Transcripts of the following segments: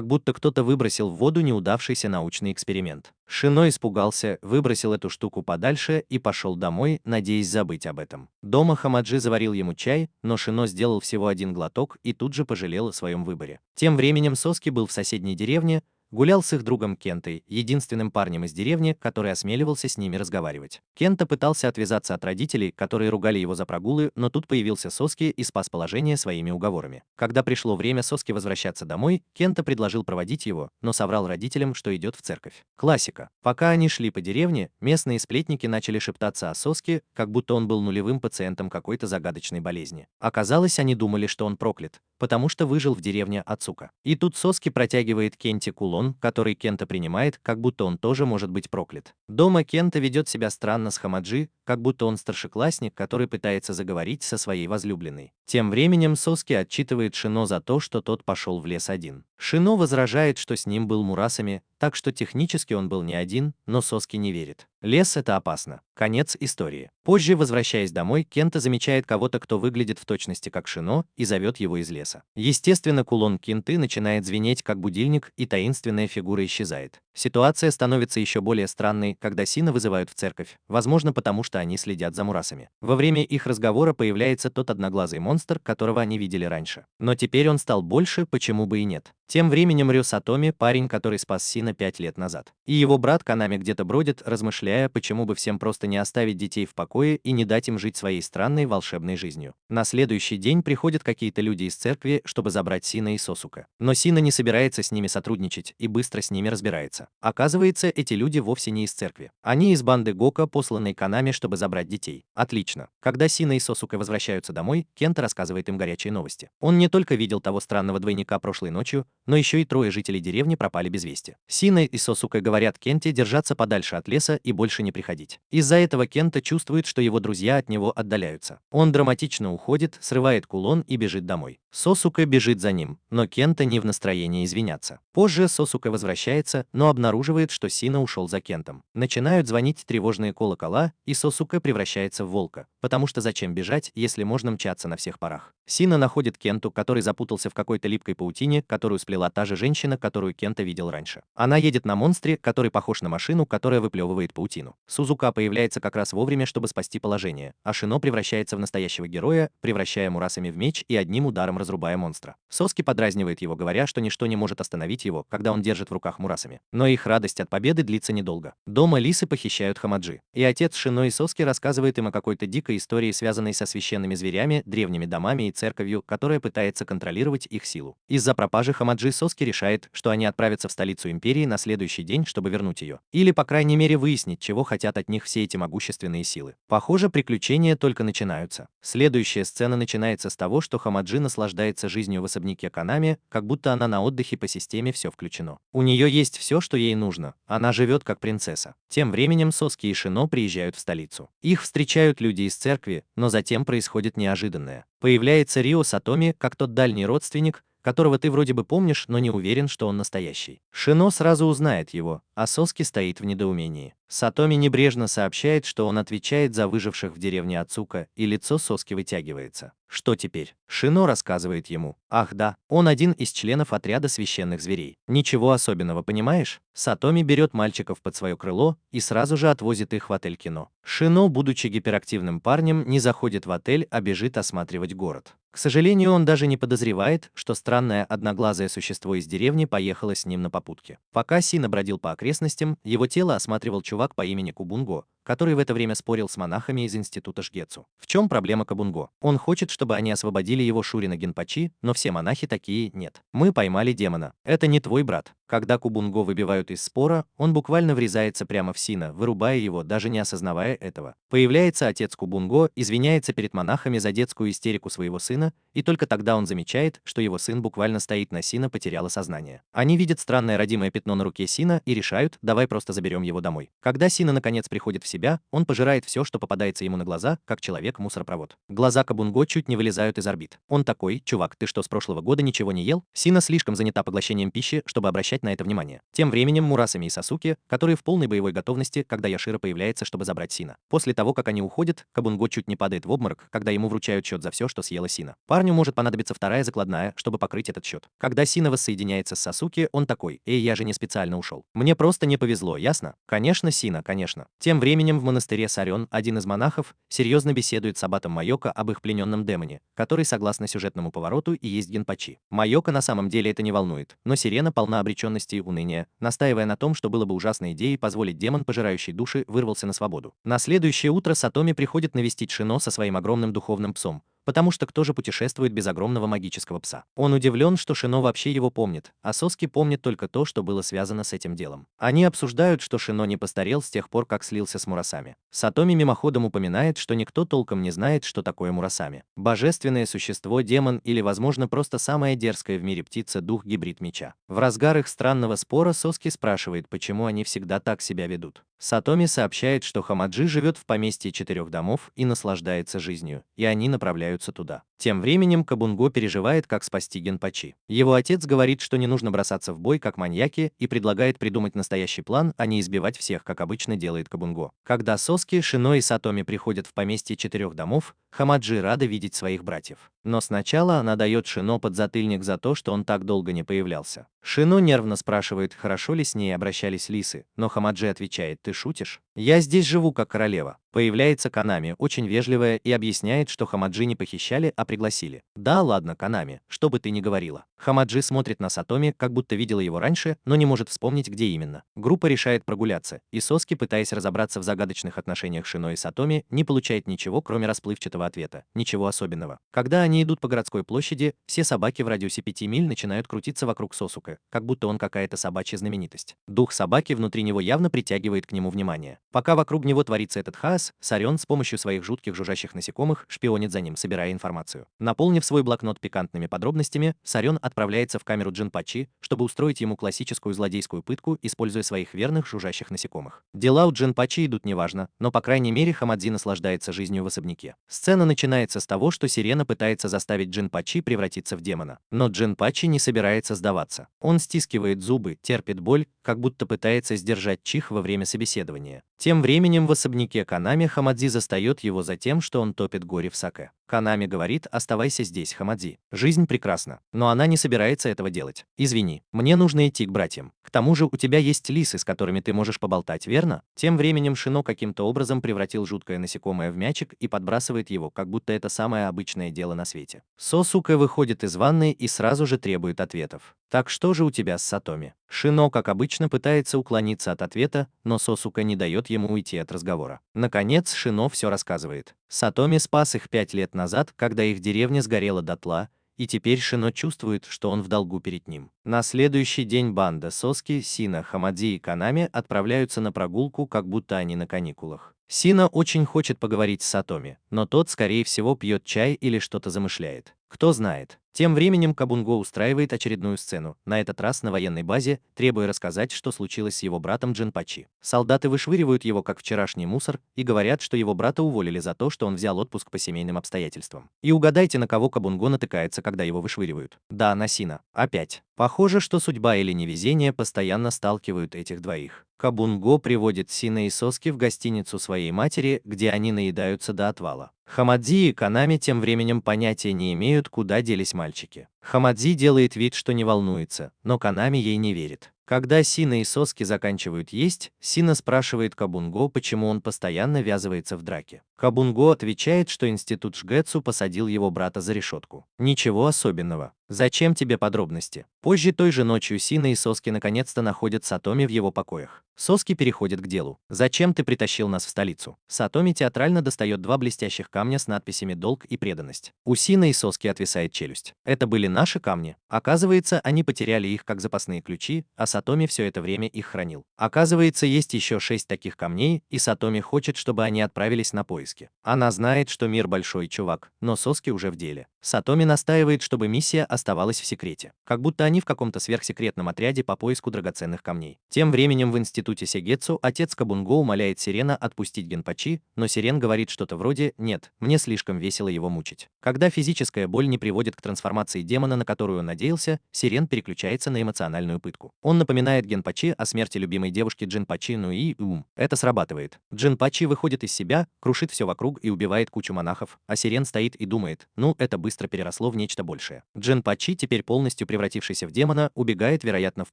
как будто кто-то выбросил в воду неудавшийся научный эксперимент. Шино испугался, выбросил эту штуку подальше и пошел домой, надеясь забыть об этом. Дома Хамаджи заварил ему чай, но Шино сделал всего один глоток и тут же пожалел о своем выборе. Тем временем Соски был в соседней деревне, гулял с их другом Кентой, единственным парнем из деревни, который осмеливался с ними разговаривать. Кента пытался отвязаться от родителей, которые ругали его за прогулы, но тут появился Соски и спас положение своими уговорами. Когда пришло время Соски возвращаться домой, Кента предложил проводить его, но соврал родителям, что идет в церковь. Классика. Пока они шли по деревне, местные сплетники начали шептаться о Соске, как будто он был нулевым пациентом какой-то загадочной болезни. Оказалось, они думали, что он проклят, потому что выжил в деревне Ацука. И тут Соски протягивает Кенте кулон, который Кента принимает, как будто он тоже может быть проклят. Дома Кента ведет себя странно с Хамаджи, как будто он старшеклассник, который пытается заговорить со своей возлюбленной. Тем временем Соски отчитывает Шино за то, что тот пошел в лес один. Шино возражает, что с ним был Мурасами, так что технически он был не один, но Соски не верит. Лес — это опасно. Конец истории. Позже, возвращаясь домой, Кента замечает кого-то, кто выглядит в точности как Шино, и зовет его из леса. Естественно, кулон Кенты начинает звенеть как будильник, и таинственная фигура исчезает. Ситуация становится еще более странной, когда Сина вызывают в церковь, возможно, потому что они следят за Мурасами. Во время их разговора появляется тот одноглазый монстр, которого они видели раньше. Но теперь он стал больше, почему бы и нет. Тем временем Рё Сатоми, парень, который спас Сина 5 лет назад, и его брат Канами где-то бродят, размышляя, почему бы всем просто не оставить детей в покое и не дать им жить своей странной волшебной жизнью. На следующий день приходят какие-то люди из церкви, чтобы забрать Сина и Сосука. Но Сина не собирается с ними сотрудничать и быстро с ними разбирается. Оказывается, эти люди вовсе не из церкви. Они из банды Гока, посланной Канами, чтобы забрать детей. Отлично. Когда Сина и Сосука возвращаются домой, Кента рассказывает им горячие новости. Он не только видел того странного двойника прошлой ночью, но еще и 3 жителей деревни пропали без вести. Сина и Сосука говорят Кенте держаться подальше от леса и больше не приходить. Из-за этого Кента чувствует, что его друзья от него отдаляются. Он драматично уходит, срывает кулон и бежит домой. Сосука бежит за ним, но Кента не в настроении извиняться. Позже Сосука возвращается, но обнаруживает, что Сина ушел за Кентом. Начинают звонить тревожные колокола, и Сосука превращается в волка, потому что зачем бежать, если можно мчаться на всех парах. Сина находит Кенту, который запутался в какой-то липкой паутине, которую сплела та же женщина, которую Кента видел раньше. Она едет на монстре, который похож на машину, которая выплевывает паутину. Сузука появляется как раз вовремя, чтобы спасти положение, а Шино превращается в настоящего героя, превращая Мурасами в меч и одним ударом разрубая монстра. Соски подразнивает его, говоря, что ничто не может остановить его, когда он держит в руках Мурасами. Но их радость от победы длится недолго. Дома лисы похищают Хамаджи, и отец Шино и Соски рассказывает им о какой-то дикой истории, связанной со священными зверями, древними домами и церковью, которая пытается контролировать их силу. Из-за пропажи Хамаджи Соски решает, что они отправятся в столицу империи на следующий день, чтобы вернуть ее. Или, по крайней мере, выяснить, чего хотят от них все эти могущественные силы. Похоже, приключения только начинаются. Следующая сцена начинается с того, что Хамаджи наслаждается жизнью в особняке Канами, как будто она на отдыхе по системе «все включено». У нее есть все, что ей нужно. Она живет как принцесса. Тем временем Соски и Шино приезжают в столицу. Их встречают люди из церкви, но затем происходит неожиданное. Появляется Рио Сатоми, как тот дальний родственник, которого ты вроде бы помнишь, но не уверен, что он настоящий. Шино сразу узнает его, а Соски стоит в недоумении. Сатоми небрежно сообщает, что он отвечает за выживших в деревне Ацука, и лицо Соски вытягивается. Что теперь? Шино рассказывает ему. Ах да, он один из членов отряда священных зверей. Ничего особенного, понимаешь? Сатоми берет мальчиков под свое крыло и сразу же отвозит их в отель кино. Шино, будучи гиперактивным парнем, не заходит в отель, а бежит осматривать город. К сожалению, он даже не подозревает, что странное одноглазое существо из деревни поехало с ним на попутке. Пока Сина бродил по окрестностям, его тело осматривал чувак по имени Кубунго, который в это время спорил с монахами из института Шгецу. В чем проблема Кабунго? Он хочет, чтобы они освободили его Шурина Генпачи, но все монахи такие: нет. Мы поймали демона. Это не твой брат. Когда Кубунго выбивают из спора, он буквально врезается прямо в Сина, вырубая его, даже не осознавая этого. Появляется отец Кубунго, извиняется перед монахами за детскую истерику своего сына, и только тогда он замечает, что его сын буквально стоит на Сина, потерял сознание. Они видят странное родимое пятно на руке Сина и решают: давай просто заберем его домой. Когда Сина наконец приходит в себя, он пожирает все, что попадается ему на глаза, как человек-мусоропровод. Глаза Кабунго чуть не вылезают из орбит. Он такой: чувак, ты что, с прошлого года ничего не ел? Сина слишком занята поглощением пищи, чтобы обращать обращать на это внимание. Тем временем Мурасами и Сасуки, которые в полной боевой готовности, когда Яшира появляется, чтобы забрать Сина. После того, как они уходят, Кабунго чуть не падает в обморок, когда ему вручают счет за все, что съела Сина. Парню может понадобиться вторая закладная, чтобы покрыть этот счет. Когда Сина воссоединяется с Сасуки, он такой: «Эй, я же не специально ушел. Мне просто не повезло, ясно?» «Конечно, Сина, конечно». Тем временем в монастыре Сарен один из монахов серьезно беседует с аббатом Майоко об их плененном демоне, который, согласно сюжетному повороту, и есть Генпачи. Майоко на самом деле это не волнует, но Сирена полна обреченности и уныния, настаивая на том, что было бы ужасной идеей позволить демон, пожирающий души, вырвался на свободу. На следующее утро Сатоми приходит навестить Шино со своим огромным духовным псом, потому что кто же путешествует без огромного магического пса? Он удивлен, что Шино вообще его помнит, а Соски помнит только то, что было связано с этим делом. Они обсуждают, что Шино не постарел с тех пор, как слился с Мурасами. Сатоми мимоходом упоминает, что никто толком не знает, что такое Мурасами. Божественное существо, демон или, возможно, просто самая дерзкая в мире птица, дух-гибрид меча. В разгар их странного спора Соски спрашивает, почему они всегда так себя ведут. Сатоми сообщает, что Хамаджи живет в поместье 4 домов и наслаждается жизнью, и они направляются туда. Тем временем Кабунго переживает, как спасти Генпачи. Его отец говорит, что не нужно бросаться в бой, как маньяки, и предлагает придумать настоящий план, а не избивать всех, как обычно делает Кабунго. Когда Соски, Шино и Сатоми приходят в поместье 4 домов, Хамаджи рада видеть своих братьев. Но сначала она дает Шино подзатыльник за то, что он так долго не появлялся. Шино нервно спрашивает, хорошо ли с ней обращались лисы, но Хамаджи отвечает: «Ты шутишь? Я здесь живу как королева». Появляется Канами, очень вежливая, и объясняет, что Хамаджи не похищали, а пригласили. «Да ладно, Канами, что бы ты ни говорила». Хамаджи смотрит на Сатоми, как будто видела его раньше, но не может вспомнить, где именно. Группа решает прогуляться, и Соски, пытаясь разобраться в загадочных отношениях Шино и Сатоми, не получает ничего, кроме расплывчатого ответа. Ничего особенного. Когда они идут по городской площади, все собаки в радиусе 5 миль начинают крутиться вокруг Сосука, как будто он какая-то собачья знаменитость. Дух собаки внутри него явно притягивает к нему внимание. Пока вокруг него творится этот хаос, Сарен с помощью своих жутких жужжащих насекомых шпионит за ним, собирая информацию. Наполнив свой блокнот пикантными подробностями, Сарен отправляется в камеру Джинпачи, чтобы устроить ему классическую злодейскую пытку, используя своих верных жужжащих насекомых. Дела у Джинпачи идут неважно, но по крайней мере Хамадзи наслаждается жизнью в особняке. Сцена начинается с того, что Сирена пытается заставить Джинпачи превратиться в демона. Но Джинпачи не собирается сдаваться. Он стискивает зубы, терпит боль, как будто пытается сдержать чих во время собеседования. Тем временем в особняке Канами Хамадзи застает его за тем, что он топит горе в саке. Канами говорит: «Оставайся здесь, Хамадзи. Жизнь прекрасна». Но она не собирается этого делать. «Извини, мне нужно идти к братьям. К тому же у тебя есть лисы, с которыми ты можешь поболтать, верно?» Тем временем Шино каким-то образом превратил жуткое насекомое в мячик и подбрасывает его, как будто это самое обычное дело на свете. Сосука выходит из ванной и сразу же требует ответов. «Так что же у тебя с Сатоми?» Шино, как обычно, пытается уклониться от ответа, но Сосука не дает ему уйти от разговора. Наконец, Шино все рассказывает. Сатоми спас их 5 лет назад, когда их деревня сгорела дотла, и теперь Шино чувствует, что он в долгу перед ним. На следующий день банда Соски, Сина, Хамадзи и Канами отправляются на прогулку, как будто они на каникулах. Сина очень хочет поговорить с Сатоми, но тот, скорее всего, пьет чай или что-то замышляет. Кто знает. Тем временем Кабунго устраивает очередную сцену, на этот раз на военной базе, требуя рассказать, что случилось с его братом Джинпачи. Солдаты вышвыривают его как вчерашний мусор и говорят, что его брата уволили за то, что он взял отпуск по семейным обстоятельствам. И угадайте, на кого Кабунго натыкается, когда его вышвыривают. Да, на Сина. Опять. Похоже, что судьба или невезение постоянно сталкивают этих двоих. Кабунго приводит Сина и Соски в гостиницу своей матери, где они наедаются до отвала. Хамадзи и Канами тем временем понятия не имеют, куда делись мальчики. Хамадзи делает вид, что не волнуется, но Канами ей не верит. Когда Сина и Соски заканчивают есть, Сина спрашивает Кабунго, почему он постоянно ввязывается в драки. Кабунго отвечает, что институт Шгэцу посадил его брата за решетку. Ничего особенного. Зачем тебе подробности? Позже той же ночью Сина и Соски наконец-то находят Сатоми в его покоях. Соски переходит к делу. «Зачем ты притащил нас в столицу?» Сатоми театрально достает 2 блестящих камня с надписями «Долг» и «Преданность». У Сина и Соски отвисает челюсть. Это были наши камни. Оказывается, они потеряли их как запасные ключи, а Сатоми все это время их хранил. Оказывается, есть еще 6 таких камней, и Сатоми хочет, чтобы они отправились на поиск. поиски. Она знает, что мир большой, чувак, но Соски уже в деле. Сатоми настаивает, чтобы миссия оставалась в секрете, как будто они в каком-то сверхсекретном отряде по поиску драгоценных камней. Тем временем в институте Сегетсу отец Кабунго умоляет Сирена отпустить Генпачи, но Сирен говорит что-то вроде «нет, мне слишком весело его мучить». Когда физическая боль не приводит к трансформации демона, на которую он надеялся, Сирен переключается на эмоциональную пытку. Он напоминает Генпачи о смерти любимой девушки Джинпачи Нуи Ум. Это срабатывает. Джинпачи выходит из себя, крушит все вокруг и убивает кучу монахов, а Сирен стоит и думает, ну это быстро переросло в нечто большее. Джинпачи, теперь полностью превратившийся в демона, убегает, вероятно, в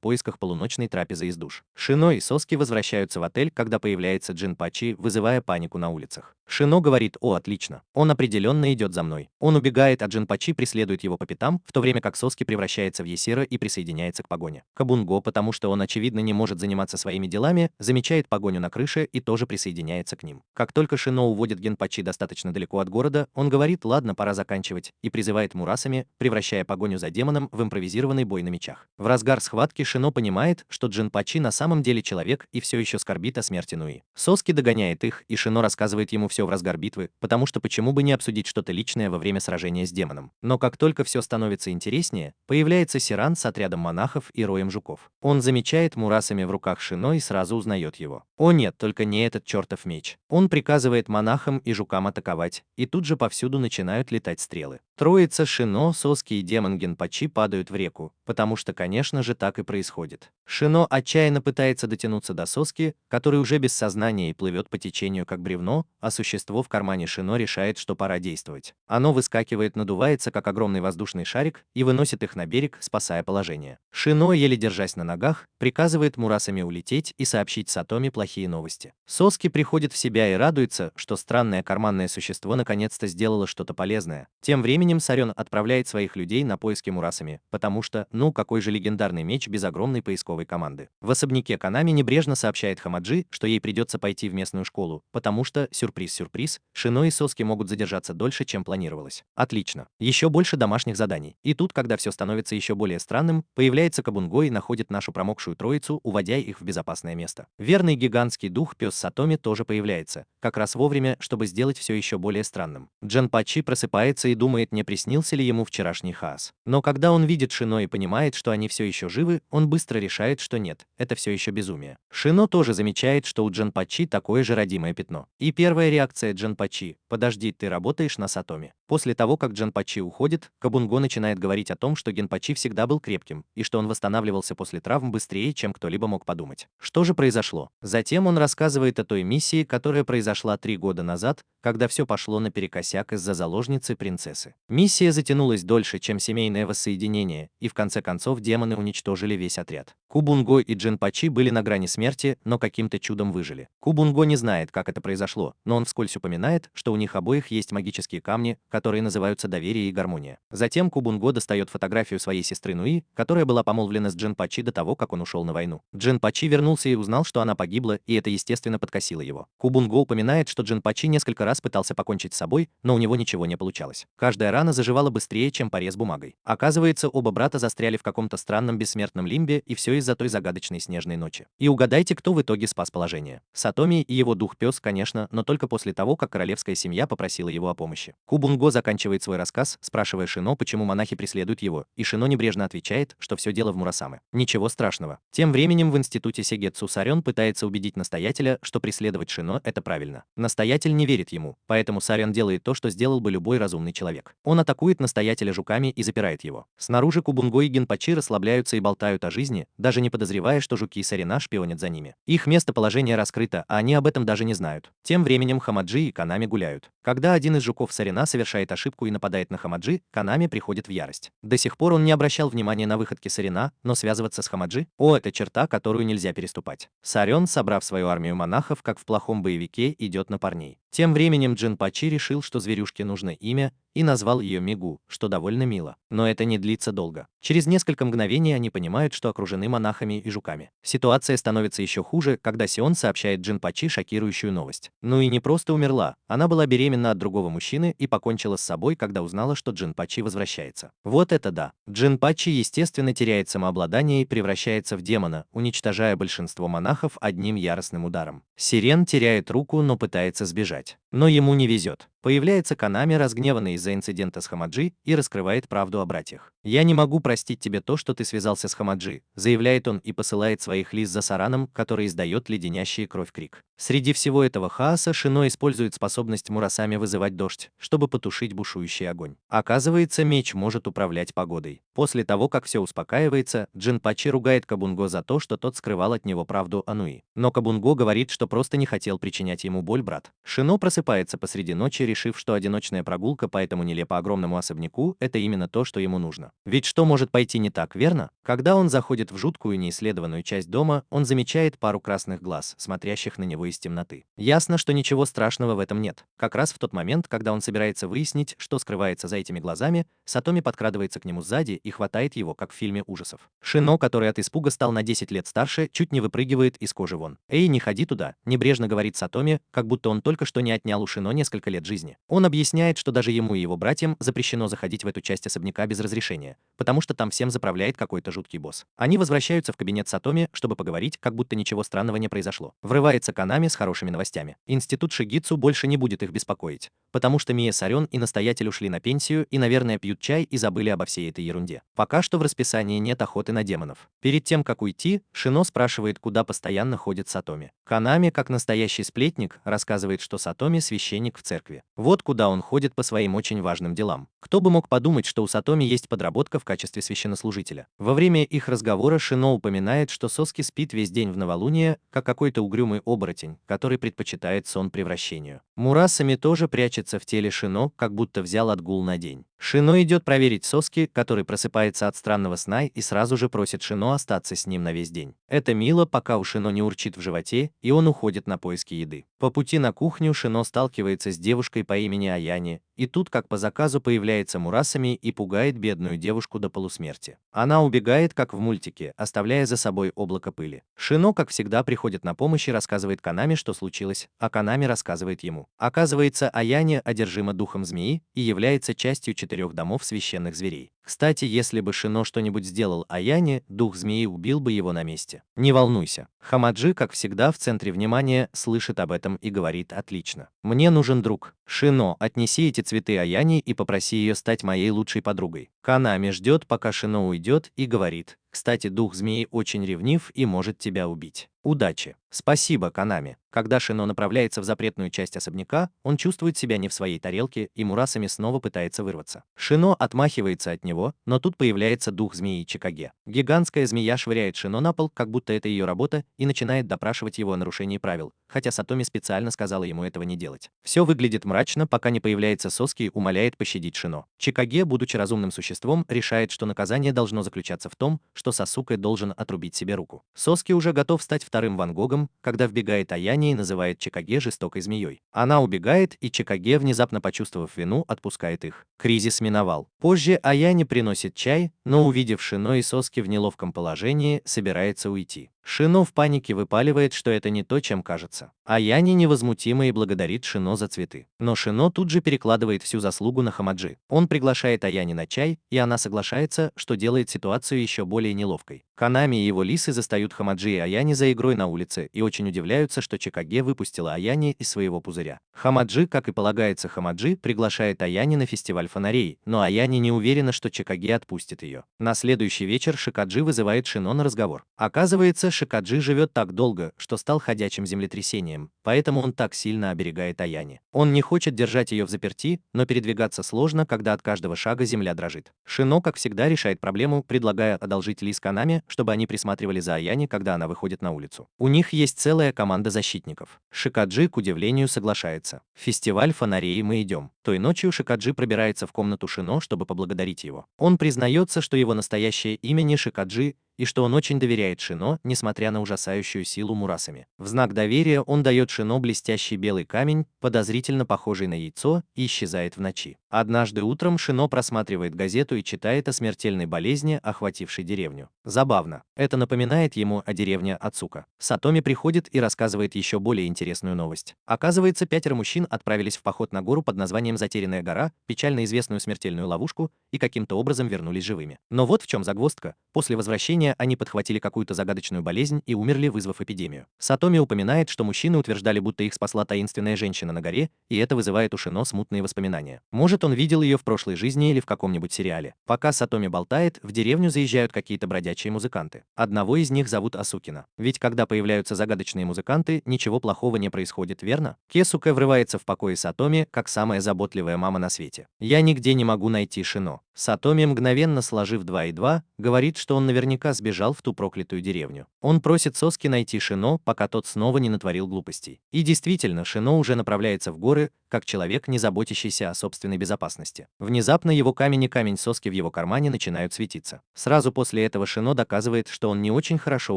поисках полуночной трапезы из душ. Шино и Соски возвращаются в отель, когда появляется Джинпачи, вызывая панику на улицах. Шино говорит: «О, отлично. Он определенно идет за мной». Он убегает, а Джинпачи преследует его по пятам, в то время как Соски превращается в Есира и присоединяется к погоне. Кабунго, потому что он очевидно не может заниматься своими делами, замечает погоню на крыше и тоже присоединяется к ним. Как только Шино уводит Генпачи достаточно далеко от города, он говорит: «Ладно, пора заканчивать», и призывает Мурасами, превращая погоню за демоном в импровизированный бой на мечах. В разгар схватки Шино понимает, что Джинпачи на самом деле человек и все еще скорбит о смерти Нуи. Соски догоняет их, и Шино рассказывает ему все в разгар битвы, потому что почему бы не обсудить что-то личное во время сражения с демоном. Но как только все становится интереснее, появляется Сиран с отрядом монахов и роем жуков. Он замечает Мурасами в руках Шино и сразу узнает его. О нет, только не этот чертов меч. Он приказывает монахам и жукам атаковать, и тут же повсюду начинают летать стрелы. Троица Шино, Соски и демон Генпачи падают в реку, потому что, конечно же, так и происходит. Шино отчаянно пытается дотянуться до Соски, который уже без сознания и плывет по течению как бревно, а существо в кармане Шино решает, что пора действовать. Оно выскакивает, надувается как огромный воздушный шарик и выносит их на берег, спасая положение. Шино, еле держась на ногах, приказывает Мурасами улететь и сообщить Сатоми плохие новости. Соски приходит в себя и радуется, что странное карманное существо наконец-то сделало что-то полезное. Тем временем Сарен отправляет своих людей на поиски Мурасами, потому что, ну какой же легендарный меч без огромной поисковой команды. В особняке Канами небрежно сообщает Хамаджи, что ей придется пойти в местную школу, потому что, сюрприз-сюрприз, Шино и Соски могут задержаться дольше, чем планировалось. Отлично. Еще больше домашних заданий. И тут, когда все становится еще более странным, появляется Кабунго и находит нашу промокшую троицу, уводя их в безопасное место. Верный гигантский дух пес Сатоми тоже появляется, как раз вовремя, чтобы сделать все еще более странным. Джинпачи просыпается и думает, не приснился ли ему вчерашний хаос. Но когда он видит Шино и понимает, что они все еще живы, он быстро решает, что нет, это все еще безумие. Шино тоже замечает, что у Джинпачи такое же родимое пятно. И первая реакция Джинпачи: «Подожди, ты работаешь на Сатоми». После того, как Джинпачи уходит, Кабунго начинает говорить о том, что Генпачи всегда был крепким, и что он восстанавливался после травм быстрее, чем кто-либо мог подумать. Что же произошло? Затем он рассказывает о той миссии, которая произошла 3 года назад, когда все пошло наперекосяк из-за заложницы принцессы. Миссия затянулась дольше, чем семейное воссоединение, и в конце концов демоны уничтожили весь отряд. Кабунго и Джинпачи были на грани смерти, но каким-то чудом выжили. Кабунго не знает, как это произошло, но он вскользь упоминает, что у них обоих есть магические камни, которые называются доверие и гармония. Затем Кабунго достает фотографию своей сестры Нуи, которая была помолвлена с Джинпачи до того, как он ушел на войну. Джинпачи вернулся и узнал, что она погибла, и это естественно подкосило его. Кабунго упоминает, что Джинпачи несколько раз пытался покончить с собой, но у него ничего не получалось. Каждая рана заживала быстрее, чем порез бумагой. Оказывается, оба брата застряли в каком-то странном бессмертном лимбе, и все из-за той загадочной снежной ночи. И угадайте, кто в итоге спас положение. Сатоми и его дух-пес, конечно, но только после того, как королевская семья попросила его о помощи. Кабунго заканчивает свой рассказ, спрашивая Шино, почему монахи преследуют его, и Шино небрежно отвечает, что все дело в Мурасаме. Ничего страшного. Тем временем в институте Сегетсу Сарен пытается убедить настоятеля, что преследовать Шино – это правильно. Настоятель не верит ему, поэтому Сарен делает то, что сделал бы любой разумный человек. Он атакует настоятеля жуками и запирает его. Снаружи Кабунго и Генпачи расслабляются и болтают о жизни, даже не подозревая, что жуки Сарена шпионят за ними. Их местоположение раскрыто, а они об этом даже не знают. Тем временем Хамаджи и Канами гуляют. Когда один из жуков Сарена совершает ошибку и нападает на Хамаджи, Канами приходит в ярость. До сих пор он не обращал внимания на выходки Сарена, но связываться с Хамаджи – о, это черта, которую нельзя переступать. Сарен, собрав свою армию монахов, как в плохом боевике, идет на парней. Тем временем Джинпачи решил, что зверюшке нужно имя, и назвал ее Мигу, что довольно мило. Но это не длится долго. Через несколько мгновений они понимают, что окружены монахами и жуками. Ситуация становится еще хуже, когда Сион сообщает Джинпачи шокирующую новость. Ну и не просто умерла, она была беременна от другого мужчины и покончила с собой, когда узнала, что Джинпачи возвращается. Вот это да! Джинпачи, естественно, теряет самообладание и превращается в демона, уничтожая большинство монахов одним яростным ударом. Сирен теряет руку, но пытается сбежать. Но ему не везет. Появляется Канами, разгневанный из-за инцидента с Хамаджи, и раскрывает правду о братьях. «Я не могу простить тебе то, что ты связался с Хамаджи», заявляет он и посылает своих лис за Сараном, который издает леденящий кровь крик. Среди всего этого хаоса Шино использует способность Мурасами вызывать дождь, чтобы потушить бушующий огонь. Оказывается, меч может управлять погодой. После того, как все успокаивается, Джинпачи ругает Кабунго за то, что тот скрывал от него правду о Нуи. Но Кабунго говорит, что просто не хотел причинять ему боль брат. Шино просыпается посреди ночи, решив, что одиночная прогулка по этому нелепо огромному особняку – это именно то, что ему нужно. Ведь что может пойти не так, верно? Когда он заходит в жуткую неисследованную часть дома, он замечает пару красных глаз, смотрящих на него из темноты. Ясно, что ничего страшного в этом нет. Как раз в тот момент, когда он собирается выяснить, что скрывается за этими глазами, Сатоми подкрадывается к нему сзади и хватает его, как в фильме ужасов. Шино, который от испуга стал на 10 лет старше, чуть не выпрыгивает из кожи вон. «Эй, не ходи туда», – небрежно говорит Сатоми, как будто он только что не отнял у Шино несколько лет жизни. Он объясняет, что даже ему и его братьям запрещено заходить в эту часть особняка без разрешения, потому что там всем заправляет какой-то жуткий босс. Они возвращаются в кабинет Сатоми, чтобы поговорить, как будто ничего странного не произошло. Врывается Канами с хорошими новостями. Институт Шигитсу больше не будет их беспокоить, потому что Мия Сарен и настоятель ушли на пенсию и, наверное, пьют чай и забыли обо всей этой ерунде. Пока что в расписании нет охоты на демонов. Перед тем, как уйти, Шино спрашивает, куда постоянно ходит Сатоми. Канами, как настоящий сплетник, рассказывает, что Сатоми священник в церкви. Вот куда он ходит по своим очень важным делам. Кто бы мог подумать, что у Сатоми есть подработка в качестве священнослужителя. Во время их разговора Шино упоминает, что Соски спит весь день в новолуние, как какой-то угрюмый оборотень, который предпочитает сон превращению. Мурасами тоже прячется в теле Шино, как будто взял отгул на день. Шино идет проверить Соски, который просыпается от странного сна и сразу же просит Шино остаться с ним на весь день. Это мило, пока у Шино не урчит в животе, и он уходит на поиски еды. По пути на кухню Шино сталкивается с девушкой по имени Аяни, и тут, как по заказу, появляется Мурасами и пугает бедную девушку до полусмерти. Она убегает, как в мультике, оставляя за собой облако пыли. Шино, как всегда, приходит на помощь и рассказывает Канами, что случилось, а Канами рассказывает ему. Оказывается, Аяни одержима духом змеи и является частью 4 домов священных зверей. Кстати, если бы Шино что-нибудь сделал Аяне, дух змеи убил бы его на месте. Не волнуйся. Хамаджи, как всегда, в центре внимания, слышит об этом и говорит: «Отлично. Мне нужен друг. Шино, отнеси эти цветы Аяне и попроси ее стать моей лучшей подругой». Канами ждет, пока Шино уйдет, и говорит: «Кстати, дух змеи очень ревнив и может тебя убить. Удачи». Спасибо, Канами. Когда Шино направляется в запретную часть особняка, он чувствует себя не в своей тарелке, и Мурасами снова пытается вырваться. Шино отмахивается от него, но тут появляется дух змеи Чикаге. Гигантская змея швыряет Шино на пол, как будто это ее работа, и начинает допрашивать его о нарушении правил, хотя Сатоми специально сказала ему этого не делать. Все выглядит мрачно, пока не появляется Соски и умоляет пощадить Шино. Чикаге, будучи разумным существом, решает, что наказание должно заключаться в том, что Сасуке должен отрубить себе руку. Соски уже готов стать вторым Ван Гогом, когда вбегает Аяни и называет Чикаге жестокой змеей. Она убегает, и Чикаге, внезапно почувствовав вину, отпускает их. Кризис миновал. Позже Аяни приносит чай, но, увидев Шино и Соски в неловком положении, собирается уйти. Шино в панике выпаливает, что это не то, чем кажется. Аяни невозмутимо и благодарит Шино за цветы. Но Шино тут же перекладывает всю заслугу на Хамаджи. Он приглашает Аяни на чай, и она соглашается, что делает ситуацию еще более неловкой. Канами и его лисы застают Хамаджи и Аяни за игрой на улице и очень удивляются, что Чикаге выпустила Аяни из своего пузыря. Хамаджи, как и полагается Хамаджи, приглашает Аяни на фестиваль фонарей, но Аяни не уверена, что Чикаге отпустит ее. На следующий вечер Шикаджи вызывает Шино на разговор. Оказывается, Шикаджи живет так долго, что стал ходячим землетрясением, поэтому он так сильно оберегает Аяни. Он не хочет держать ее взаперти, но передвигаться сложно, когда от каждого шага земля дрожит. Шино, как всегда, решает проблему, предлагая одолжить лис Канами, чтобы они присматривали за Аяни, когда она выходит на улицу. У них есть целая команда защитников. Шикаджи, к удивлению, соглашается. В фестиваль фонарей мы идем. Той ночью Шикаджи пробирается в комнату Шино, чтобы поблагодарить его. Он признается, что его настоящее имя не Шикаджи, и что он очень доверяет Шино, несмотря на ужасающую силу Мурасами. В знак доверия он дает Шино блестящий белый камень, подозрительно похожий на яйцо, и исчезает в ночи. Однажды утром Шино просматривает газету и читает о смертельной болезни, охватившей деревню. Забавно. Это напоминает ему о деревне Ацука. Сатоми приходит и рассказывает еще более интересную новость. Оказывается, 5 мужчин отправились в поход на гору под названием Затерянная гора, печально известную смертельную ловушку, и каким-то образом вернулись живыми. Но вот в чем загвоздка. После возвращения они подхватили какую-то загадочную болезнь и умерли, вызвав эпидемию. Сатоми упоминает, что мужчины утверждали, будто их спасла таинственная женщина на горе, и это вызывает у Шино смутные воспоминания. Может, он видел ее в прошлой жизни или в каком-нибудь сериале. Пока Сатоми болтает, в деревню заезжают какие-то бродячие музыканты. Одного из них зовут Асукина. Ведь когда появляются загадочные музыканты, ничего плохого не происходит, верно? Кесуке врывается в покои Сатоми, как самая заботливая мама на свете. «Я нигде не могу найти Шино». Сатоми, мгновенно сложив 2 и 2, говорит, что он наверняка сбежал в ту проклятую деревню. Он просит Соски найти Шино, пока тот снова не натворил глупостей. И действительно, Шино уже направляется в горы, как человек, не заботящийся о собственной безопасности. Внезапно его камень и камень Соски в его кармане начинают светиться. Сразу после этого Шино доказывает, что он не очень хорошо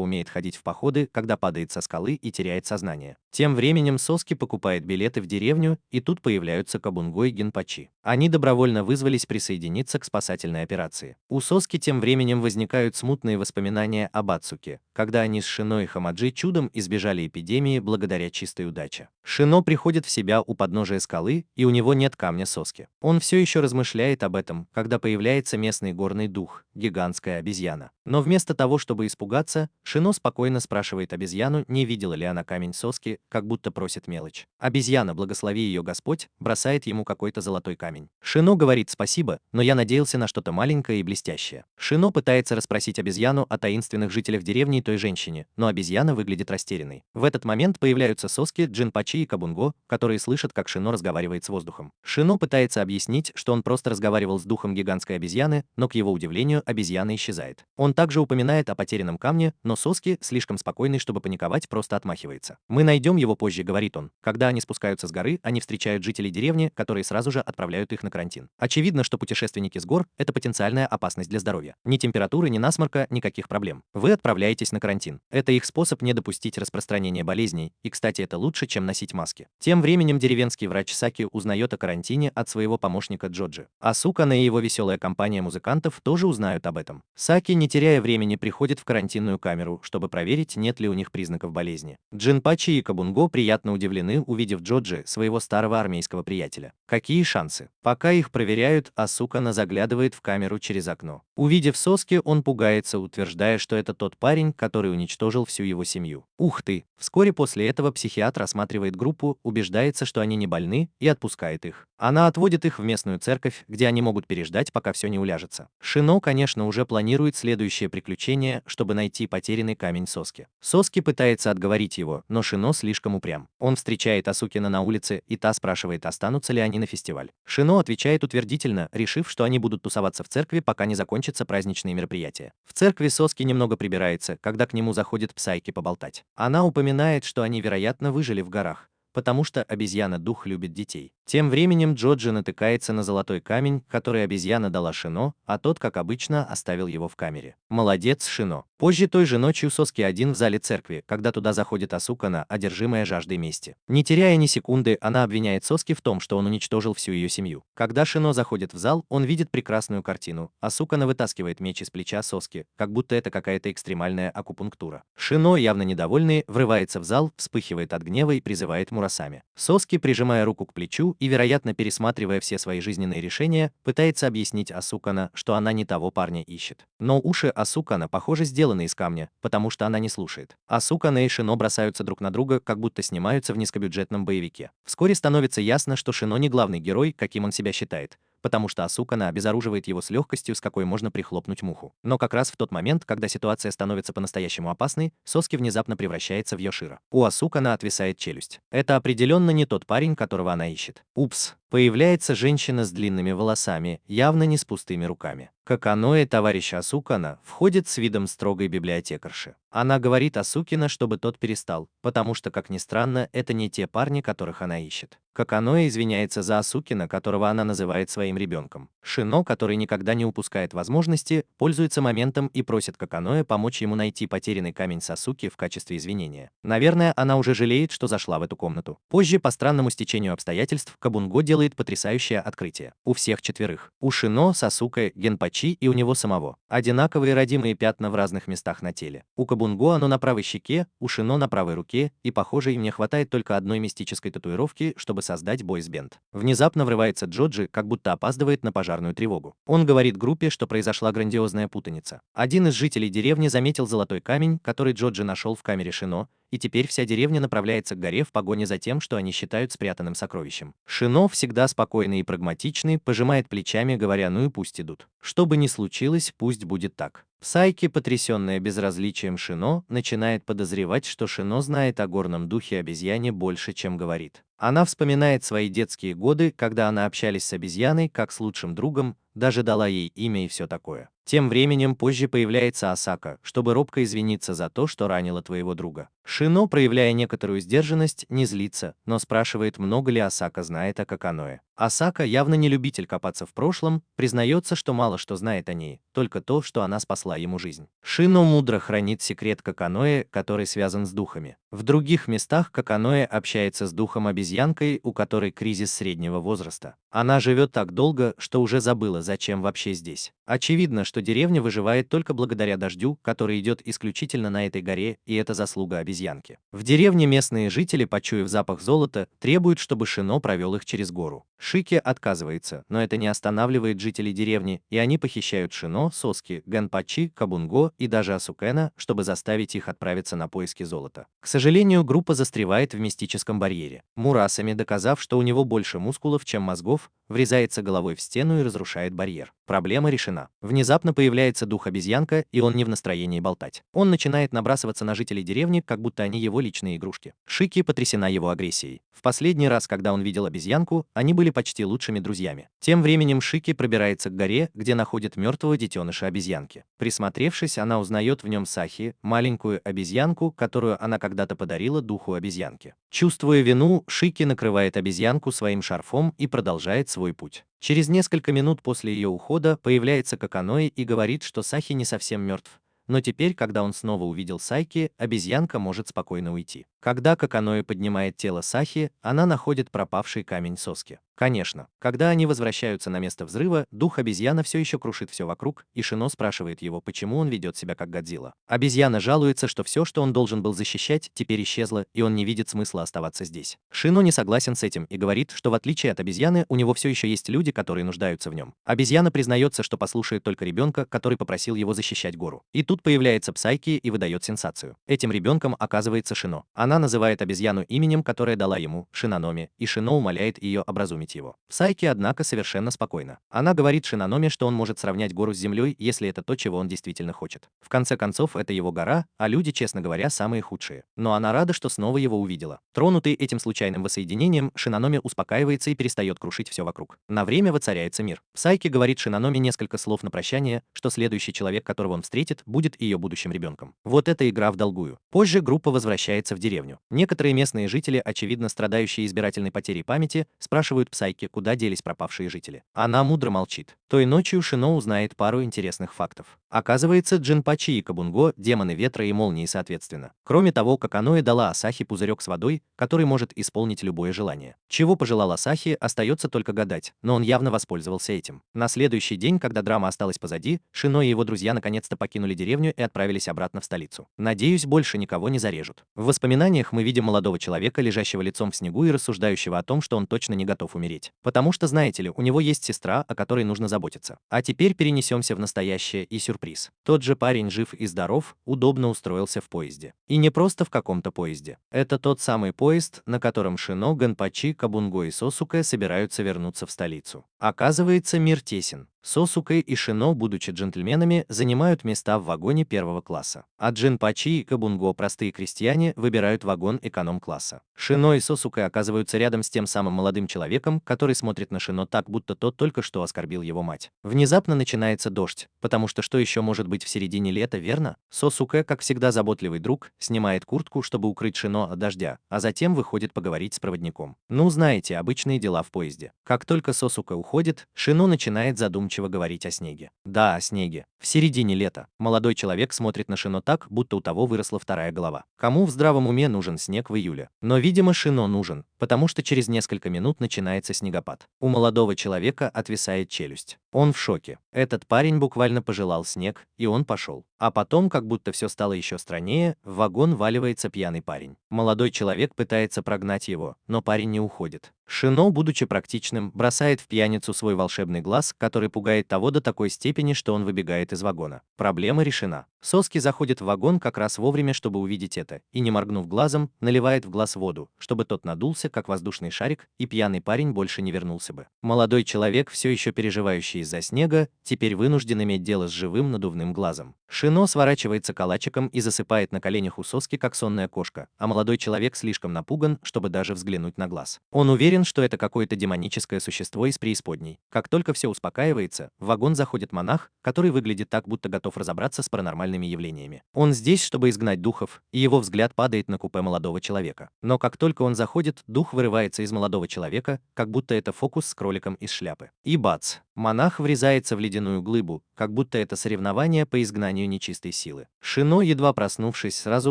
умеет ходить в походы, когда падает со скалы и теряет сознание. Тем временем Соски покупает билеты в деревню, и тут появляются Кабунго и Гинпачи. Они добровольно вызвались присоединиться к спасательной операции. У Соски тем временем возникают смутные воспоминания об Ацуке, когда они с Шино и Хамаджи чудом избежали эпидемии благодаря чистой удаче. Шино приходит в себя у подножия скалы, и у него нет камня Соски. Он все еще размышляет об этом, когда появляется местный горный дух, гигантская обезьяна. Но вместо того, чтобы испугаться, Шино спокойно спрашивает обезьяну, не видела ли она камень Соски, как будто просит мелочь. Обезьяна, благослови ее Господь, бросает ему какой-то золотой камень. Шино говорит спасибо, но я надеялся на что-то маленькое и блестящее. Шино пытается расспросить обезьяну о таинственных жителях деревни и той женщине, но обезьяна выглядит растерянной. В этот момент появляются Соски, Джинпачи и Кабунго, которые слышат, как Шино разговаривает с воздухом. Шино пытается объяснить, что он просто разговаривал с духом гигантской обезьяны, но, к его удивлению, обезьяна исчезает. Он также упоминает о потерянном камне, но Соски, слишком спокойный, чтобы паниковать, просто отмахивается. «Мы найдем его позже», — говорит он. Когда они спускаются с горы, они встречают жителей деревни, которые сразу же отправляют их на карантин. Очевидно, что путешественники с гор — это потенциальная опасность для здоровья. Ни температуры, ни насморка, никаких проблем. Вы отправляетесь на карантин. Это их способ не допустить распространения болезней, и, кстати, это лучше, чем носить маски. Тем временем деревенский врач Саки узнает о карантине от своего помощника Джоджи. Асукана и его веселая компания музыкантов тоже узнают об этом. Саки, не теряя времени, приходит в карантинную камеру, чтобы проверить, нет ли у них признаков болезни. Джинпачи и Кабунго приятно удивлены, увидев Джоджи, своего старого армейского приятеля. Какие шансы? Пока их проверяют, Асукана заглядывает в камеру через окно. Увидев Соски, он пугается, утверждая, что это тот парень, который уничтожил всю его семью. Ух ты! Вскоре после этого психиатр осматривает группу, убеждается, что они не больны, и отпускает их. Она отводит их в местную церковь, где они могут переждать, пока все не уляжется. Шино, конечно, уже планирует следующее приключение, чтобы найти потерянный камень Соски. Соски пытается отговорить его, но Шино слишком упрям. Он встречает Асукина на улице, и та спрашивает, останутся ли они на фестиваль. Шино отвечает утвердительно, решив, что они будут тусоваться в церкви, пока не закончатся праздничные мероприятия. В церкви Соски немного прибирается, когда к нему заходит Псайки поболтать. Она упоминает, что они, вероятно, выжили в горах, потому что обезьяна-дух любит детей. Тем временем Джоджи натыкается на золотой камень, который обезьяна дала Шино, а тот, как обычно, оставил его в камере. Молодец, Шино. Позже той же ночью Соски один в зале церкви, когда туда заходит Асукана, одержимая жаждой мести. Не теряя ни секунды, она обвиняет Соски в том, что он уничтожил всю ее семью. Когда Шино заходит в зал, он видит прекрасную картину. Асукана вытаскивает меч из плеча Соски, как будто это какая-то экстремальная акупунктура. Шино, явно недовольный, врывается в зал, вспыхивает от гнева и призывает Мурасами. Соски, прижимая руку к плечу и, вероятно, пересматривая все свои жизненные решения, пытается объяснить Асукана, что она не того парня ищет. Но уши Асукана, похоже, сделаны из камня, потому что она не слушает. Асукана и Шино бросаются друг на друга, как будто снимаются в низкобюджетном боевике. Вскоре становится ясно, что Шино не главный герой, каким он себя считает, потому что Асукана обезоруживает его с легкостью, с какой можно прихлопнуть муху. Но как раз в тот момент, когда ситуация становится по-настоящему опасной, Соски внезапно превращается в Йоширо. У Асукана отвисает челюсть. Это определенно не тот парень, которого она ищет. Упс. Появляется женщина с длинными волосами, явно не с пустыми руками. Каканоэ, товарищ Асукана, входит с видом строгой библиотекарши. Она говорит Асукина, чтобы тот перестал, потому что, как ни странно, это не те парни, которых она ищет. Каканоэ извиняется за Асукина, которого она называет своим ребенком. Шино, который никогда не упускает возможности, пользуется моментом и просит Каканоэ помочь ему найти потерянный камень Сасуки в качестве извинения. Наверное, она уже жалеет, что зашла в эту комнату. Позже, по странному стечению обстоятельств, Кабунго делает делает потрясающее открытие. У всех четверых. У Шино, Сасуке, Генпачи и у него самого. Одинаковые родимые пятна в разных местах на теле. У Кабунго оно на правой щеке, у Шино на правой руке, и похоже, им не хватает только одной мистической татуировки, чтобы создать бойсбенд. Внезапно врывается Джоджи, как будто опаздывает на пожарную тревогу. Он говорит группе, что произошла грандиозная путаница. Один из жителей деревни заметил золотой камень, который Джоджи нашел в камере Шино, и теперь вся деревня направляется к горе в погоне за тем, что они считают спрятанным сокровищем. Шино, всегда спокойный и прагматичный, пожимает плечами, говоря: ну и пусть идут. Что бы ни случилось, пусть будет так. Псайки, потрясенная безразличием Шино, начинает подозревать, что Шино знает о горном духе обезьяне больше, чем говорит. Она вспоминает свои детские годы, когда она общалась с обезьяной как с лучшим другом, даже дала ей имя и все такое. Тем временем позже появляется Асака, чтобы робко извиниться за то, что ранила твоего друга. Шино, проявляя некоторую сдержанность, не злится, но спрашивает, много ли Асака знает о Каканое. Асака, явно не любитель копаться в прошлом, признается, что мало что знает о ней, только то, что она спасла ему жизнь. Шино мудро хранит секрет Каканое, который связан с духами. В других местах Каканое общается с духом-обезьянкой, у которой кризис среднего возраста. Она живет так долго, что уже забыла, зачем вообще здесь. Очевидно, что деревня выживает только благодаря дождю, который идет исключительно на этой горе, и это заслуга обезьянки. В деревне местные жители, почуяв запах золота, требуют, чтобы Шино провел их через гору. Шики отказывается, но это не останавливает жителей деревни, и они похищают Шино, Соски, Генпачи, Кабунго и даже Асукена, чтобы заставить их отправиться на поиски золота. К сожалению, группа застревает в мистическом барьере. Мурасами, доказав, что у него больше мускулов, чем мозгов, врезается головой в стену и разрушает барьер. Проблема решена. Внезапно появляется дух-обезьянка, и он не в настроении болтать. Он начинает набрасываться на жителей деревни, как будто они его личные игрушки. Шики потрясена его агрессией. В последний раз, когда он видел обезьянку, они были почти лучшими друзьями. Тем временем Шики пробирается к горе, где находит мертвого детеныша обезьянки. Присмотревшись, она узнает в нем Сахи, маленькую обезьянку, которую она когда-то подарила духу обезьянки. Чувствуя вину, Шики накрывает обезьянку своим шарфом и продолжает свой путь. Через несколько минут после ее ухода появляется Каканое и говорит, что Сахи не совсем мертв. Но теперь, когда он снова увидел Сайки, обезьянка может спокойно уйти. Когда Каканое поднимает тело Сахи, она находит пропавший камень Соски. Конечно, когда они возвращаются на место взрыва, дух обезьяна все еще крушит все вокруг, и Шино спрашивает его, почему он ведет себя как Годзилла. Обезьяна жалуется, что все, что он должен был защищать, теперь исчезло, и он не видит смысла оставаться здесь. Шино не согласен с этим и говорит, что в отличие от обезьяны, у него все еще есть люди, которые нуждаются в нем. Обезьяна признается, что послушает только ребенка, который попросил его защищать гору. И тут появляется Псайки и выдает сенсацию. Этим ребенком оказывается Шино. Она называет обезьяну именем, которое дала ему, Шинаноми, и Шино умоляет ее образумить его. Псайки, однако, совершенно спокойна. Она говорит Шинаноми, что он может сравнять гору с землей, если это то, чего он действительно хочет. В конце концов, это его гора, а люди, честно говоря, самые худшие. Но она рада, что снова его увидела. Тронутый этим случайным воссоединением, Шинаноми успокаивается и перестает крушить все вокруг. На время воцаряется мир. Псайки говорит Шинаноми несколько слов на прощание, что следующий человек, которого он встретит, будет ее будущим ребенком. Вот эта игра вдолгую. Позже группа возвращается в деревню. Некоторые местные жители, очевидно страдающие избирательной потерей памяти, спрашивают Псайки, куда делись пропавшие жители. Она мудро молчит. Той ночью Шино узнает пару интересных фактов. Оказывается, Джинпачи и Кабунго – демоны ветра и молнии соответственно. Кроме того, Каканое дала Асахи пузырек с водой, который может исполнить любое желание. Чего пожелал Асахи, остается только гадать, но он явно воспользовался этим. На следующий день, когда драма осталась позади, Шино и его друзья наконец-то покинули деревню и отправились обратно в столицу. Надеюсь, больше никого не зарежут. В воспоминаниях мы видим молодого человека, лежащего лицом в снегу и рассуждающего о том, что он точно не готов умереть. Потому что, знаете ли, у него есть сестра, о которой нужно заботиться. А теперь перенесемся в настоящее и сюрприз. Тот же парень жив и здоров, удобно устроился в поезде. И не просто в каком-то поезде. Это тот самый поезд, на котором Шино, Генпачи, Кабунго и Сосуке собираются вернуться в столицу. Оказывается, мир тесен. Сосуке и Шино, будучи джентльменами, занимают места в вагоне первого класса. А Джинпачи и Кабунго, простые крестьяне, выбирают вагон эконом-класса. Шино и Сосуке оказываются рядом с тем самым молодым человеком, который смотрит на Шино так, будто тот только что оскорбил его мать. Внезапно начинается дождь, потому что еще может быть в середине лета, верно? Сосуке, как всегда заботливый друг, снимает куртку, чтобы укрыть Шино от дождя, а затем выходит поговорить с проводником. Ну, знаете, обычные дела в поезде. Как только Сосуке уходит, Шино начинает задумчиво задумчиво говорить о снеге. Да, о снеге. В середине лета. Молодой человек смотрит на Шино так, будто у того выросла вторая голова. Кому в здравом уме нужен снег в июле? Но, видимо, Шино нужен, потому что через несколько минут начинается снегопад. У молодого человека отвисает челюсть. Он в шоке. Этот парень буквально пожелал снег, и он пошел. А потом, как будто все стало еще страннее, в вагон валивается пьяный парень. Молодой человек пытается прогнать его, но парень не уходит. Шино, будучи практичным, бросает в пьяницу свой волшебный глаз, который пугает того до такой степени, что он выбегает из вагона. Проблема решена. Соски заходит в вагон как раз вовремя, чтобы увидеть это, и, не моргнув глазом, наливает в глаз воду, чтобы тот надулся, как воздушный шарик, и пьяный парень больше не вернулся бы. Молодой человек, все еще переживающий из-за снега, теперь вынужден иметь дело с живым надувным глазом. Шино сворачивается калачиком и засыпает на коленях у Соски, как сонная кошка, а молодой человек слишком напуган, чтобы даже взглянуть на глаз. Он уверен, что это какое-то демоническое существо из преисподней. Как только все успокаивается, в вагон заходит монах, который выглядит так, будто готов разобраться с паранормальными явлениями. Он здесь, чтобы изгнать духов, и его взгляд падает на купе молодого человека. Но как только он заходит, дух вырывается из молодого человека, как будто это фокус с кроликом из шляпы. И бац! Монах врезается в ледяную глыбу, как будто это соревнование по изгнанию нечистой силы. Шино, едва проснувшись, сразу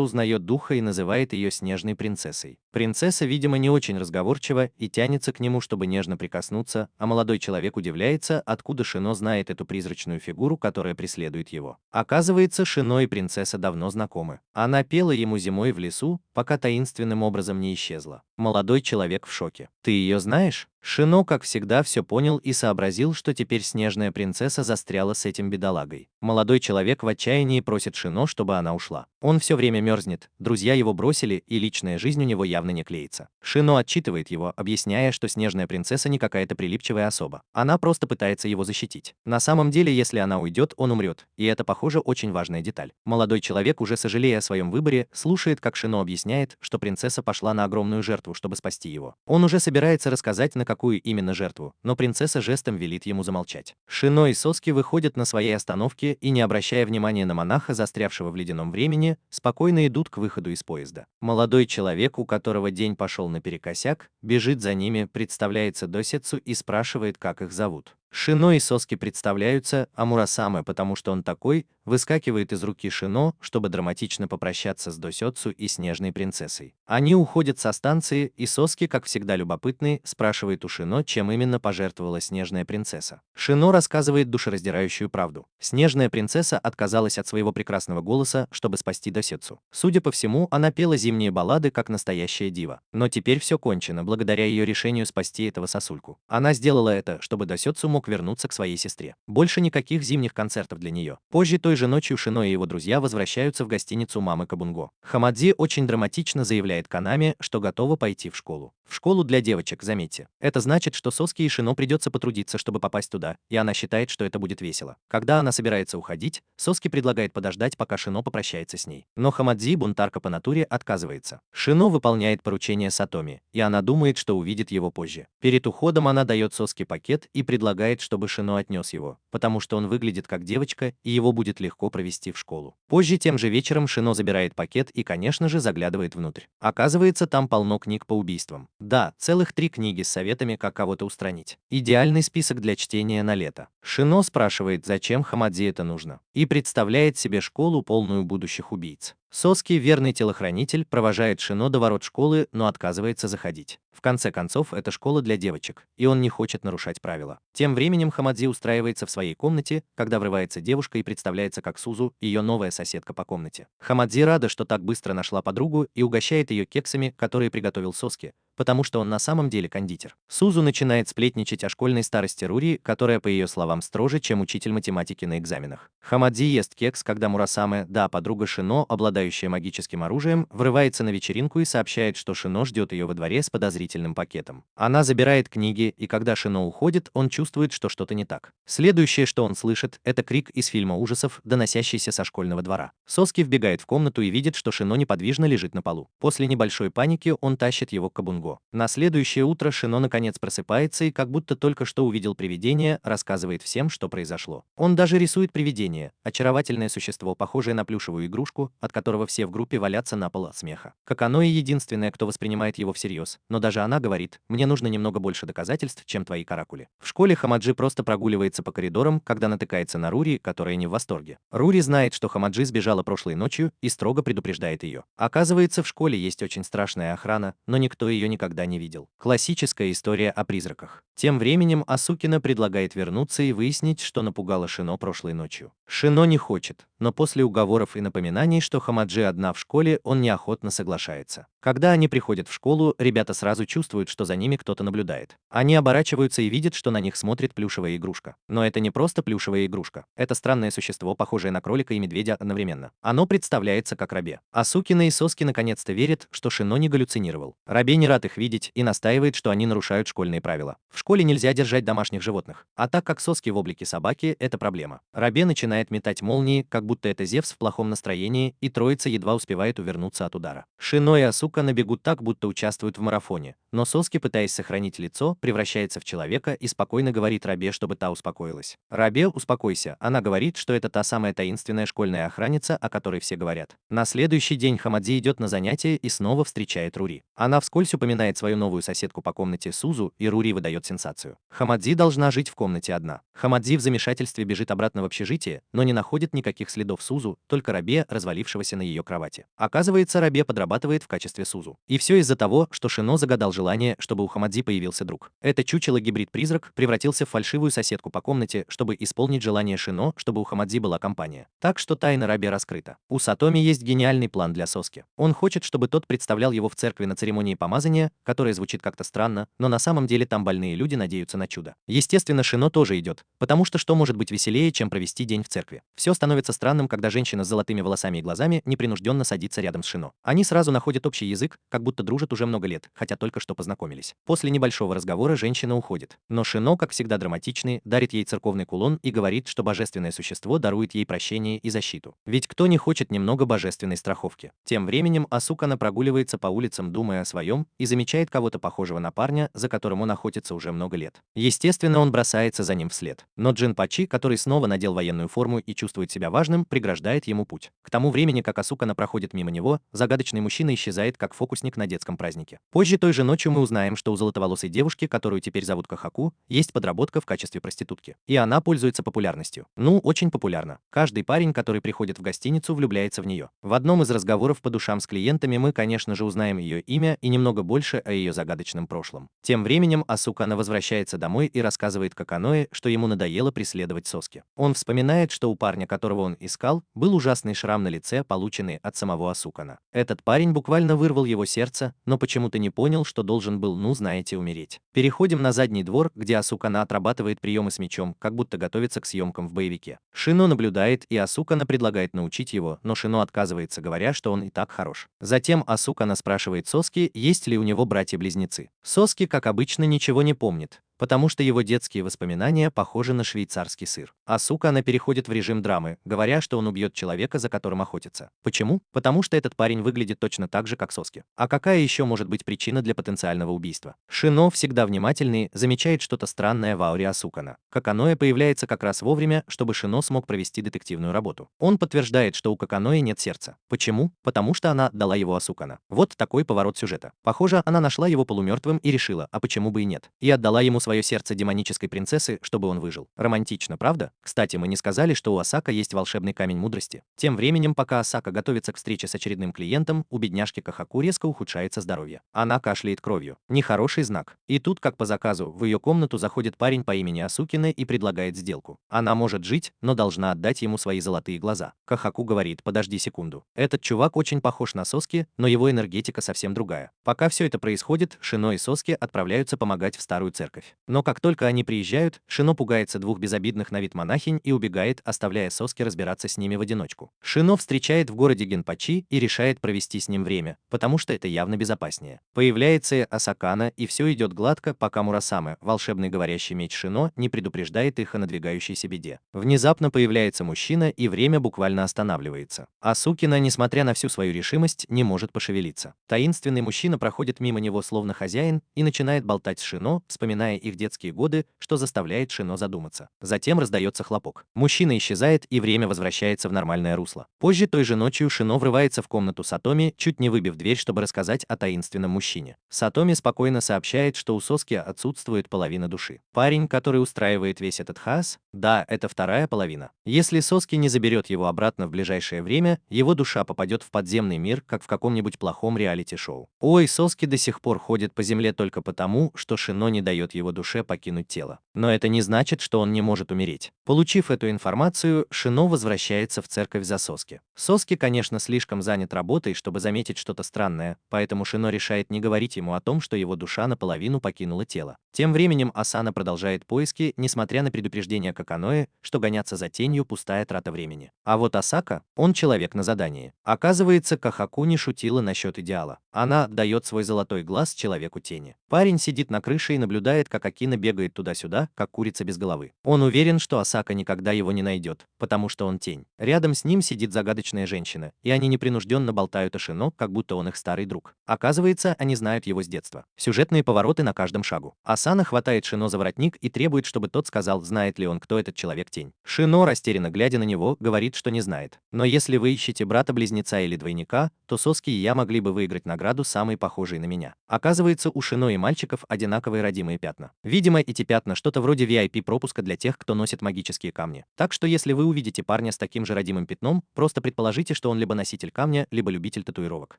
узнает духа и называет ее снежной принцессой. Принцесса, видимо, не очень разговорчива и тянется к нему, чтобы нежно прикоснуться, а молодой человек удивляется, откуда Шино знает эту призрачную фигуру, которая преследует его. Оказывается, Шино и принцесса давно знакомы. Она пела ему зимой в лесу, пока таинственным образом не исчезла. Молодой человек в шоке. «Ты ее знаешь?» Шино, как всегда, все понял и сообразил, что теперь снежная принцесса застряла с этим бедолагой. Молодой человек в отчаянии просит Шино, чтобы она ушла. Он все время мерзнет, друзья его бросили, и личная жизнь у него явно не клеится. Шино отчитывает его, объясняя, что снежная принцесса не какая-то прилипчивая особа. Она просто пытается его защитить. На самом деле, если она уйдет, он умрет, и это, похоже, очень важная деталь. Молодой человек, уже сожалея о своем выборе, слушает, как Шино объясняет, что принцесса пошла на огромную жертву, чтобы спасти его. Он уже собирается рассказать, на какую именно жертву, но принцесса жестом велит ему замолчать. Шино и Соски выходят на своей остановке и, не обращая внимания на монаха, застрявшего в ледяном времени, спокойно идут к выходу из поезда. Молодой человек, у которого день пошел наперекосяк, бежит за ними, представляется Досетсу и спрашивает, как их зовут. Шино и Соски представляются, а Мурасаме, потому что он такой, выскакивает из руки Шино, чтобы драматично попрощаться с Досетсу и снежной принцессой. Они уходят со станции, и Соски, как всегда любопытный, спрашивает у Шино, чем именно пожертвовала снежная принцесса. Шино рассказывает душераздирающую правду. Снежная принцесса отказалась от своего прекрасного голоса, чтобы спасти Досетсу. Судя по всему, она пела зимние баллады, как настоящая дива. Но теперь все кончено, благодаря ее решению спасти этого сосульку. Она сделала это, чтобы Досетсу мог вернуться к своей сестре. Больше никаких зимних концертов для нее. Позже той же ночью Шино и его друзья возвращаются в гостиницу мамы Кабунго. Хамадзи очень драматично заявляет Канаме, что готова пойти в школу. В школу для девочек, заметьте. Это значит, что Соски и Шино придется потрудиться, чтобы попасть туда, и она считает, что это будет весело. Когда она собирается уходить, Соски предлагает подождать, пока Шино попрощается с ней. Но Хамадзи, бунтарка по натуре, отказывается. Шино выполняет поручение Сатоми, и она думает, что увидит его позже. Перед уходом она дает Соске пакет и предлагает, чтобы Шино отнес его, потому что он выглядит как девочка, и его будет легко провести в школу. Позже тем же вечером Шино забирает пакет и, конечно же, заглядывает внутрь. Оказывается, там полно книг по убийствам. Да, целых 3 книги с советами, как кого-то устранить. Идеальный список для чтения на лето. Шино спрашивает, зачем Хамадзи это нужно, и представляет себе школу, полную будущих убийц. Соски, верный телохранитель, провожает Шино до ворот школы, но отказывается заходить. В конце концов, это школа для девочек, и он не хочет нарушать правила. Тем временем Хамадзи устраивается в своей комнате, когда врывается девушка и представляется как Сузу, ее новая соседка по комнате. Хамадзи рада, что так быстро нашла подругу, и угощает ее кексами, которые приготовил Соски, потому что он на самом деле кондитер. Сузу начинает сплетничать о школьной старости Рури, которая, по ее словам, строже, чем учитель математики на экзаменах. Хамадзи ест кекс, когда Мурасаме, да, подруга Шино, обладающая магическим оружием, врывается на вечеринку и сообщает, что Шино ждет ее во дворе с подозрительным пакетом. Она забирает книги, и когда Шино уходит, он чувствует, что что-то не так. Следующее, что он слышит, это крик из фильма ужасов, доносящийся со школьного двора. Соски вбегает в комнату и видит, что Шино неподвижно лежит на полу. После небольшой паники он тащит его к Кабунгу. Бинго. На следующее утро Шино наконец просыпается и как будто только что увидел привидение, рассказывает всем, что произошло. Он даже рисует привидение, очаровательное существо, похожее на плюшевую игрушку, от которого все в группе валятся на пол от смеха. Каканоэ единственная, кто воспринимает его всерьез, но даже она говорит: «Мне нужно немного больше доказательств, чем твои каракули». В школе Хамаджи просто прогуливается по коридорам, когда натыкается на Рури, которая не в восторге. Рури знает, что Хамаджи сбежала прошлой ночью и строго предупреждает ее. Оказывается, в школе есть очень страшная охрана, но никто ее никогда не видел. Классическая история о призраках. Тем временем Асукина предлагает вернуться и выяснить, что напугало Шино прошлой ночью. Шино не хочет, но после уговоров и напоминаний, что Хамаджи одна в школе, он неохотно соглашается. Когда они приходят в школу, ребята сразу чувствуют, что за ними кто-то наблюдает. Они оборачиваются и видят, что на них смотрит плюшевая игрушка. Но это не просто плюшевая игрушка. Это странное существо, похожее на кролика и медведя одновременно. Оно представляется как Рабе. Асукина и Соски наконец-то верят, что Шино не галлюцинировал. Рабе не рад их видеть и настаивает, что они нарушают школьные правила. В школе нельзя держать домашних животных. А так как Соски в облике собаки, это проблема. Рабе начинает метать молнии, как будто это Зевс в плохом настроении, и троица едва успевает увернуться от удара. Шино и Асука бегут так, будто участвуют в марафоне. Но Соски, пытаясь сохранить лицо, превращается в человека и спокойно говорит Рабе, чтобы та успокоилась. «Рабе, успокойся». Она говорит, что это та самая таинственная школьная охранница, о которой все говорят. На следующий день Хамадзи идет на занятия и снова встречает Рури. Она вскользь упоминает свою новую соседку по комнате Сузу, и Рури выдает сенсацию. Хамадзи должна жить в комнате одна. Хамадзи в замешательстве бежит обратно в общежитие, но не находит никаких следов Сузу, только Рабе, развалившегося на ее кровати. Оказывается, Рабе подрабатывает в качестве Сузу. И все из-за того, что Шино загадал желание, чтобы у Хамадзи появился друг. Это чучело-гибрид-призрак превратился в фальшивую соседку по комнате, чтобы исполнить желание Шино, чтобы у Хамадзи была компания. Так что тайна Рабе раскрыта. У Сатоми есть гениальный план для Соски. Он хочет, чтобы тот представлял его в церкви на церемонии помазания, которая звучит как-то странно, но на самом деле там больные люди надеются на чудо. Естественно, Шино тоже идет, потому что может быть веселее, чем провести день в церкви. Все становится странным, когда женщина с золотыми волосами и глазами непринужденно садится рядом с Шино. Они сразу находят общий язык, как будто дружат уже много лет, хотя только что познакомились. После небольшого разговора женщина уходит. Но Шино, как всегда драматичный, дарит ей церковный кулон и говорит, что божественное существо дарует ей прощение и защиту. Ведь кто не хочет немного божественной страховки? Тем временем Асукана прогуливается по улицам, думая о своем, и замечает кого-то похожего на парня, за которым он охотится уже много лет. Естественно, он бросается за ним вслед. Но Джинпачи, который снова надел военную форму и чувствует себя важным, преграждает ему путь. К тому времени, как Асукана проходит мимо него, загадочный мужчина исчезает как фокусник на детском празднике. Позже той же ночью мы узнаем, что у золотоволосой девушки, которую теперь зовут Кахаку, есть подработка в качестве проститутки. И она пользуется популярностью. Ну, очень популярна. Каждый парень, который приходит в гостиницу, влюбляется в нее. В одном из разговоров по душам с клиентами мы, конечно же, узнаем ее имя и немного больше о ее загадочном прошлом. Тем временем Асукана возвращается домой и рассказывает Каканоэ, что ему надоело преследовать Соски. Он вспоминает, что у парня, которого он искал, был ужасный шрам на лице, полученный от самого Асукана. Этот парень буквально вырвал его сердце, но почему-то не понял, что должен был, ну знаете, умереть. Переходим на задний двор, где Асукана отрабатывает приемы с мечом, как будто готовится к съемкам в боевике. Шино наблюдает, и Асукана предлагает научить его, но Шино отказывается, говоря, что он и так хорош. Затем Асукана спрашивает Соски, есть ли у него братья-близнецы. Соски, как обычно, ничего не помнит, потому что его детские воспоминания похожи на швейцарский сыр. Асукана переходит в режим драмы, говоря, что он убьет человека, за которым охотится. Почему? Потому что этот парень выглядит точно так же, как Соски. А какая еще может быть причина для потенциального убийства? Шино, всегда внимательный, замечает что-то странное в ауре Асукана. Каканоэ появляется как раз вовремя, чтобы Шино смог провести детективную работу. Он подтверждает, что у Каканоэ нет сердца. Почему? Потому что она отдала его Асукана. Вот такой поворот сюжета. Похоже, она нашла его полумертвым и решила, а почему бы и нет. И отдала ему свое сердце демонической принцессы, чтобы он выжил. Романтично, правда? Кстати, мы не сказали, что у Асака есть волшебный камень мудрости. Тем временем, пока Асака готовится к встрече с очередным клиентом, у бедняжки Кахаку резко ухудшается здоровье. Она кашляет кровью. Нехороший знак. И тут, как по заказу, в ее комнату заходит парень по имени Асукина и предлагает сделку. Она может жить, но должна отдать ему свои золотые глаза. Кахаку говорит: подожди секунду. Этот чувак очень похож на Соски, но его энергетика совсем другая. Пока все это происходит, Шино и Соски отправляются помогать в старую церковь. Но как только они приезжают, Шино пугается двух безобидных на вид монахинь и убегает, оставляя Соске разбираться с ними в одиночку. Шино встречает в городе Генпачи и решает провести с ним время, потому что это явно безопаснее. Появляется Асакана, и все идет гладко, пока Мурасаме, волшебный говорящий меч Шино, не предупреждает их о надвигающейся беде. Внезапно появляется мужчина, и время буквально останавливается. Асукина, несмотря на всю свою решимость, не может пошевелиться. Таинственный мужчина проходит мимо него словно хозяин и начинает болтать с Шино, вспоминая их детские годы, что заставляет Шино задуматься. Затем раздается хлопок. Мужчина исчезает, и время возвращается в нормальное русло. Позже той же ночью Шино врывается в комнату Сатоми, чуть не выбив дверь, чтобы рассказать о таинственном мужчине. Сатоми спокойно сообщает, что у Соски отсутствует половина души. Парень, который устраивает весь этот хаос, да, это вторая половина. Если Соски не заберет его обратно в ближайшее время, его душа попадет в подземный мир, как в каком-нибудь плохом реалити-шоу. Ой, Соски до сих пор ходит по земле только потому, что Шино не дает его душе покинуть тело. Но это не значит, что он не может умереть. Получив эту информацию, Шино возвращается в церковь за Соски. Соски, конечно, слишком занят работой, чтобы заметить что-то странное, поэтому Шино решает не говорить ему о том, что его душа наполовину покинула тело. Тем временем Асана продолжает поиски, несмотря на предупреждение Каканоэ, что гоняться за тенью – пустая трата времени. А вот Асака, он человек на задании. Оказывается, Кахаку не шутила насчет идеала. Она дает свой золотой глаз человеку тени. Парень сидит на крыше и наблюдает, как Акина бегает туда-сюда, как курица без головы. Он уверен, что Асака никогда его не найдет, потому что он тень. Рядом с ним сидит загадочная женщина, и они непринужденно болтают о Шино, как будто он их старый друг. Оказывается, они знают его с детства. Сюжетные повороты на каждом шагу. Асана хватает Шино за воротник и требует, чтобы тот сказал, знает ли он, кто этот человек-тень. Шино, растерянно глядя на него, говорит, что не знает. Но если вы ищете брата-близнеца или двойника, то Соски и я могли бы выиграть награду самой похожей на меня. Оказывается, у Шино и мальчиков одинаковые родимые пятна. Видимо, эти пятна что-то вроде VIP-пропуска для тех, кто носит магические камни. Так что если вы увидите парня с таким же родимым пятном, просто предположите, что он либо носитель камня, либо любитель татуировок.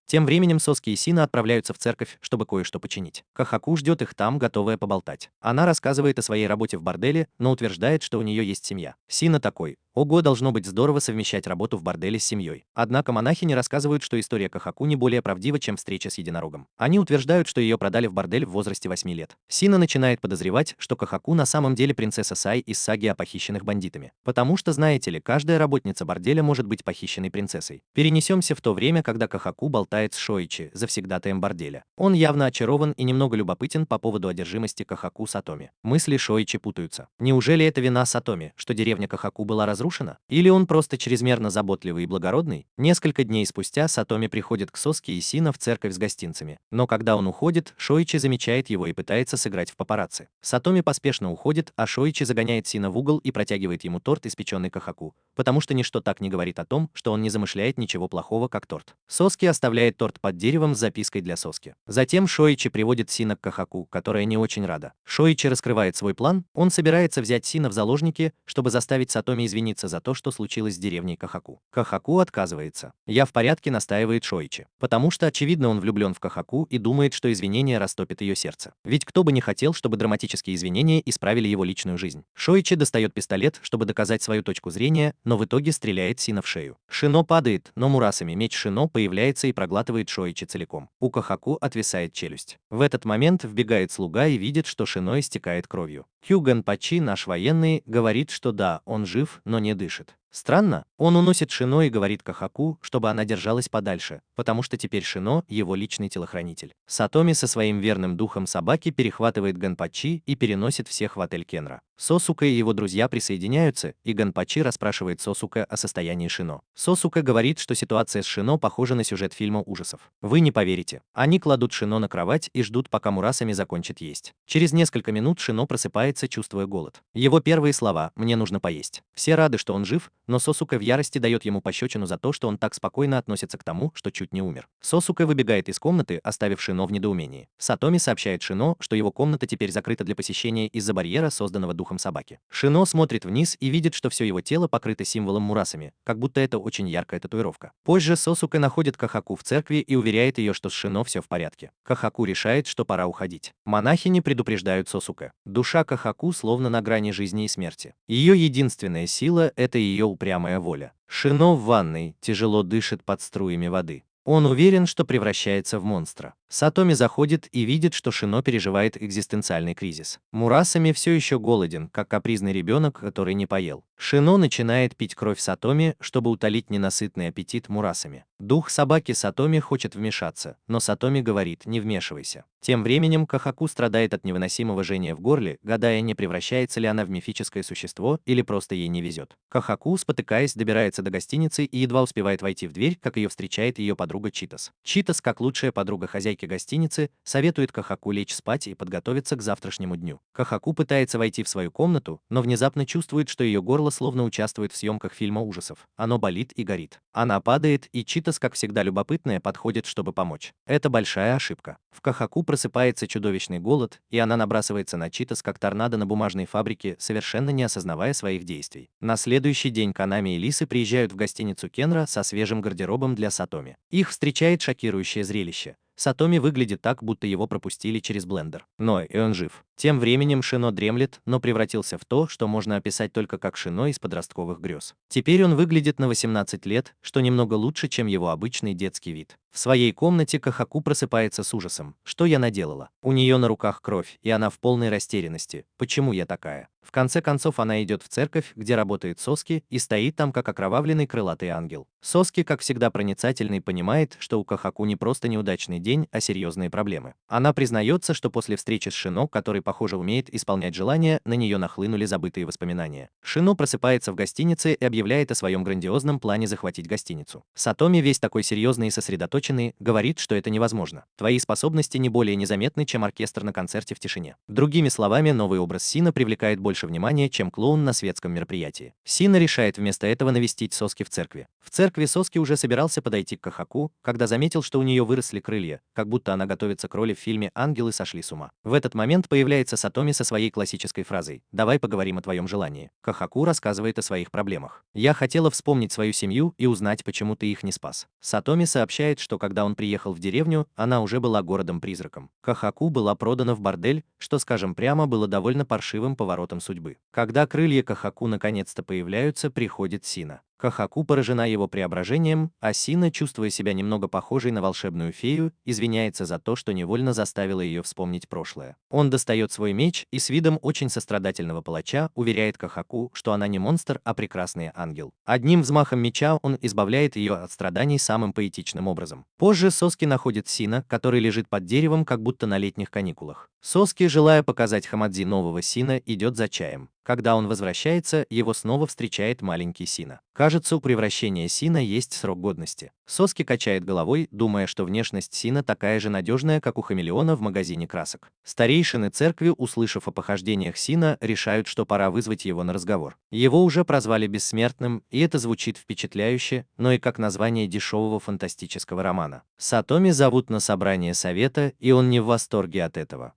Тем временем Соски и Сина отправляются в церковь, чтобы кое-что починить. Кахаку ждет их там, готовая поболтать. Она рассказывает о своей работе в борделе, но утверждает, что у нее есть семья. Сина такой: ого, должно быть здорово совмещать работу в борделе с семьей. Однако монахини рассказывают, что история Кахаку не более правдива, чем встреча с единорогом. Они утверждают, что ее продали в бордель в возрасте 8 лет. Сина начинает подозревать, что Кахаку на самом деле принцесса Сай из саги о похищенных бандитами. Потому что, знаете ли, каждая работница борделя может быть похищенной принцессой. Перенесемся в то время, когда Кахаку болтает с Шоичи, завсегдатаем борделя. Он явно очарован и немного любопытен по поводу одержимости Кахаку Сатоми. Мысли Шоичи путаются. Неужели это вина Сатоми, что деревня Кахаку была разрушена? Или он просто чрезмерно заботливый и благородный? Несколько дней спустя Сатоми приходит к Соске и Сина в церковь с гостинцами. Но когда он уходит, Шоичи замечает его и пытается сыграть в папарацци. Сатоми поспешно уходит, а Шоичи загоняет Сина в угол и протягивает ему торт, испеченный Кахаку, потому что ничто так не говорит о том, что он не замышляет ничего плохого, как торт. Соски оставляет торт под деревом с запиской для Соски. Затем Шоичи приводит Сина к Кахаку, которая не очень рада. Шоичи раскрывает свой план, он собирается взять Сина в заложники, чтобы заставить Сатоми извиниться за то, что случилось с деревней Кахаку. Кахаку отказывается. «Я в порядке», настаивает Шоичи. Потому что, очевидно, он влюблен в Кахаку и думает, что извинения растопят ее сердце. Ведь кто бы не хотел, чтобы драматические извинения исправили его личную жизнь. Шоичи достает пистолет, чтобы доказать свою точку зрения, но в итоге стреляет Сина в шею. Шино падает, но Мурасами меч Шино появляется и проглатывает Шоичи целиком. У Кахаку отвисает челюсть. В этот момент вбегает слуга и видит, что Шино истекает кровью. Хюган Пачи, наш военный, говорит, что да, он жив, но не дышит. Странно, он уносит Шино и говорит Кахаку, чтобы она держалась подальше, потому что теперь Шино – его личный телохранитель. Сатоми со своим верным духом собаки перехватывает Ганпачи и переносит всех в отель Кенра. Сосука и его друзья присоединяются, и Ганпачи расспрашивает Сосука о состоянии Шино. Сосука говорит, что ситуация с Шино похожа на сюжет фильма ужасов. Вы не поверите. Они кладут Шино на кровать и ждут, пока Мурасами закончит есть. Через несколько минут Шино просыпается, чувствуя голод. Его первые слова: «Мне нужно поесть». Все рады, что он жив, но Сосука в ярости дает ему пощечину за то, что он так спокойно относится к тому, что чуть не умер. Сосука выбегает из комнаты, оставив Шино в недоумении. Сатоми сообщает Шино, что его комната теперь закрыта для посещения из-за барьера, созданного духом собаки. Шино смотрит вниз и видит, что все его тело покрыто символом Мурасами, как будто это очень яркая татуировка. Позже Сосука находит Кахаку в церкви и уверяет ее, что с Шино все в порядке. Кахаку решает, что пора уходить. Монахини предупреждают Сосука. Душа Кахаку словно на грани жизни и смерти. Ее единственная сила – это ее упрямая воля. Шино в ванной тяжело дышит под струями воды. Он уверен, что превращается в монстра. Сатоми заходит и видит, что Шино переживает экзистенциальный кризис. Мурасами все еще голоден, как капризный ребенок, который не поел. Шино начинает пить кровь Сатоми, чтобы утолить ненасытный аппетит Мурасами. Дух собаки Сатоми хочет вмешаться, но Сатоми говорит: «Не вмешивайся». Тем временем Кахаку страдает от невыносимого жжения в горле, гадая, не превращается ли она в мифическое существо или просто ей не везет. Кахаку, спотыкаясь, добирается до гостиницы и едва успевает войти в дверь, как ее встречает ее подруга Читас. Читас, как лучшая подруга хозяйки гостиницы, советует Кахаку лечь спать и подготовиться к завтрашнему дню. Кахаку пытается войти в свою комнату, но внезапно чувствует, что ее горло словно участвует в съемках фильма ужасов. Оно болит и горит. Она падает, и Читас, как всегда любопытная, подходит, чтобы помочь. Это большая ошибка. В Кахаку просыпается чудовищный голод, и она набрасывается на Читас как торнадо на бумажной фабрике, совершенно не осознавая своих действий. На следующий день Канами и Лисы приезжают в гостиницу Кенра со свежим гардеробом для Сатоми. Их встречает шокирующее зрелище. Сатоми выглядит так, будто его пропустили через блендер. Но и он жив. Тем временем Шино дремлет, но превратился в то, что можно описать только как Шино из подростковых грез. Теперь он выглядит на 18 лет, что немного лучше, чем его обычный детский вид. В своей комнате Кахаку просыпается с ужасом. Что я наделала? У нее на руках кровь, и она в полной растерянности. Почему я такая? В конце концов она идет в церковь, где работает Соски, и стоит там как окровавленный крылатый ангел. Соски, как всегда проницательный, понимает, что у Кахаку не просто неудачный день, а серьезные проблемы. Она признается, что после встречи с Шино, который, похоже, умеет исполнять желания, на нее нахлынули забытые воспоминания. Шино просыпается в гостинице и объявляет о своем грандиозном плане захватить гостиницу. Сатоми, весь такой серьезный и сосредоточенный, говорит, что это невозможно. Твои способности не более незаметны, чем оркестр на концерте в тишине. Другими словами, новый образ Сина привлекает больше внимания, чем клоун на светском мероприятии. Сина решает вместо этого навестить Соски в церкви. В церкви Соски уже собирался подойти к Кахаку, когда заметил, что у нее выросли крылья, как будто она готовится к роли в фильме «Ангелы сошли с ума». В этот момент появляется Сатоми со своей классической фразой: «Давай поговорим о твоем желании». Кахаку рассказывает о своих проблемах. «Я хотела вспомнить свою семью и узнать, почему ты их не спас». Сатоми сообщает, что когда он приехал в деревню, она уже была городом-призраком. Кахаку была продана в бордель, что, скажем прямо, было довольно паршивым поворотом судьбы. Когда крылья Кахаку наконец-то появляются, приходит Сина. Кахаку поражена его преображением, а Сина, чувствуя себя немного похожей на волшебную фею, извиняется за то, что невольно заставила ее вспомнить прошлое. Он достает свой меч и с видом очень сострадательного палача уверяет Кахаку, что она не монстр, а прекрасный ангел. Одним взмахом меча он избавляет ее от страданий самым поэтичным образом. Позже Соски находит Сина, который лежит под деревом, как будто на летних каникулах. Соски, желая показать Хамадзи нового Сина, идет за чаем. Когда он возвращается, его снова встречает маленький Сина. Кажется, у превращения Сина есть срок годности. Соски качает головой, думая, что внешность Сина такая же надежная, как у хамелеона в магазине красок. Старейшины церкви, услышав о похождениях Сина, решают, что пора вызвать его на разговор. Его уже прозвали бессмертным, и это звучит впечатляюще, но и как название дешевого фантастического романа. Сатоми зовут на собрание совета, и он не в восторге от этого.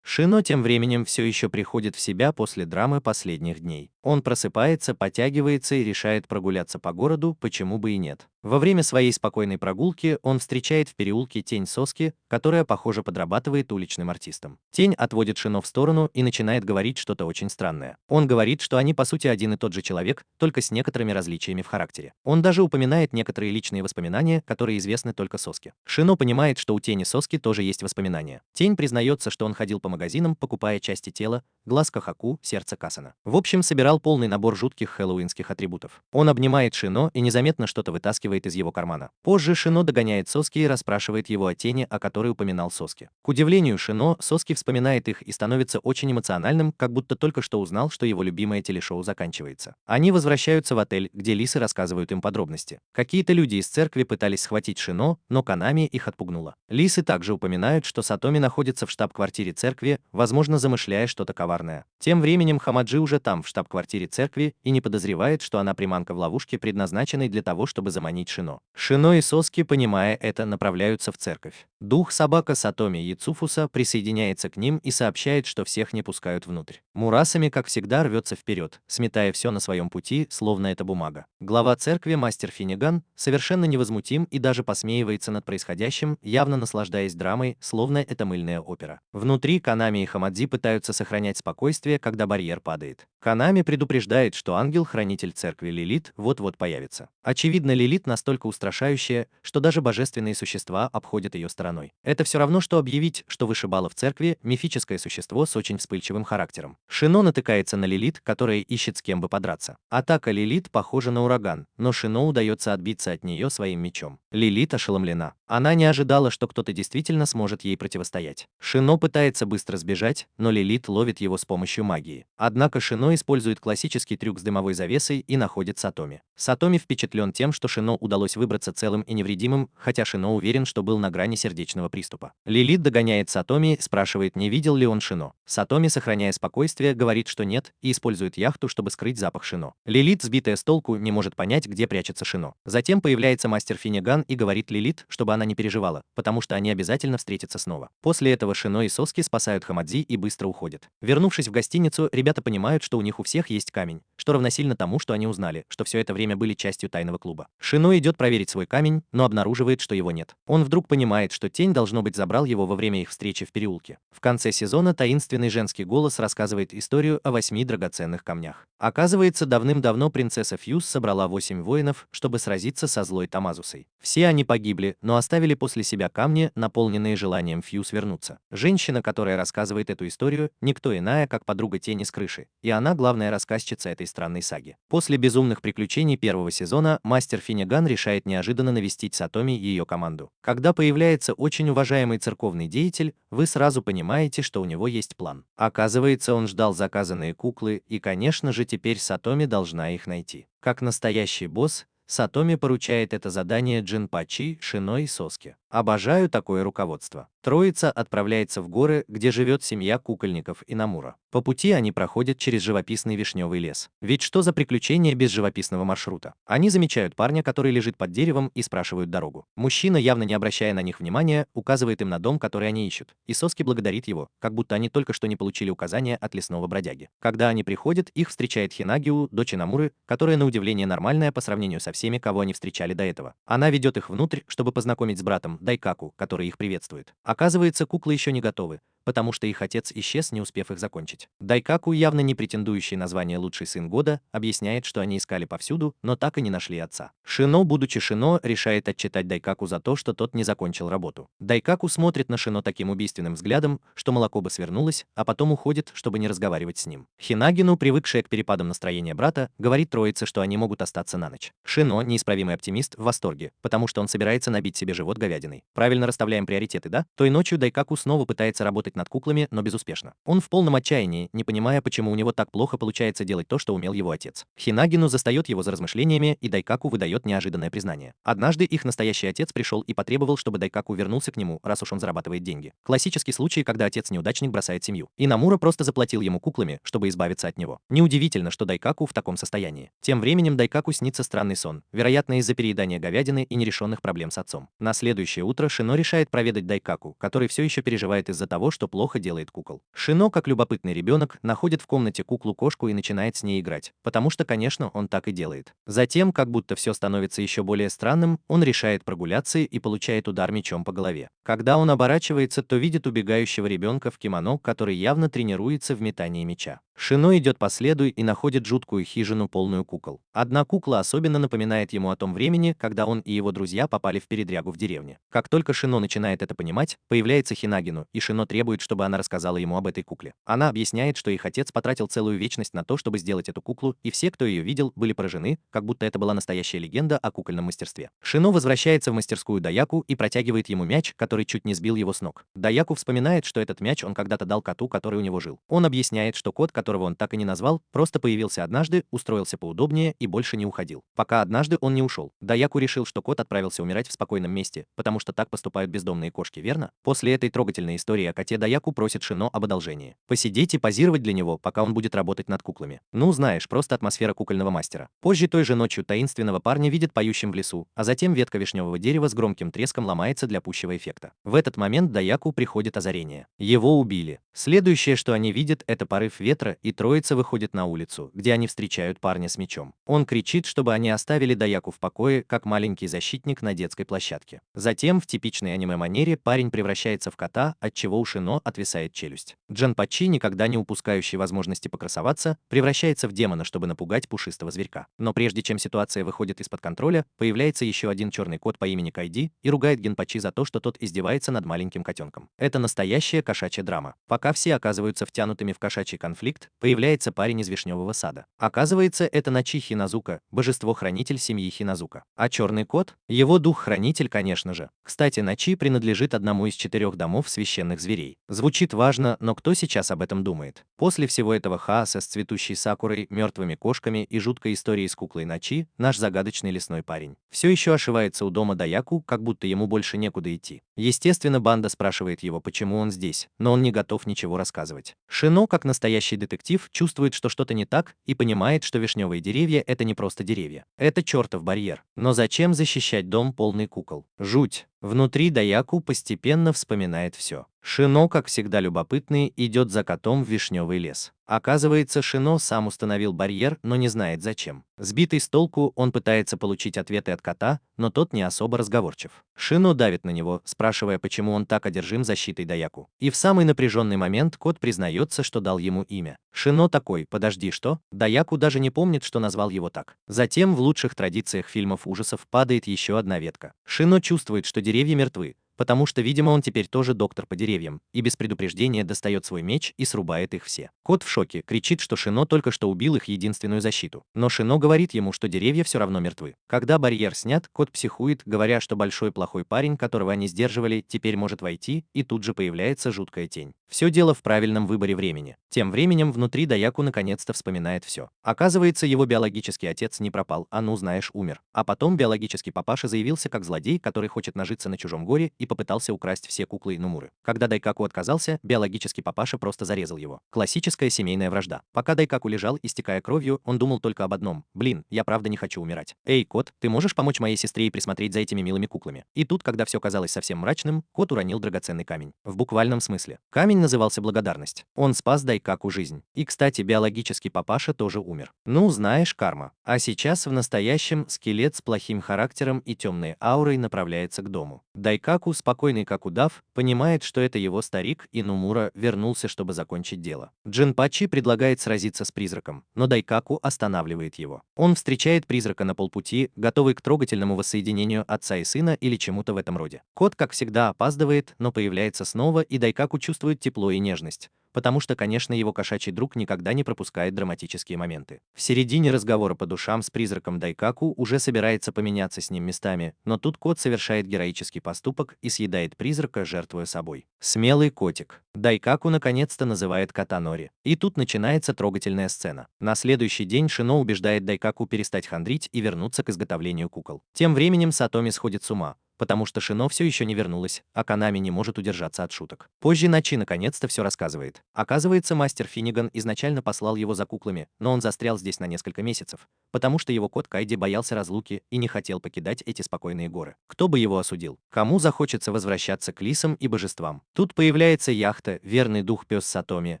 Шино тем временем все еще приходит в себя после драмы последних дней. Он просыпается, потягивается и решает прогуляться по городу, почему бы и нет. Во время своей спокойной прогулки он встречает в переулке тень Соски, которая, похоже, подрабатывает уличным артистом. Тень отводит Шино в сторону и начинает говорить что-то очень странное. Он говорит, что они по сути один и тот же человек, только с некоторыми различиями в характере. Он даже упоминает некоторые личные воспоминания, которые известны только Соске. Шино понимает, что у тени Соски тоже есть воспоминания. Тень признается, что он ходил по магазинам, покупая части тела, глаз Кахаку, сердце Касана. В общем, собирал полный набор жутких хэллоуинских атрибутов. Он обнимает Шино и незаметно что-то вытаскивает из его кармана. Позже Шино догоняет Соски и расспрашивает его о тени, о которой упоминал Соски. К удивлению Шино, Соски вспоминает их и становится очень эмоциональным, как будто только что узнал, что его любимое телешоу заканчивается. Они возвращаются в отель, где лисы рассказывают им подробности. Какие-то люди из церкви пытались схватить Шино, но Канами их отпугнула. Лисы также упоминают, что Сатоми находится в штаб-квартире церкви, возможно, замышляя что-то коварное. Тем временем Хамаджи уже там, в штаб-квартире церкви, и не подозревает, что она приманка в ловушке, предназначенной для того, чтобы заманить Шино. Шино и Соски, понимая это, направляются в церковь. Дух собака Сатоми Яцуфуса присоединяется к ним и сообщает, что всех не пускают внутрь. Мурасами, как всегда, рвется вперед, сметая все на своем пути, словно это бумага. Глава церкви, мастер Финиган, совершенно невозмутим и даже посмеивается над происходящим, явно наслаждаясь драмой, словно это мыльная опера. Внутри Канами и Хамадзи пытаются сохранять спокойствие, когда барьер падает. Канами предупреждает, что ангел-хранитель церкви Лилит вот-вот появится. Очевидно, Лилит настолько устрашающая, что даже божественные существа обходят ее стороной. стороной. Это все равно, что объявить, что вышибала в церкви мифическое существо с очень вспыльчивым характером. Шино натыкается на Лилит, которая ищет с кем бы подраться. Атака Лилит похожа на ураган, но Шино удается отбиться от нее своим мечом. Лилит ошеломлена. Она не ожидала, что кто-то действительно сможет ей противостоять. Шино пытается быстро сбежать, но Лилит ловит его с помощью магии. Однако Шино использует классический трюк с дымовой завесой и находит Сатоми. Сатоми впечатлен тем, что Шино удалось выбраться целым и невредимым, хотя Шино уверен, что был на грани сердечного приступа. Лилит догоняет Сатоми, спрашивает, не видел ли он Шино. Сатоми, сохраняя спокойствие, говорит, что нет, и использует яхту, чтобы скрыть запах Шино. Лилит, сбитая с толку, не может понять, где прячется Шино. Затем появляется мастер Финниган и говорит Лилит, чтобы она не переживала, потому что они обязательно встретятся снова. После этого Шино и Соски спасают Хамадзи и быстро уходят. Вернувшись в гостиницу, ребята понимают, что у них у всех есть камень, что равносильно тому, что они узнали, что все это время были частью тайного клуба. Шино идет проверить свой камень, но обнаруживает, что его нет. Он вдруг понимает, что тень, должно быть, забрал его во время их встречи в переулке. В конце сезона таинственный женский голос рассказывает историю о 8 драгоценных камнях. Оказывается, давным-давно принцесса Фьюз собрала 8 воинов, чтобы сразиться со злой Тамазусой. Все они погибли, но оставили после себя камни, наполненные желанием Фьюз вернуться. Женщина, которая рассказывает эту историю, никто иная, как подруга Тени с крыши, и она главная рассказчица этой странной саги. После безумных приключений первого сезона мастер Финниган решает неожиданно навестить Сатоми и ее команду. Когда появляется очень уважаемый церковный деятель, вы сразу понимаете, что у него есть план. Оказывается, он ждал заказанные куклы, и, конечно же, теперь Сатоми должна их найти. Как настоящий босс, Сатоми поручает это задание Джинпачи, Шино и Соске. Обожаю такое руководство. Троица отправляется в горы, где живет семья кукольников Инамура. По пути они проходят через живописный вишневый лес. Ведь что за приключение без живописного маршрута? Они замечают парня, который лежит под деревом, и спрашивают дорогу. Мужчина, явно не обращая на них внимания, указывает им на дом, который они ищут. И Соски благодарит его, как будто они только что не получили указания от лесного бродяги. Когда они приходят, их встречает Хинагиу, дочь Инамуры, которая на удивление нормальная по сравнению со всеми, кого они встречали до этого. Она ведет их внутрь, чтобы познакомить с братом Дайкаку, который их приветствует. Оказывается, куклы еще не готовы, потому что их отец исчез, не успев их закончить. Дайкаку, явно не претендующий на звание «Лучший сын года», объясняет, что они искали повсюду, но так и не нашли отца. Шино, будучи Шино, решает отчитать Дайкаку за то, что тот не закончил работу. Дайкаку смотрит на Шино таким убийственным взглядом, что молоко бы свернулось, а потом уходит, чтобы не разговаривать с ним. Хинагину, привыкшая к перепадам настроения брата, говорит троице, что они могут остаться на ночь. Шино, неисправимый оптимист, в восторге, потому что он собирается набить себе живот говядиной. Правильно расставляем приоритеты, да? Той ночью Дайкаку снова пытается работать над куклами, но безуспешно. Он в полном отчаянии, не понимая, почему у него так плохо получается делать то, что умел его отец. Хинагину застает его за размышлениями, и Дайкаку выдает неожиданное признание. Однажды их настоящий отец пришел и потребовал, чтобы Дайкаку вернулся к нему, раз уж он зарабатывает деньги. Классический случай, когда отец-неудачник бросает семью. И Намура просто заплатил ему куклами, чтобы избавиться от него. Неудивительно, что Дайкаку в таком состоянии. Тем временем Дайкаку снится странный сон, вероятно, из-за переедания говядины и нерешенных проблем с отцом. На следующее утро Шино решает проведать Дайкаку, который все еще переживает из-за того, что плохо делает кукол. Шино, как любопытный ребенок, находит в комнате куклу-кошку и начинает с ней играть, потому что, конечно, он так и делает. Затем, как будто все становится еще более странным, он решает прогуляться и получает удар мечом по голове. Когда он оборачивается, то видит убегающего ребенка в кимоно, который явно тренируется в метании меча. Шино идет по следу и находит жуткую хижину, полную кукол. Одна кукла особенно напоминает ему о том времени, когда он и его друзья попали в передрягу в деревне. Как только Шино начинает это понимать, появляется Хинагину, и Шино требует, чтобы она рассказала ему об этой кукле. Она объясняет, что их отец потратил целую вечность на то, чтобы сделать эту куклу, и все, кто ее видел, были поражены, как будто это была настоящая легенда о кукольном мастерстве. Шино возвращается в мастерскую Даяку и протягивает ему мяч, который чуть не сбил его с ног. Даяку вспоминает, что этот мяч он когда-то дал коту, который у него жил. Он объясняет, что кот, которого он так и не назвал, просто появился однажды, устроился поудобнее и больше не уходил. Пока однажды он не ушел. Даяку решил, что кот отправился умирать в спокойном месте, потому что так поступают бездомные кошки, верно? После этой трогательной истории о коте Даяку просит Шино об одолжении. Посидеть и позировать для него, пока он будет работать над куклами. Ну, знаешь, просто атмосфера кукольного мастера. Позже той же ночью таинственного парня видят поющим в лесу, а затем ветка вишневого дерева с громким треском ломается для пущего эффекта. В этот момент Даяку приходит озарение. Его убили. Следующее, что они видят, это порыв ветра, и троица выходит на улицу, где они встречают парня с мечом. Он кричит, чтобы они оставили Даяку в покое, как маленький защитник на детской площадке. Затем, в типичной аниме-манере, парень превращается в кота, отчего у Шино отвисает челюсть. Джанпачи, никогда не упускающий возможности покрасоваться, превращается в демона, чтобы напугать пушистого зверька. Но прежде чем ситуация выходит из-под контроля, появляется еще один черный кот по имени Кайди и ругает Генпачи за то, что тот издевается над маленьким котенком. Это настоящая кошачья драма. Пока все оказываются втянутыми в кошачий конфликт, появляется парень из Вишневого сада. Оказывается, это Начи Хиназука, божество-хранитель семьи Хиназука. А черный кот? Его дух-хранитель, конечно же. Кстати, Начи принадлежит одному из 4 домов священных зверей. Звучит важно, но кто сейчас об этом думает? После всего этого хаоса с цветущей сакурой, мертвыми кошками и жуткой историей с куклой Начи, наш загадочный лесной парень все еще ошивается у дома Даяку, как будто ему больше некуда идти. Естественно, банда спрашивает его, почему он здесь, но он не готов ничего рассказывать. Шино, как настоящий детектив, чувствует, что что-то не так, и понимает, что вишневые деревья — это не просто деревья. Это чертов барьер. Но зачем защищать дом, полный кукол? Жуть. Внутри Даяку постепенно вспоминает все. Шино, как всегда любопытный, идет за котом в вишневый лес. Оказывается, Шино сам установил барьер, но не знает зачем. Сбитый с толку, он пытается получить ответы от кота, но тот не особо разговорчив. Шино давит на него, спрашивая, почему он так одержим защитой Даяку. И в самый напряженный момент кот признается, что дал ему имя. Шино такой: подожди, что? Даяку даже не помнит, что назвал его так. Затем в лучших традициях фильмов ужасов падает еще одна ветка. Шино чувствует, что деревья мертвы, потому что, видимо, он теперь тоже доктор по деревьям, и без предупреждения достает свой меч и срубает их все. Кот в шоке, кричит, что Шино только что убил их единственную защиту. Но Шино говорит ему, что деревья все равно мертвы. Когда барьер снят, кот психует, говоря, что большой плохой парень, которого они сдерживали, теперь может войти, и тут же появляется жуткая тень. Все дело в правильном выборе времени. Тем временем внутри Даяку наконец-то вспоминает все. Оказывается, его биологический отец не пропал, а ну знаешь, умер. А потом биологический папаша заявился как злодей, который хочет нажиться на чужом горе, и попытался украсть все куклы Инумуры. Когда Дайкаку отказался, биологический папаша просто зарезал его. Классическая семейная вражда. Пока Дайкаку лежал, истекая кровью, он думал только об одном: блин, я правда не хочу умирать. Эй, кот, ты можешь помочь моей сестре и присмотреть за этими милыми куклами? И тут, когда все казалось совсем мрачным, кот уронил драгоценный камень. В буквальном смысле. Камень назывался благодарность. Он спас Дайкаку жизнь. И, кстати, биологический папаша тоже умер. Ну, знаешь, карма. А сейчас в настоящем скелет с плохим характером и темной аурой направляется к дому. Дайкаку, спокойный как удав, понимает, что это его старик Инумура вернулся, чтобы закончить дело. Джинпачи предлагает сразиться с призраком, но Дайкаку останавливает его. Он встречает призрака на полпути, готовый к трогательному воссоединению отца и сына или чему-то в этом роде. Кот, как всегда, опаздывает, но появляется снова, и Дайкаку чувствует тепло и нежность, потому что, конечно, его кошачий друг никогда не пропускает драматические моменты. В середине разговора по душам с призраком Дайкаку уже собирается поменяться с ним местами, но тут кот совершает героический поступок и съедает призрака, жертвуя собой. Смелый котик. Дайкаку наконец-то называет кота Нори. И тут начинается трогательная сцена. На следующий день Шино убеждает Дайкаку перестать хандрить и вернуться к изготовлению кукол. Тем временем Сатоми сходит с ума, потому что Шино все еще не вернулась, а Канами не может удержаться от шуток. Позже Начи наконец-то все рассказывает. Оказывается, мастер Финниган изначально послал его за куклами, но он застрял здесь на несколько месяцев, потому что его кот Кайди боялся разлуки и не хотел покидать эти спокойные горы. Кто бы его осудил? Кому захочется возвращаться к лисам и божествам? Тут появляется яхта, верный дух пес Сатоми,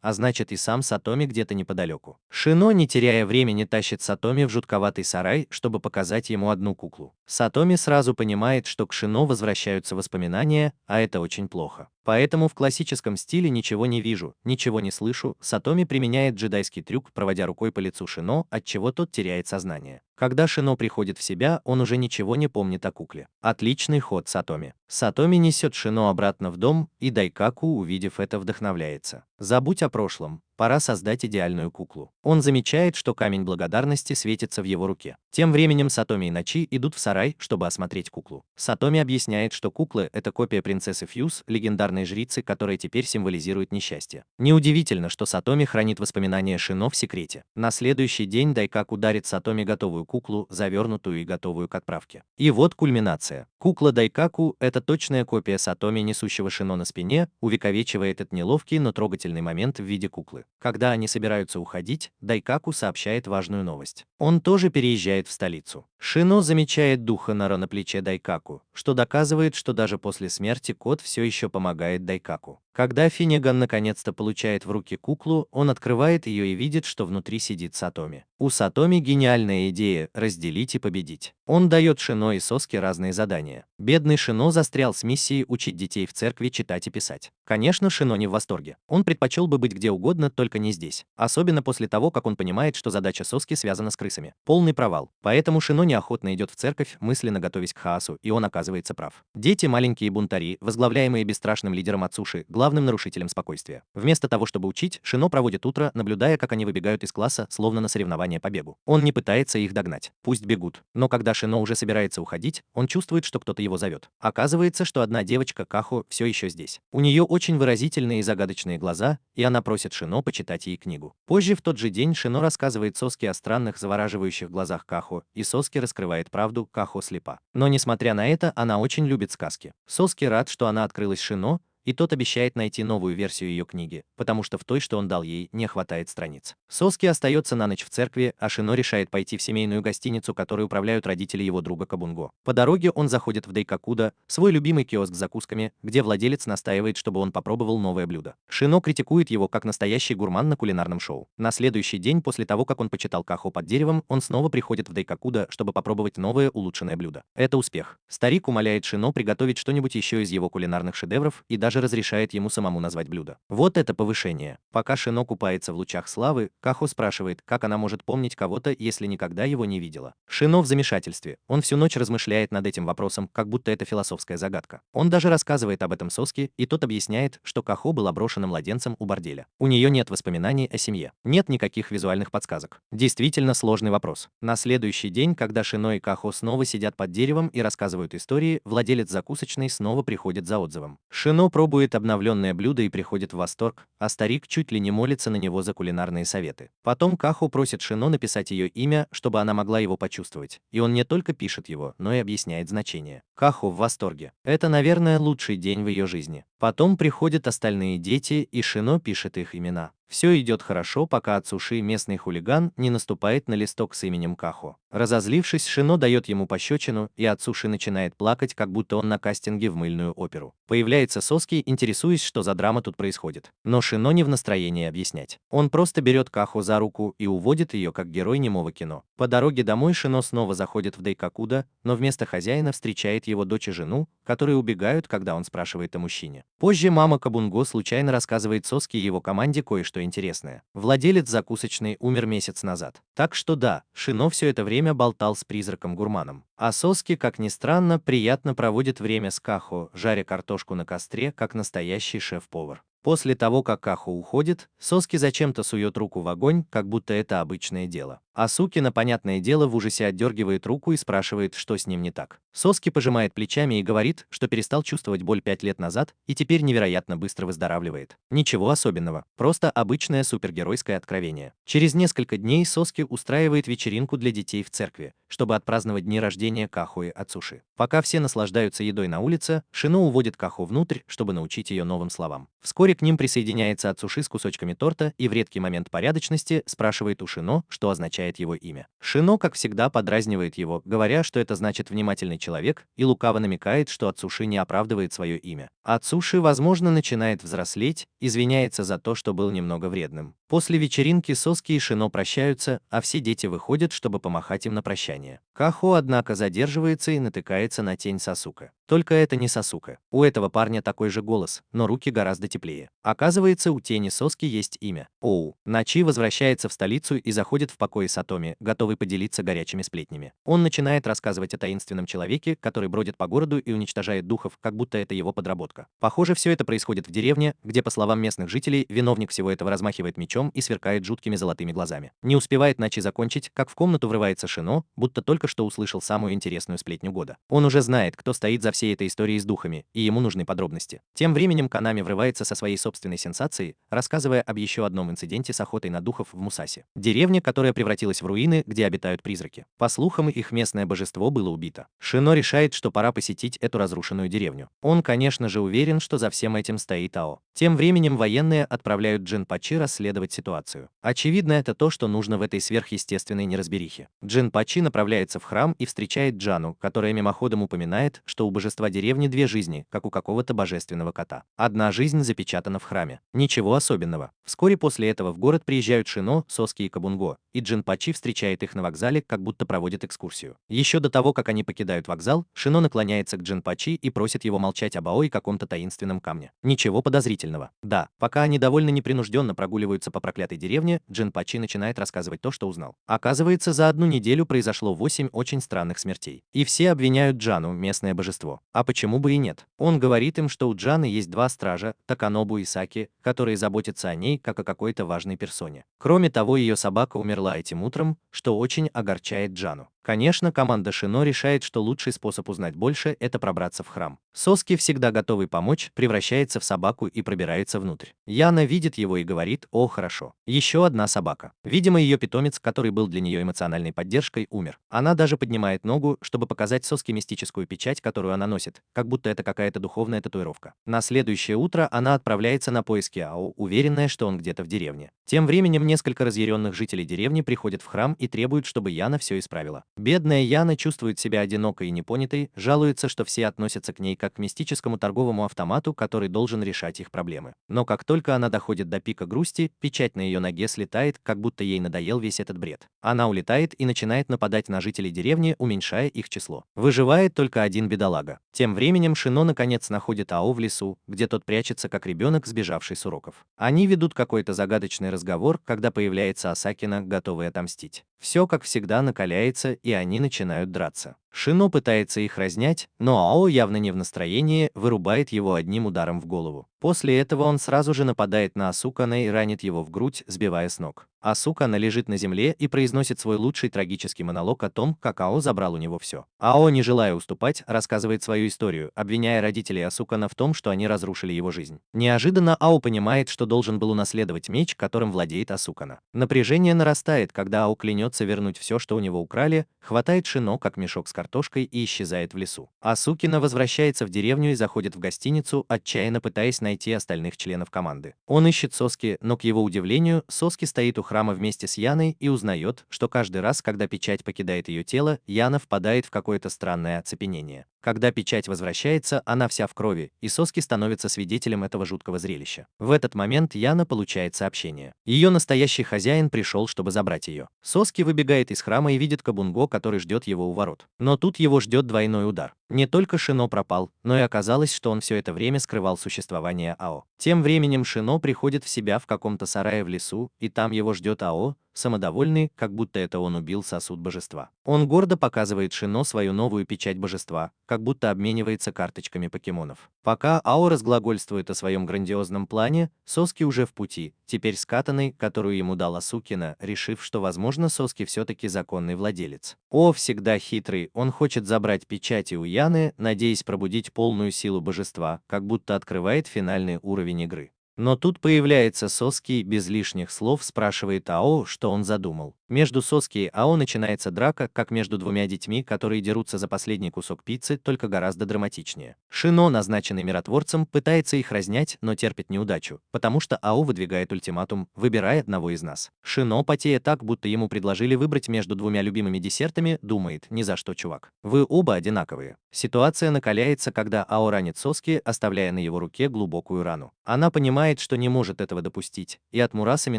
а значит и сам Сатоми где-то неподалеку. Шино, не теряя времени, тащит Сатоми в жутковатый сарай, чтобы показать ему одну куклу. Сатоми сразу понимает, что к Шино возвращаются воспоминания, а это очень плохо. Поэтому в классическом стиле «ничего не вижу, ничего не слышу» Сатоми применяет джедайский трюк, проводя рукой по лицу Шино, отчего тот теряет сознание. Когда Шино приходит в себя, он уже ничего не помнит о кукле. Отличный ход Сатоми. Сатоми несет Шино обратно в дом, и Дайкаку, увидев это, вдохновляется. Забудь о прошлом, пора создать идеальную куклу. Он замечает, что камень благодарности светится в его руке. Тем временем Сатоми и Начи идут в сарай, чтобы осмотреть куклу. Сатоми объясняет, что кукла — это копия принцессы Фьюз, легендарной жрицы, которая теперь символизирует несчастье. Неудивительно, что Сатоми хранит воспоминания Шино в секрете. На следующий день Дайкаку дарит Сатоми готовую куклу, завернутую и готовую к отправке. И вот кульминация. Кукла Дайкаку — это точная копия Сатоми, несущего Шино на спине, увековечивая этот неловкий, но трогательный момент в виде куклы. Когда они собираются уходить, Дайкаку сообщает важную новость. Он тоже переезжает в столицу. Шино замечает духа Наро на плече Дайкаку, что доказывает, что даже после смерти кот все еще помогает Дайкаку. Когда Финнеган наконец-то получает в руки куклу, он открывает ее и видит, что внутри сидит Сатоми. У Сатоми гениальная идея – разделить и победить. Он дает Шино и Соске разные задания. Бедный Шино застрял с миссией учить детей в церкви читать и писать. Конечно, Шино не в восторге. Он предпочел бы быть где угодно, только не здесь. Особенно после того, как он понимает, что задача Соски связана с крысами. Полный провал. Поэтому Шино неохотно идет в церковь, мысленно готовясь к хаосу, и он оказывается прав. Дети – маленькие бунтари, возглавляемые бесстрашным лидером Ацуши, главным нарушителем спокойствия. Вместо того, чтобы учить, Шино проводит утро, наблюдая, как они выбегают из класса, словно на соревнования по бегу. Он не пытается их догнать. Пусть бегут. Но когда Шино уже собирается уходить, он чувствует, что кто-то его зовет. Оказывается, что одна девочка, Кахо, все еще здесь. У нее очень выразительные и загадочные глаза, и она просит Шино почитать ей книгу. Позже в тот же день Шино рассказывает Соске о странных, завораживающих глазах Кахо, и Соске раскрывает правду: Кахо слепа. Но несмотря на это, она очень любит сказки. Соске рад, что она открылась Шино, и тот обещает найти новую версию ее книги, потому что в той, что он дал ей, не хватает страниц. Соски остается на ночь в церкви, а Шино решает пойти в семейную гостиницу, которой управляют родители его друга Кабунго. По дороге он заходит в Дейкакуда, свой любимый киоск с закусками, где владелец настаивает, чтобы он попробовал новое блюдо. Шино критикует его как настоящий гурман на кулинарном шоу. На следующий день после того, как он почитал Кахо под деревом, он снова приходит в Дейкакуда, чтобы попробовать новое улучшенное блюдо. Это успех. Старик умоляет Шино приготовить что-нибудь еще из его кулинарных шедевров и даже разрешает ему самому назвать блюдо. Вот это повышение. Пока Шино купается в лучах славы, Кахо спрашивает, как она может помнить кого-то, если никогда его не видела. Шино в замешательстве. Он всю ночь размышляет над этим вопросом, как будто это философская загадка. Он даже рассказывает об этом Соске, и тот объясняет, что Кахо была брошена младенцем у борделя. У нее нет воспоминаний о семье. Нет никаких визуальных подсказок. Действительно сложный вопрос. На следующий день, когда Шино и Кахо снова сидят под деревом и рассказывают истории, владелец закусочной снова приходит за отзывом. Шино пробует обновленное блюдо и приходит в восторг, а старик чуть ли не молится на него за кулинарные советы. Потом Кахо просит Шино написать ее имя, чтобы она могла его почувствовать, и он не только пишет его, но и объясняет значение. Кахо в восторге. Это, наверное, лучший день в ее жизни. Потом приходят остальные дети, и Шино пишет их имена. Все идет хорошо, пока Ацуши, местный хулиган, не наступает на листок с именем Кахо. Разозлившись, Шино дает ему пощечину, и Ацуши начинает плакать, как будто он на кастинге в мыльную оперу. Появляется Соски, интересуясь, что за драма тут происходит. Но Шино не в настроении объяснять. Он просто берет Кахо за руку и уводит ее, как герой немого кино. По дороге домой Шино снова заходит в Дейкакуда, но вместо хозяина встречает его дочь и жену, которые убегают, когда он спрашивает о мужчине. Позже мама Кабунго случайно рассказывает Соске и его команде кое-что интересное. Владелец закусочной умер месяц назад. Так что да, Шино все это время болтал с призраком-гурманом. А Соски, как ни странно, приятно проводит время с Кахо, жаря картошку на костре, как настоящий шеф-повар. После того, как Кахо уходит, Соски зачем-то сует руку в огонь, как будто это обычное дело. А Сукина, понятное дело, в ужасе отдергивает руку и спрашивает, что с ним не так. Соски пожимает плечами и говорит, что перестал чувствовать боль 5 лет назад и теперь невероятно быстро выздоравливает. Ничего особенного, просто обычное супергеройское откровение. Через несколько дней Соски устраивает вечеринку для детей в церкви, чтобы отпраздновать дни рождения Кахо и Ацуши. Пока все наслаждаются едой на улице, Шино уводит Кахо внутрь, чтобы научить ее новым словам. Вскоре к ним присоединяется Ацуши с кусочками торта и в редкий момент порядочности спрашивает у Шино, что означает его имя. Шино, как всегда, подразнивает его, говоря, что это значит «внимательный человек», и лукаво намекает, что Ацуши не оправдывает свое имя. Ацуши, возможно, начинает взрослеть, извиняется за то, что был немного вредным. После вечеринки Соски и Шино прощаются, а все дети выходят, чтобы помахать им на прощание. Кахо, однако, задерживается и натыкается на тень Сасука. Только это не Сасука. У этого парня такой же голос, но руки гораздо теплее. Оказывается, у тени Соски есть имя – Оу. Начи возвращается в столицу и заходит в покои Сатоми, готовый поделиться горячими сплетнями. Он начинает рассказывать о таинственном человеке, который бродит по городу и уничтожает духов, как будто это его подработка. Похоже, все это происходит в деревне, где, по словам местных жителей, виновник всего этого размахивает мечом и сверкает жуткими золотыми глазами. Не успевает Начи закончить, как в комнату врывается Шино, будто только что услышал самую интересную сплетню года. Он уже знает, кто стоит за всей этой историей с духами, и ему нужны подробности. Тем временем Канами врывается со своей собственной сенсацией, рассказывая об еще одном инциденте с охотой на духов в Мусаси. Деревня, которая превратилась в руины, где обитают призраки. По слухам, их местное божество было убито. Шино решает, что пора посетить эту разрушенную деревню. Он, конечно же, уверен, что за всем этим стоит Ао. Тем временем военные отправляют Джинпачи расследовать ситуацию. Очевидно, это то, что нужно в этой сверхъестественной неразберихе. Джинпачи направляется в храм и встречает Джану, которая мимоходом упоминает, что у божества деревни две жизни, как у какого-то божественного кота. Одна жизнь запечатана в храме. Ничего особенного. Вскоре после этого в город приезжают Шино, Соски и Кабунго, и Джинпачи встречает их на вокзале, как будто проводит экскурсию. Еще до того, как они покидают вокзал, Шино наклоняется к Джинпачи и просит его молчать об Ао и каком-то таинственном камне. Ничего подозрительного. Да, пока они довольно непринужденно прогуливаются по проклятой деревне, Джинпачи начинает рассказывать то, что узнал. Оказывается, за одну неделю произошло 8 очень странных смертей. И все обвиняют Джану, местное божество. А почему бы и нет? Он говорит им, что у Джаны есть два стража, Таканобу и Саки, которые заботятся о ней, как о какой-то важной персоне. Кроме того, ее собака умерла этим утром, что очень огорчает Джану. Конечно, команда Шино решает, что лучший способ узнать больше – это пробраться в храм. Соски, всегда готовый помочь, превращается в собаку и пробирается внутрь. Яна видит его и говорит: «О, хорошо. Еще одна собака». Видимо, ее питомец, который был для нее эмоциональной поддержкой, умер. Она даже поднимает ногу, чтобы показать Соске мистическую печать, которую она носит, как будто это какая-то духовная татуировка. На следующее утро она отправляется на поиски Ао, уверенная, что он где-то в деревне. Тем временем несколько разъяренных жителей деревни приходят в храм и требуют, чтобы Яна все исправила. Бедная Яна чувствует себя одинокой и непонятой, жалуется, что все относятся к ней как к мистическому торговому автомату, который должен решать их проблемы. Но как только она доходит до пика грусти, печать на ее ноге слетает, как будто ей надоел весь этот бред. Она улетает и начинает нападать на жителей деревни, уменьшая их число. Выживает только один бедолага. Тем временем Шино наконец находит Ао в лесу, где тот прячется как ребенок, сбежавший с уроков. Они ведут какой-то загадочный разговор, когда появляется Асакина, готовый отомстить. Все, как всегда, накаляется, и они начинают драться. Шино пытается их разнять, но Ао, явно не в настроении, вырубает его одним ударом в голову. После этого он сразу же нападает на Асукана и ранит его в грудь, сбивая с ног. Асукана лежит на земле и произносит свой лучший трагический монолог о том, как Ао забрал у него все. Ао, не желая уступать, рассказывает свою историю, обвиняя родителей Асукана в том, что они разрушили его жизнь. Неожиданно Ао понимает, что должен был унаследовать меч, которым владеет Асукана. Напряжение нарастает, когда Ао клянется вернуть все, что у него украли, хватает Шино как мешок с картошкой и исчезает в лесу. Асукина возвращается в деревню и заходит в гостиницу, отчаянно пытаясь найти остальных членов команды. Он ищет Соски, но, к его удивлению, Соски стоит у храма вместе с Яной и узнает, что каждый раз, когда печать покидает ее тело, Яна впадает в какое-то странное оцепенение. Когда печать возвращается, она вся в крови, и Соски становится свидетелем этого жуткого зрелища. В этот момент Яна получает сообщение. Ее настоящий хозяин пришел, чтобы забрать ее. Соски выбегает из храма и видит Кабунго, который ждет его у ворот. Но тут его ждет двойной удар. Не только Шино пропал, но и оказалось, что он все это время скрывал существование Ао. Тем временем Шино приходит в себя в каком-то сарае в лесу, и там его ждет Ао, самодовольный, как будто это он убил сосуд божества. Он гордо показывает Шино свою новую печать божества, как будто обменивается карточками покемонов. Пока Ао разглагольствует о своем грандиозном плане, Соски уже в пути, теперь скатанный, которую ему дала Сукина, решив, что, возможно, Соски все-таки законный владелец. О, всегда хитрый, он хочет забрать печати у Яны, надеясь пробудить полную силу божества, как будто открывает финальный уровень игры. Но тут появляется Соски и без лишних слов спрашивает Ао, что он задумал. Между Соски и Ао начинается драка, как между двумя детьми, которые дерутся за последний кусок пиццы, только гораздо драматичнее. Шино, назначенный миротворцем, пытается их разнять, но терпит неудачу, потому что Ао выдвигает ультиматум: «Выбирай одного из нас». Шино, потея так, будто ему предложили выбрать между двумя любимыми десертами, думает: «Ни за что, чувак. Вы оба одинаковые». Ситуация накаляется, когда Ао ранит Соски, оставляя на его руке глубокую рану. Она понимает, что не может этого допустить, и от Мурасами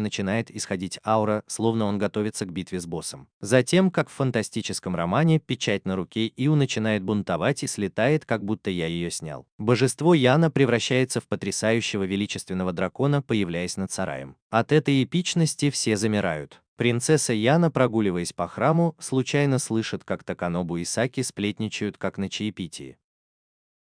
начинает исходить аура, словно он готовится к битве с боссом. Затем, как в фантастическом романе, печать на руке Иу начинает бунтовать и слетает, как будто я ее снял. Божество Яна превращается в потрясающего величественного дракона, появляясь над сараем. От этой эпичности все замирают. Принцесса Яна, прогуливаясь по храму, случайно слышит, как Таканобу и Саки сплетничают, как на чаепитии.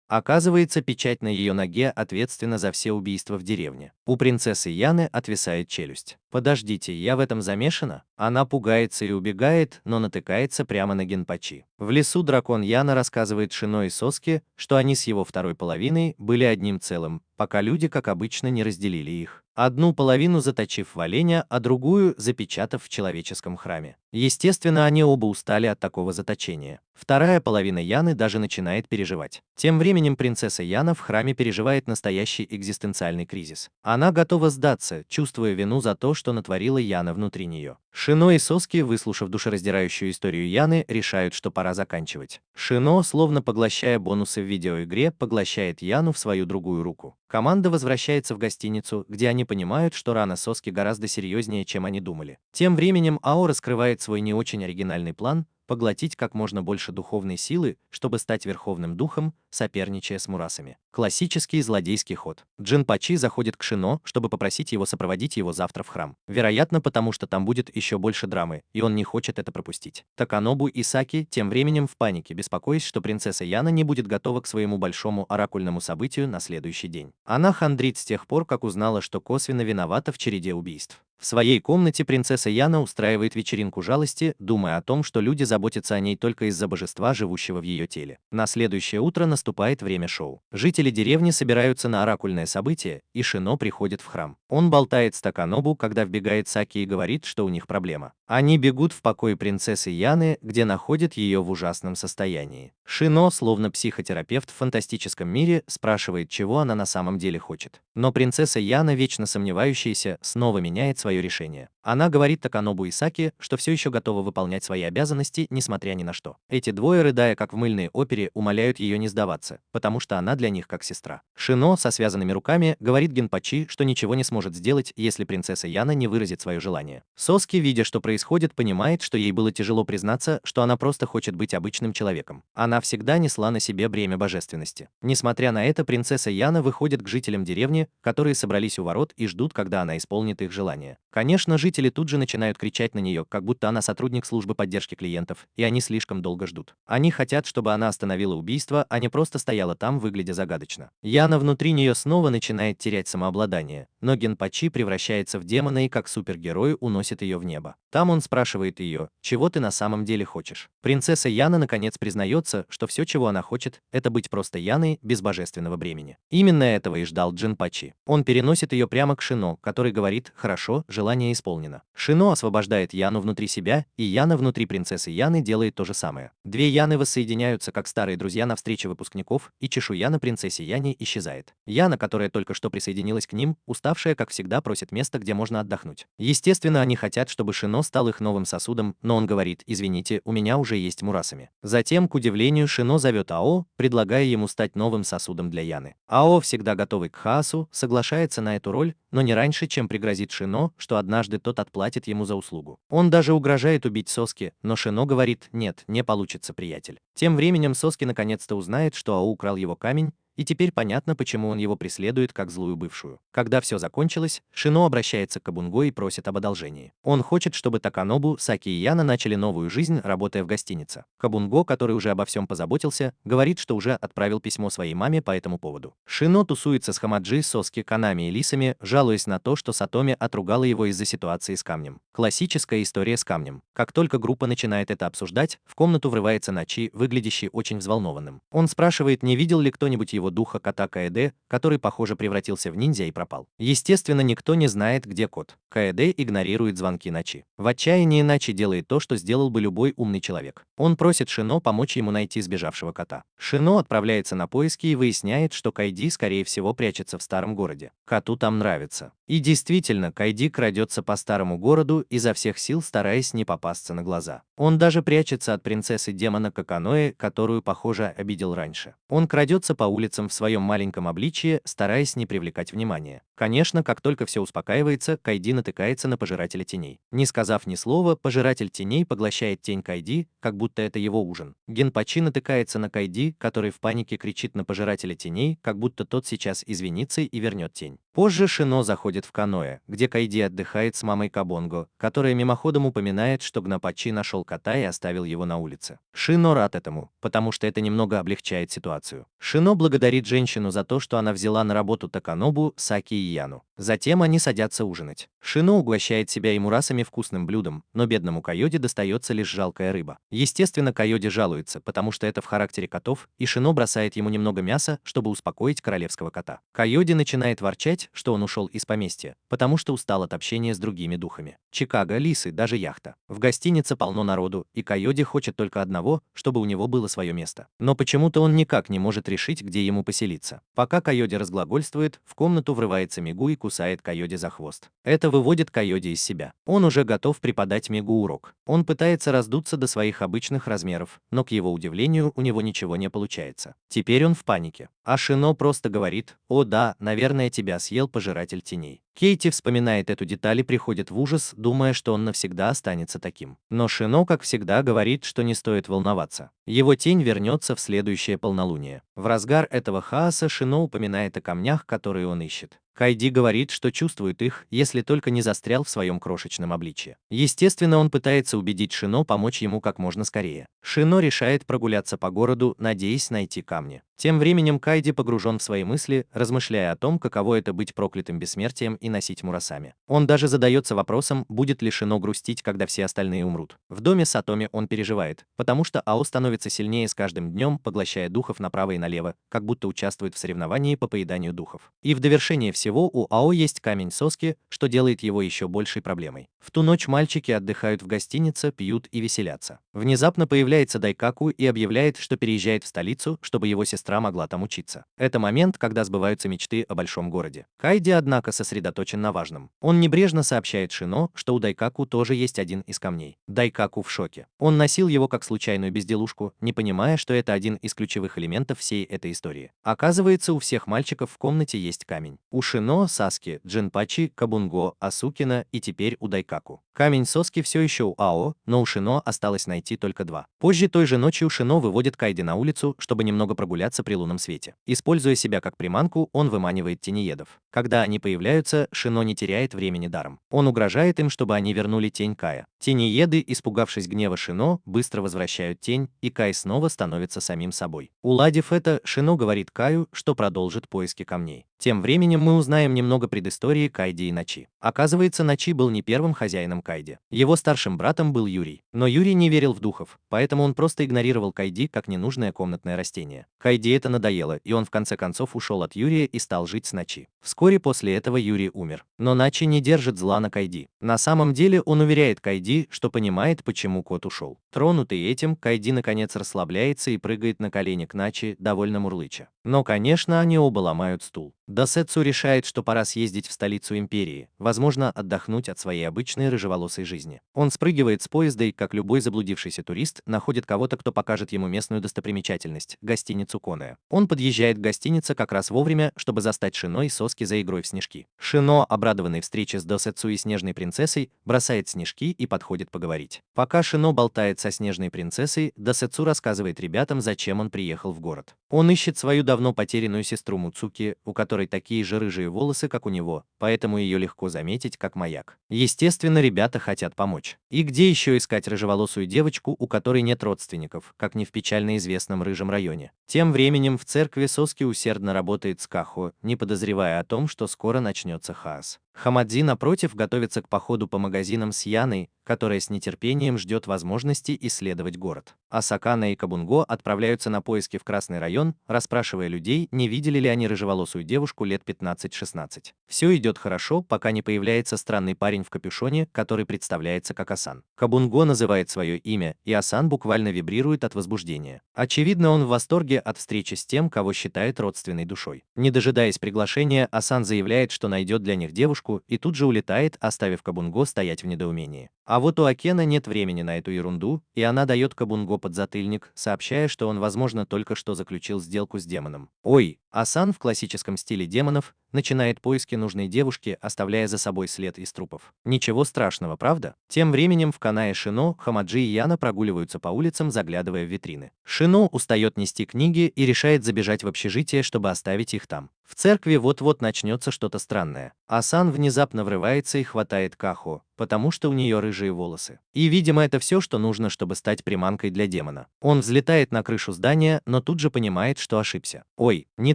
Оказывается, печать на ее ноге ответственна за все убийства в деревне. У принцессы Яны отвисает челюсть. Подождите, я в этом замешана? Она пугается и убегает, но натыкается прямо на Генпачи. В лесу дракон Яна рассказывает Шино и Соске, что они с его второй половиной были одним целым, пока люди, как обычно, не разделили их. Одну половину заточив в оленя, а другую запечатав в человеческом храме. Естественно, они оба устали от такого заточения. Вторая половина Яны даже начинает переживать. Тем временем принцесса Яна в храме переживает настоящий экзистенциальный кризис. Она готова сдаться, чувствуя вину за то, что натворила Яна внутри нее. Шино и Соски, выслушав душераздирающую историю Яны, решают, что пора заканчивать. Шино, словно поглощая бонусы в видеоигре, поглощает Яну в свою другую руку. Команда возвращается в гостиницу, где они понимают, что рана Соски гораздо серьезнее, чем они думали. Тем временем Ао раскрывает свой не очень оригинальный план – поглотить как можно больше духовной силы, чтобы стать верховным духом, соперничая с Мурасами. Классический злодейский ход. Джинпачи заходит к Шино, чтобы попросить его сопроводить его завтра в храм. Вероятно, потому что там будет еще больше драмы, и он не хочет это пропустить. Таканобу и Саки тем временем в панике, беспокоясь, что принцесса Яна не будет готова к своему большому оракульному событию на следующий день. Она хандрит с тех пор, как узнала, что косвенно виновата в череде убийств. В своей комнате принцесса Яна устраивает вечеринку жалости, думая о том, что люди заботятся о ней только из-за божества, живущего в ее теле. На следующее утро наступает время шоу. Жители деревни собираются на оракульное событие, и Шино приходит в храм. Он болтает с Таканобу, когда вбегает Саки и говорит, что у них проблема. Они бегут в покой принцессы Яны, где находят ее в ужасном состоянии. Шино, словно психотерапевт в фантастическом мире, спрашивает, чего она на самом деле хочет. Но принцесса Яна, вечно сомневающаяся, снова меняет свое решение. Она говорит Таканобу и Саки, что все еще готова выполнять свои обязанности, несмотря ни на что. Эти двое, рыдая как в мыльной опере, умоляют ее не сдаваться, потому что она для них как сестра. Шино со связанными руками говорит Генпачи, что ничего не сможет сделать, если принцесса Яна не выразит свое желание. Соски, видя, что происходит, понимает, что ей было тяжело признаться, что она просто хочет быть обычным человеком. Она всегда несла на себе бремя божественности. Несмотря на это, принцесса Яна выходит к жителям деревни, которые собрались у ворот и ждут, когда она исполнит их желание. Конечно, жители тут же начинают кричать на нее, как будто она сотрудник службы поддержки клиентов, и они слишком долго ждут. Они хотят, чтобы она остановила убийство, а не просто стояла там, выглядя загадочно. Яна внутри нее снова начинает терять самообладание, но Генпачи превращается в демона и как супергерой уносит ее в небо. Там он спрашивает ее, чего ты на самом деле хочешь. Принцесса Яна наконец признается, что все, чего она хочет, это быть просто Яной без божественного бремени. Именно этого и ждал Джинпачи. Он переносит ее прямо к Шино, который говорит: «Хорошо, желание исполнено». Шино освобождает Яну внутри себя, и Яна внутри принцессы Яны делает то же самое. Две Яны воссоединяются как старые друзья на встрече выпускников, и чешуя на принцессе Яне исчезает. Яна, которая только что присоединилась к ним, уставшая, как всегда, просит места, где можно отдохнуть. Естественно, они хотят, чтобы Шино стал их новым сосудом, но он говорит: «Извините, у меня уже есть Мурасами». Затем, к удивлению, Шино зовет Ао, предлагая ему стать новым сосудом для Яны. Ао, всегда готовый к хаосу, соглашается на эту роль, но не раньше, чем пригрозит Шино, что однажды тот отплатит ему за услугу. Он даже угрожает убить Соски, но Шино говорит: «Нет, не получится, приятель». Тем временем Соски наконец-то узнает, что Ао украл его камень, и теперь понятно, почему он его преследует как злую бывшую. Когда все закончилось, Шино обращается к Кабунго и просит об одолжении. Он хочет, чтобы Таканобу, Саки и Яна начали новую жизнь, работая в гостинице. Кабунго, который уже обо всем позаботился, говорит, что уже отправил письмо своей маме по этому поводу. Шино тусуется с Хамаджи, Соски, Канами и Лисами, жалуясь на то, что Сатоми отругала его из-за ситуации с камнем. Классическая история с камнем. Как только группа начинает это обсуждать, в комнату врывается Начи, выглядящий очень взволнованным. Он спрашивает, не видел ли кто-нибудь его духа кота Каэде, который, похоже, превратился в ниндзя и пропал. Естественно, никто не знает, где кот. Каэде игнорирует звонки Начи. В отчаянии Начи делает то, что сделал бы любой умный человек. Он просит Шино помочь ему найти сбежавшего кота. Шино отправляется на поиски и выясняет, что Кайди, скорее всего, прячется в старом городе. Коту там нравится. И действительно, Кайди крадется по старому городу, изо всех сил стараясь не попасться на глаза. Он даже прячется от принцессы-демона Каканоэ, которую, похоже, обидел раньше. Он крадется по улицам в своем маленьком обличье, стараясь не привлекать внимания. Конечно, как только все успокаивается, Кайди натыкается на пожирателя теней. Не сказав ни слова, пожиратель теней поглощает тень Кайди, как будто это его ужин. Генпачи натыкается на Кайди, который в панике кричит на пожирателя теней, как будто тот сейчас извинится и вернет тень. Позже Шино заходит в Каноэ, где Кайди отдыхает с мамой Кабонго, которая мимоходом упоминает, что Гнапачи нашел кота и оставил его на улице. Шино рад этому, потому что это немного облегчает ситуацию. Шино благодарит женщину за то, что она взяла на работу Таканобу, Саки и Яну. Затем они садятся ужинать. Шино угощает себя и мурасами вкусным блюдом, но бедному Койоде достается лишь жалкая рыба. Естественно, Койоде жалуется, потому что это в характере котов, и Шино бросает ему немного мяса, чтобы успокоить королевского кота. Койоде начинает ворчать, что он ушел из поместья, потому что устал от общения с другими духами. Чикаго, лисы, даже яхта. В гостинице полно народу, и Койоде хочет только одного, чтобы у него было свое место. Но почему-то он никак не может решить, где ему поселиться. Пока Койоде разглагольствует, в комнату врывается Мегу и кусает Койоде за хвост. Это выводит Койоде из себя. Он уже готов преподать Мегу урок. Он пытается раздуться до своих обычных размеров, но, к его удивлению, у него ничего не получается. Теперь он в панике. А Шино просто говорит: «О да, наверное, тебя съел пожиратель теней». Кейти вспоминает эту деталь и приходит в ужас, думая, что он навсегда останется таким. Но Шино, как всегда, говорит, что не стоит волноваться. Его тень вернется в следующее полнолуние. В разгар этого хаоса Шино упоминает о камнях, которые он ищет. Кайди говорит, что чувствует их, если только не застрял в своем крошечном обличье. Естественно, он пытается убедить Шино помочь ему как можно скорее. Шино решает прогуляться по городу, надеясь найти камни. Тем временем Кайди погружен в свои мысли, размышляя о том, каково это быть проклятым бессмертием и носить мурасами. Он даже задается вопросом, будет ли Шино грустить, когда все остальные умрут. В доме Сатоми он переживает, потому что Ао становится сильнее с каждым днем, поглощая духов направо и налево, как будто участвует в соревновании по поеданию духов. И в довершение всего у Ао есть камень Соски, что делает его еще большей проблемой. В ту ночь мальчики отдыхают в гостинице, пьют и веселятся. Внезапно появляется Дайкаку и объявляет, что переезжает в столицу, чтобы его сестра могла там учиться. Это момент, когда сбываются мечты о большом городе. Кайди, однако, сосредоточен на важном. Он небрежно сообщает Шино, что у Дайкаку тоже есть один из камней. Дайкаку в шоке. Он носил его как случайную безделушку, не понимая, что это один из ключевых элементов всей этой истории. Оказывается, у всех мальчиков в комнате есть камень. У Шино, Саски, Джинпачи, Кабунго, Асукина и теперь у Дайкаку. Камень Соски все еще у Ао, но у Шино осталось найти только два. Позже той же ночью Шино выводит Кайди на улицу, чтобы немного прогуляться при лунном свете. Используя себя как приманку, он выманивает тенеедов. Когда они появляются, Шино не теряет времени даром. Он угрожает им, чтобы они вернули тень Кая. Тенееды, испугавшись гнева Шино, быстро возвращают тень, и Кай снова становится самим собой. Уладив это, Шино говорит Каю, что продолжит поиски камней. Тем временем мы узнаем немного предыстории Кайди и Начи. Оказывается, Начи был не первым хозяином Кайди. Его старшим братом был Юрий. Но Юрий не верил в духов, поэтому он просто игнорировал Кайди как ненужное комнатное растение. Кайди это надоело, и он в конце концов ушел от Юрия и стал жить с Начи. Вскоре после этого Юрий умер. Но Начи не держит зла на Кайди. На самом деле он уверяет Кайди, что понимает, почему кот ушел. Тронутый этим, Кайди наконец расслабляется и прыгает на колени к Начи, довольно мурлыча. Но, конечно, они оба ломают стул. Досетсу решает, что пора съездить в столицу империи, возможно, отдохнуть от своей обычной рыжеволосой жизни. Он спрыгивает с поезда и, как любой заблудившийся турист, находит кого-то, кто покажет ему местную достопримечательность – гостиницу Коне. Он подъезжает к гостинице как раз вовремя, чтобы застать Шино и Соски за игрой в снежки. Шино, обрадованный встрече с Досетсу и Снежной принцессой, бросает снежки и подходит поговорить. Пока Шино болтает со Снежной принцессой, Досетсу рассказывает ребятам, зачем он приехал в город. Он ищет свою давно потерянную сестру Муцуки, у которой такие же рыжие волосы, как у него, поэтому ее легко заметить как маяк. Естественно, ребята хотят помочь. И где еще искать рыжеволосую девочку, у которой нет родственников, как не в печально известном рыжем районе? Тем временем в церкви Соски усердно работает с Кахо, не подозревая о том, что скоро начнется хаос. Хамадзи, напротив, готовится к походу по магазинам с Яной, которая с нетерпением ждет возможности исследовать город. А Сакана и Кабунго отправляются на поиски в Красный район, расспрашивая людей, не видели ли они рыжеволосую девушку лет 15-16. Все идет хорошо, пока не появляется странный парень в капюшоне, который представляется как Асан. Кабунго называет свое имя, и Асан буквально вибрирует от возбуждения. Очевидно, он в восторге от встречи с тем, кого считает родственной душой. Не дожидаясь приглашения, Асан заявляет, что найдет для них девушку, и тут же улетает, оставив Кабунго стоять в недоумении. А вот у Акена нет времени на эту ерунду, и она дает Кабунго подзатыльник, сообщая, что он, возможно, только что заключил сделку с демоном. Ой, Асан в классическом стиле демонов начинает поиски нужной девушки, оставляя за собой след из трупов. Ничего страшного, правда? Тем временем в Канае Шино, Хамаджи и Яна прогуливаются по улицам, заглядывая в витрины. Шино устает нести книги и решает забежать в общежитие, чтобы оставить их там. В церкви вот-вот начнется что-то странное. Асан внезапно врывается и хватает Кахо, потому что у нее рыжие волосы. И, видимо, это все, что нужно, чтобы стать приманкой для демона. Он взлетает на крышу здания, но тут же понимает, что ошибся. Ой, не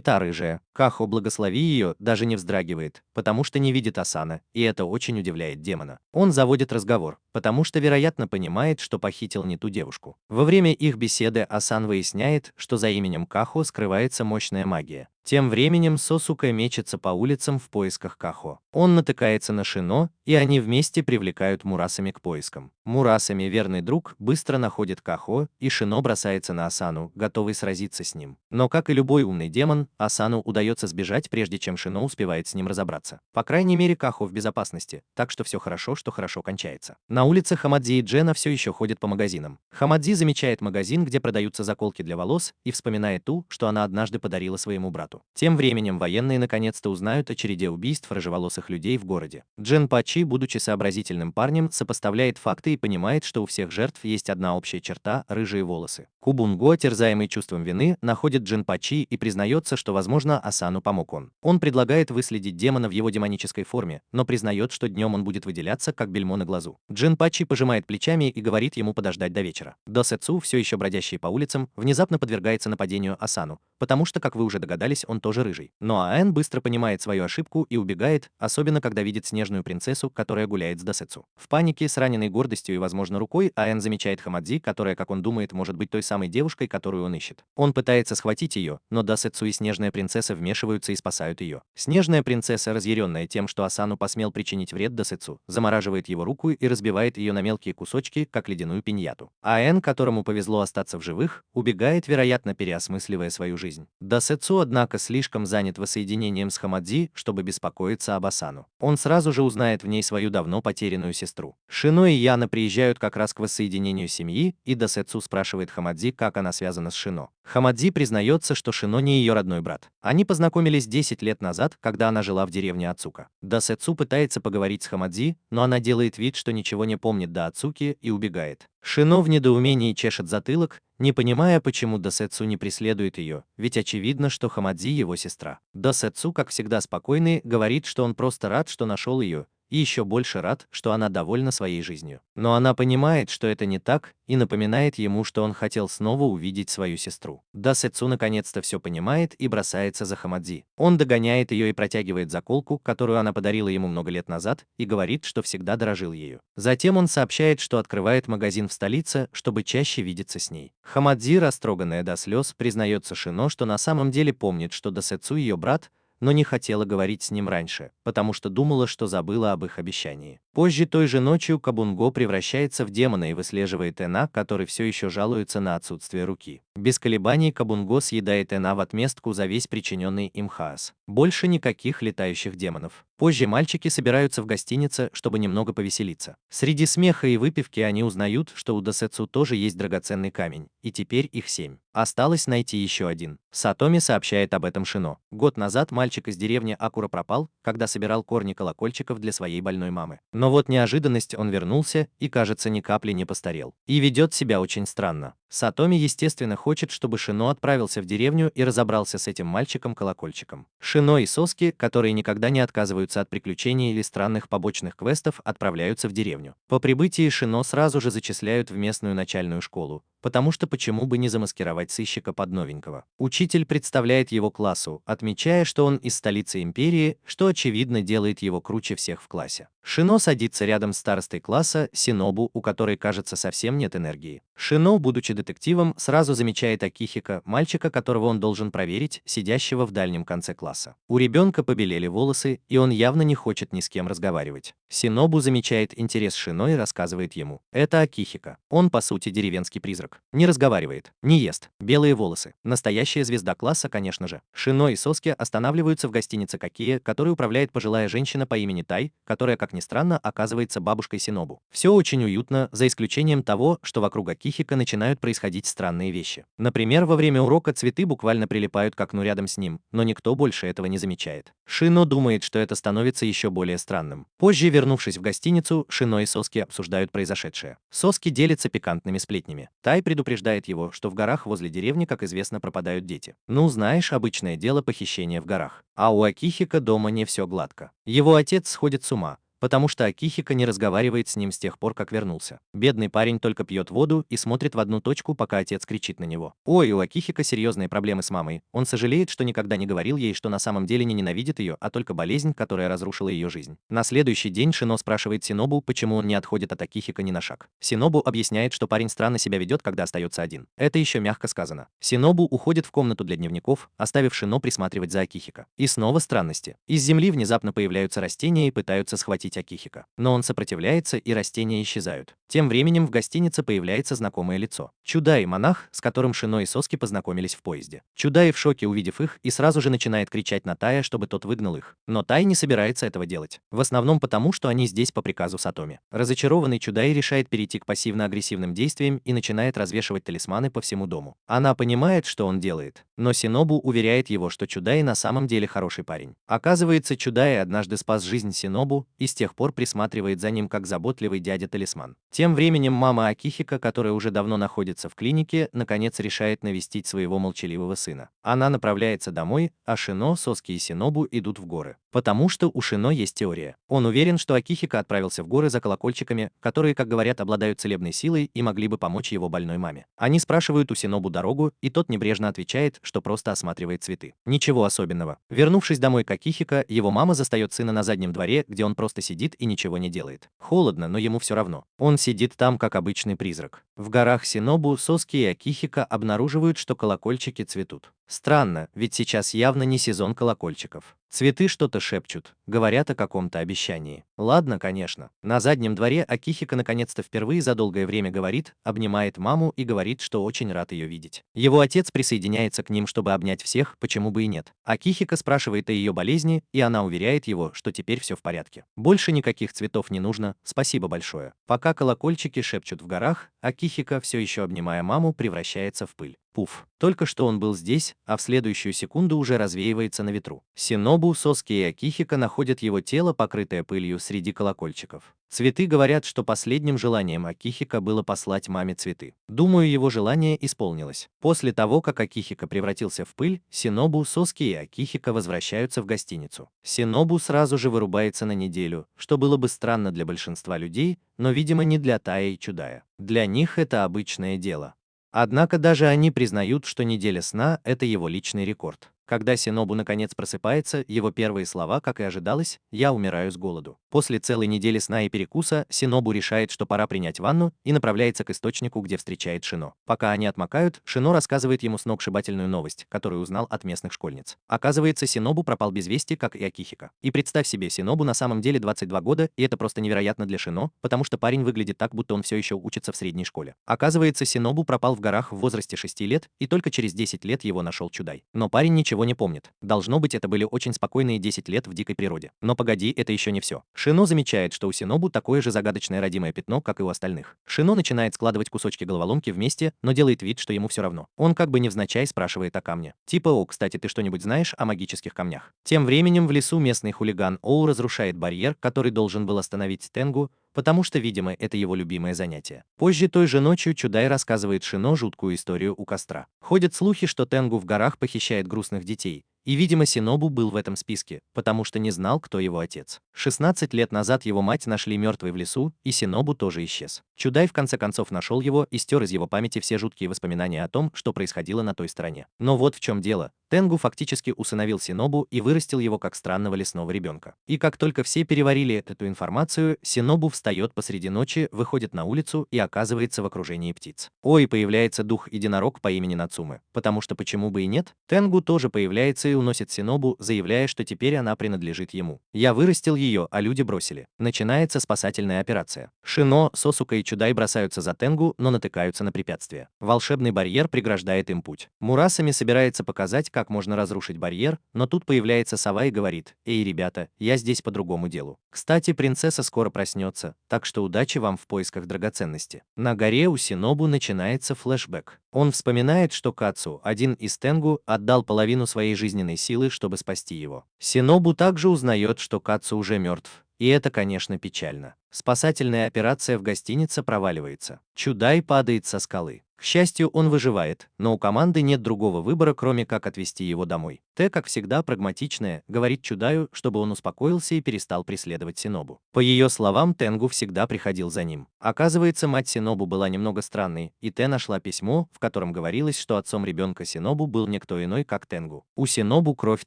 та рыжая. Кахо, благослови ее, даже не вздрагивает, потому что не видит Асана, и это очень удивляет демона. Он заводит разговор, потому что, вероятно, понимает, что похитил не ту девушку. Во время их беседы Асан выясняет, что за именем Кахо скрывается мощная магия. Тем временем Сосуке мечется по улицам в поисках Кахо. Он натыкается на Шино, и они вместе привлекают Мурасами к поискам. Мурасами, верный друг, быстро находит Кахо, и Шино бросается на Асану, готовый сразиться с ним. Но, как и любой умный демон, Асану удается сбежать, прежде чем Шино успевает с ним разобраться. По крайней мере, Кахо в безопасности, так что все хорошо, что хорошо кончается. На улице Хамадзи и Джена все еще ходят по магазинам. Хамадзи замечает магазин, где продаются заколки для волос, и вспоминает ту, что она однажды подарила своему брату. Тем временем военные наконец-то узнают о череде убийств рыжеволосых людей в городе. Джен Пачи, будучи сообразительным парнем, сопоставляет факты и понимает, что у всех жертв есть одна общая черта – рыжие волосы. Кубунго, терзаемый чувством вины, находит Джен Пачи и признается, что, возможно, Асану помог он. Он предлагает выследить демона в его демонической форме, но признает, что днем он будет выделяться, как бельмо на глазу. Джен Пачи пожимает плечами и говорит ему подождать до вечера. Досэцу, все еще бродящий по улицам, внезапно подвергается нападению Асану, потому что, как вы уже догадались, он тоже рыжий. Но Аэн быстро понимает свою ошибку и убегает, особенно когда видит снежную принцессу, которая гуляет с Досэцу. В панике, с раненной гордостью и, возможно, рукой, Аэн замечает Хамадзи, которая, как он думает, может быть той самой девушкой, которую он ищет. Он пытается схватить ее, но Досэцу и снежная принцесса вмешиваются и спасают ее. Снежная принцесса, разъяренная тем, что Асану посмел причинить вред Досэцу, замораживает его руку и разбивает ее на мелкие кусочки, как ледяную пиньяту. Аэн, которому повезло остаться в живых, убегает, вероятно, переосмысливая свою жизнь. Досэцу, однако, слишком занят воссоединением с Хамадзи, чтобы беспокоиться об Асану. Он сразу же узнает в ней свою давно потерянную сестру. Шино и Яна приезжают как раз к воссоединению семьи, и Досэцу спрашивает Хамадзи, как она связана с Шино. Хамадзи признается, что Шино не ее родной брат. Они познакомились 10 лет назад, когда она жила в деревне Ацука. Досэцу пытается поговорить с Хамадзи, но она делает вид, что ничего не помнит до Ацуки, и убегает. Шино в недоумении чешет затылок, не понимая, почему Досэцу не преследует ее, ведь очевидно, что Хамадзи его сестра. Досэцу, как всегда спокойный, говорит, что он просто рад, что нашел ее, и еще больше рад, что она довольна своей жизнью. Но она понимает, что это не так, и напоминает ему, что он хотел снова увидеть свою сестру. Досэцу наконец-то все понимает и бросается за Хамадзи. Он догоняет ее и протягивает заколку, которую она подарила ему много лет назад, и говорит, что всегда дорожил ею. Затем он сообщает, что открывает магазин в столице, чтобы чаще видеться с ней. Хамадзи, растроганная до слез, признается Шино, что на самом деле помнит, что Досэцу ее брат, но не хотела говорить с ним раньше, потому что думала, что забыла об их обещании. Позже той же ночью Кабунго превращается в демона и выслеживает Эна, который все еще жалуется на отсутствие руки. Без колебаний Кабунго съедает Эна в отместку за весь причиненный им хаос. Больше никаких летающих демонов. Позже мальчики собираются в гостинице, чтобы немного повеселиться. Среди смеха и выпивки они узнают, что у Досэцу тоже есть драгоценный камень, и теперь их 7. Осталось найти еще один. Сатоми сообщает об этом Шино. Год назад мальчик из деревни Акура пропал, когда собирал корни колокольчиков для своей больной мамы. Но вот неожиданность, он вернулся и, кажется, ни капли не постарел. И ведет себя очень странно. Сатоми, естественно, хочет, чтобы Шино отправился в деревню и разобрался с этим мальчиком-колокольчиком. Шино и Соски, которые никогда не отказываются от приключений или странных побочных квестов, отправляются в деревню. По прибытии Шино сразу же зачисляют в местную начальную школу, потому что почему бы не замаскировать сыщика под новенького. Учитель представляет его классу, отмечая, что он из столицы империи, что очевидно делает его круче всех в классе. Шино садится рядом с старостой класса Синобу, у которой, кажется, совсем нет энергии. Шино, будучи детективом, сразу замечает Акихика, мальчика, которого он должен проверить, сидящего в дальнем конце класса. У ребенка побелели волосы, и он явно не хочет ни с кем разговаривать. Синобу замечает интерес Шино и рассказывает ему. Это Акихика. Он, по сути, деревенский призрак. Не разговаривает, не ест, белые волосы. Настоящая звезда класса, конечно же. Шино и Соски останавливаются в гостинице Какие, которой управляет пожилая женщина по имени Тай, которая, как ни странно, оказывается бабушкой Синобу. Все очень уютно, за исключением того, что вокруг Акихика начинают происходить происходить странные вещи. Например, во время урока цветы буквально прилипают к окну рядом с ним, но никто больше этого не замечает. Шино думает, что это становится еще более странным. Позже, вернувшись в гостиницу, Шино и Соски обсуждают произошедшее. Соски делится пикантными сплетнями. Тай предупреждает его, что в горах возле деревни, как известно, пропадают дети. Ну, знаешь, обычное дело похищения в горах. А у Акихико дома не все гладко. Его отец сходит с ума, потому что Акихико не разговаривает с ним с тех пор, как вернулся. Бедный парень только пьет воду и смотрит в одну точку, пока отец кричит на него. Ой, у Акихико серьезные проблемы с мамой. Он сожалеет, что никогда не говорил ей, что на самом деле не ненавидит ее, а только болезнь, которая разрушила ее жизнь. На следующий день Шино спрашивает Синобу, почему он не отходит от Акихико ни на шаг. Синобу объясняет, что парень странно себя ведет, когда остается один. Это еще мягко сказано. Синобу уходит в комнату для дневников, оставив Шино присматривать за Акихико. И снова странности. Из земли внезапно появляются растения и пытаются схватить Акихико. Но он сопротивляется, и растения исчезают. Тем временем в гостинице появляется знакомое лицо. Чудай, монах, с которым Шино и Соски познакомились в поезде. Чудай в шоке, увидев их, и сразу же начинает кричать на Тая, чтобы тот выгнал их. Но Тай не собирается этого делать. В основном потому, что они здесь по приказу Сатоми. Разочарованный Чудай решает перейти к пассивно-агрессивным действиям и начинает развешивать талисманы по всему дому. Она понимает, что он делает, но Синобу уверяет его, что Чудай на самом деле хороший парень. Оказывается, Чудай однажды спас жизнь Синобу и с тех пор присматривает за ним как заботливый дядя-талисман. Тем временем мама Акихико, которая уже давно находится в клинике, наконец решает навестить своего молчаливого сына. Она направляется домой, а Шино, Соски и Синобу идут в горы. Потому что у Шино есть теория. Он уверен, что Акихико отправился в горы за колокольчиками, которые, как говорят, обладают целебной силой и могли бы помочь его больной маме. Они спрашивают у Синобу дорогу, и тот небрежно отвечает, что просто осматривает цветы. Ничего особенного. Вернувшись домой к Акихико, его мама застает сына на заднем дворе, где он просто сидит и ничего не делает. Холодно, но ему все равно. Он сидит там, как обычный призрак. В горах Синобу, Соски и Акихико обнаруживают, что колокольчики цветут. Странно, ведь сейчас явно не сезон колокольчиков. Цветы что-то шепчут, говорят о каком-то обещании. Ладно, конечно. На заднем дворе Акихико наконец-то впервые за долгое время говорит, обнимает маму и говорит, что очень рад ее видеть. Его отец присоединяется к ним, чтобы обнять всех, почему бы и нет. Акихико спрашивает о ее болезни, и она уверяет его, что теперь все в порядке. Больше никаких цветов не нужно, спасибо большое. Пока колокольчики шепчут в горах, Акихико, все еще обнимая маму, превращается в пыль. Пуф. Только что он был здесь, а в следующую секунду уже развеивается на ветру. Синобу, Соски и Акихико находят его тело, покрытое пылью среди колокольчиков. Цветы говорят, что последним желанием Акихико было послать маме цветы. Думаю, его желание исполнилось. После того, как Акихико превратился в пыль, Синобу, Соски и Акихико возвращаются в гостиницу. Синобу сразу же вырубается на неделю, что было бы странно для большинства людей, но, видимо, не для Тая и Чудая. Для них это обычное дело. Однако даже они признают, что неделя сна – это его личный рекорд. Когда Синобу наконец просыпается, его первые слова, как и ожидалось, «Я умираю с голоду». После целой недели сна и перекуса, Синобу решает, что пора принять ванну, и направляется к источнику, где встречает Шино. Пока они отмокают, Шино рассказывает ему сногсшибательную новость, которую узнал от местных школьниц. Оказывается, Синобу пропал без вести, как и Акихико. И представь себе, Синобу на самом деле 22 года, и это просто невероятно для Шино, потому что парень выглядит так, будто он все еще учится в средней школе. Оказывается, Синобу пропал в горах в возрасте 6 лет, и только через 10 лет его нашел Чудай. Но парень ничего не помнит. Должно быть, это были очень спокойные 10 лет в дикой природе. Но погоди, это еще не все. Шино замечает, что у Синобу такое же загадочное родимое пятно, как и у остальных. Шино начинает складывать кусочки головоломки вместе, но делает вид, что ему все равно. Он как бы невзначай спрашивает о камне. Типа: «О, кстати, ты что-нибудь знаешь о магических камнях?» Тем временем в лесу местный хулиган Оу разрушает барьер, который должен был остановить Тенгу, потому что, видимо, это его любимое занятие. Позже той же ночью Чудай рассказывает Шино жуткую историю у костра. Ходят слухи, что Тенгу в горах похищает грустных детей, и, видимо, Синобу был в этом списке, потому что не знал, кто его отец. 16 лет назад его мать нашли мертвой в лесу, и Синобу тоже исчез. Чудай в конце концов нашел его и стер из его памяти все жуткие воспоминания о том, что происходило на той стороне. Но вот в чем дело. Тенгу фактически усыновил Синобу и вырастил его как странного лесного ребенка. И как только все переварили эту информацию, Синобу встает посреди ночи, выходит на улицу и оказывается в окружении птиц. Ой, появляется дух-единорог по имени Нацумы, потому что почему бы и нет? Тенгу тоже появляется и уносит Синобу, заявляя, что теперь она принадлежит ему. «Я вырастил ее, а люди бросили». Начинается спасательная операция. Шино, Сосука и Чудай бросаются за Тенгу, но натыкаются на препятствия. Волшебный барьер преграждает им путь. Мурасами собирается показать, как можно разрушить барьер, но тут появляется сова и говорит: «Эй, ребята, я здесь по другому делу. Кстати, принцесса скоро проснется, так что удачи вам в поисках драгоценности». На горе у Синобу начинается флешбэк. Он вспоминает, что Кацу, один из Тенгу, отдал половину своей жизненной силы, чтобы спасти его. Синобу также узнает, что Кацу уже мертв. И это, конечно, печально. Спасательная операция в гостинице проваливается. Чудай падает со скалы. К счастью, он выживает, но у команды нет другого выбора, кроме как отвезти его домой. Тэ, как всегда прагматичная, говорит Чудаю, чтобы он успокоился и перестал преследовать Синобу. По ее словам, Тенгу всегда приходил за ним. Оказывается, мать Синобу была немного странной, и Тэ нашла письмо, в котором говорилось, что отцом ребенка Синобу был никто иной, как Тенгу. У Синобу кровь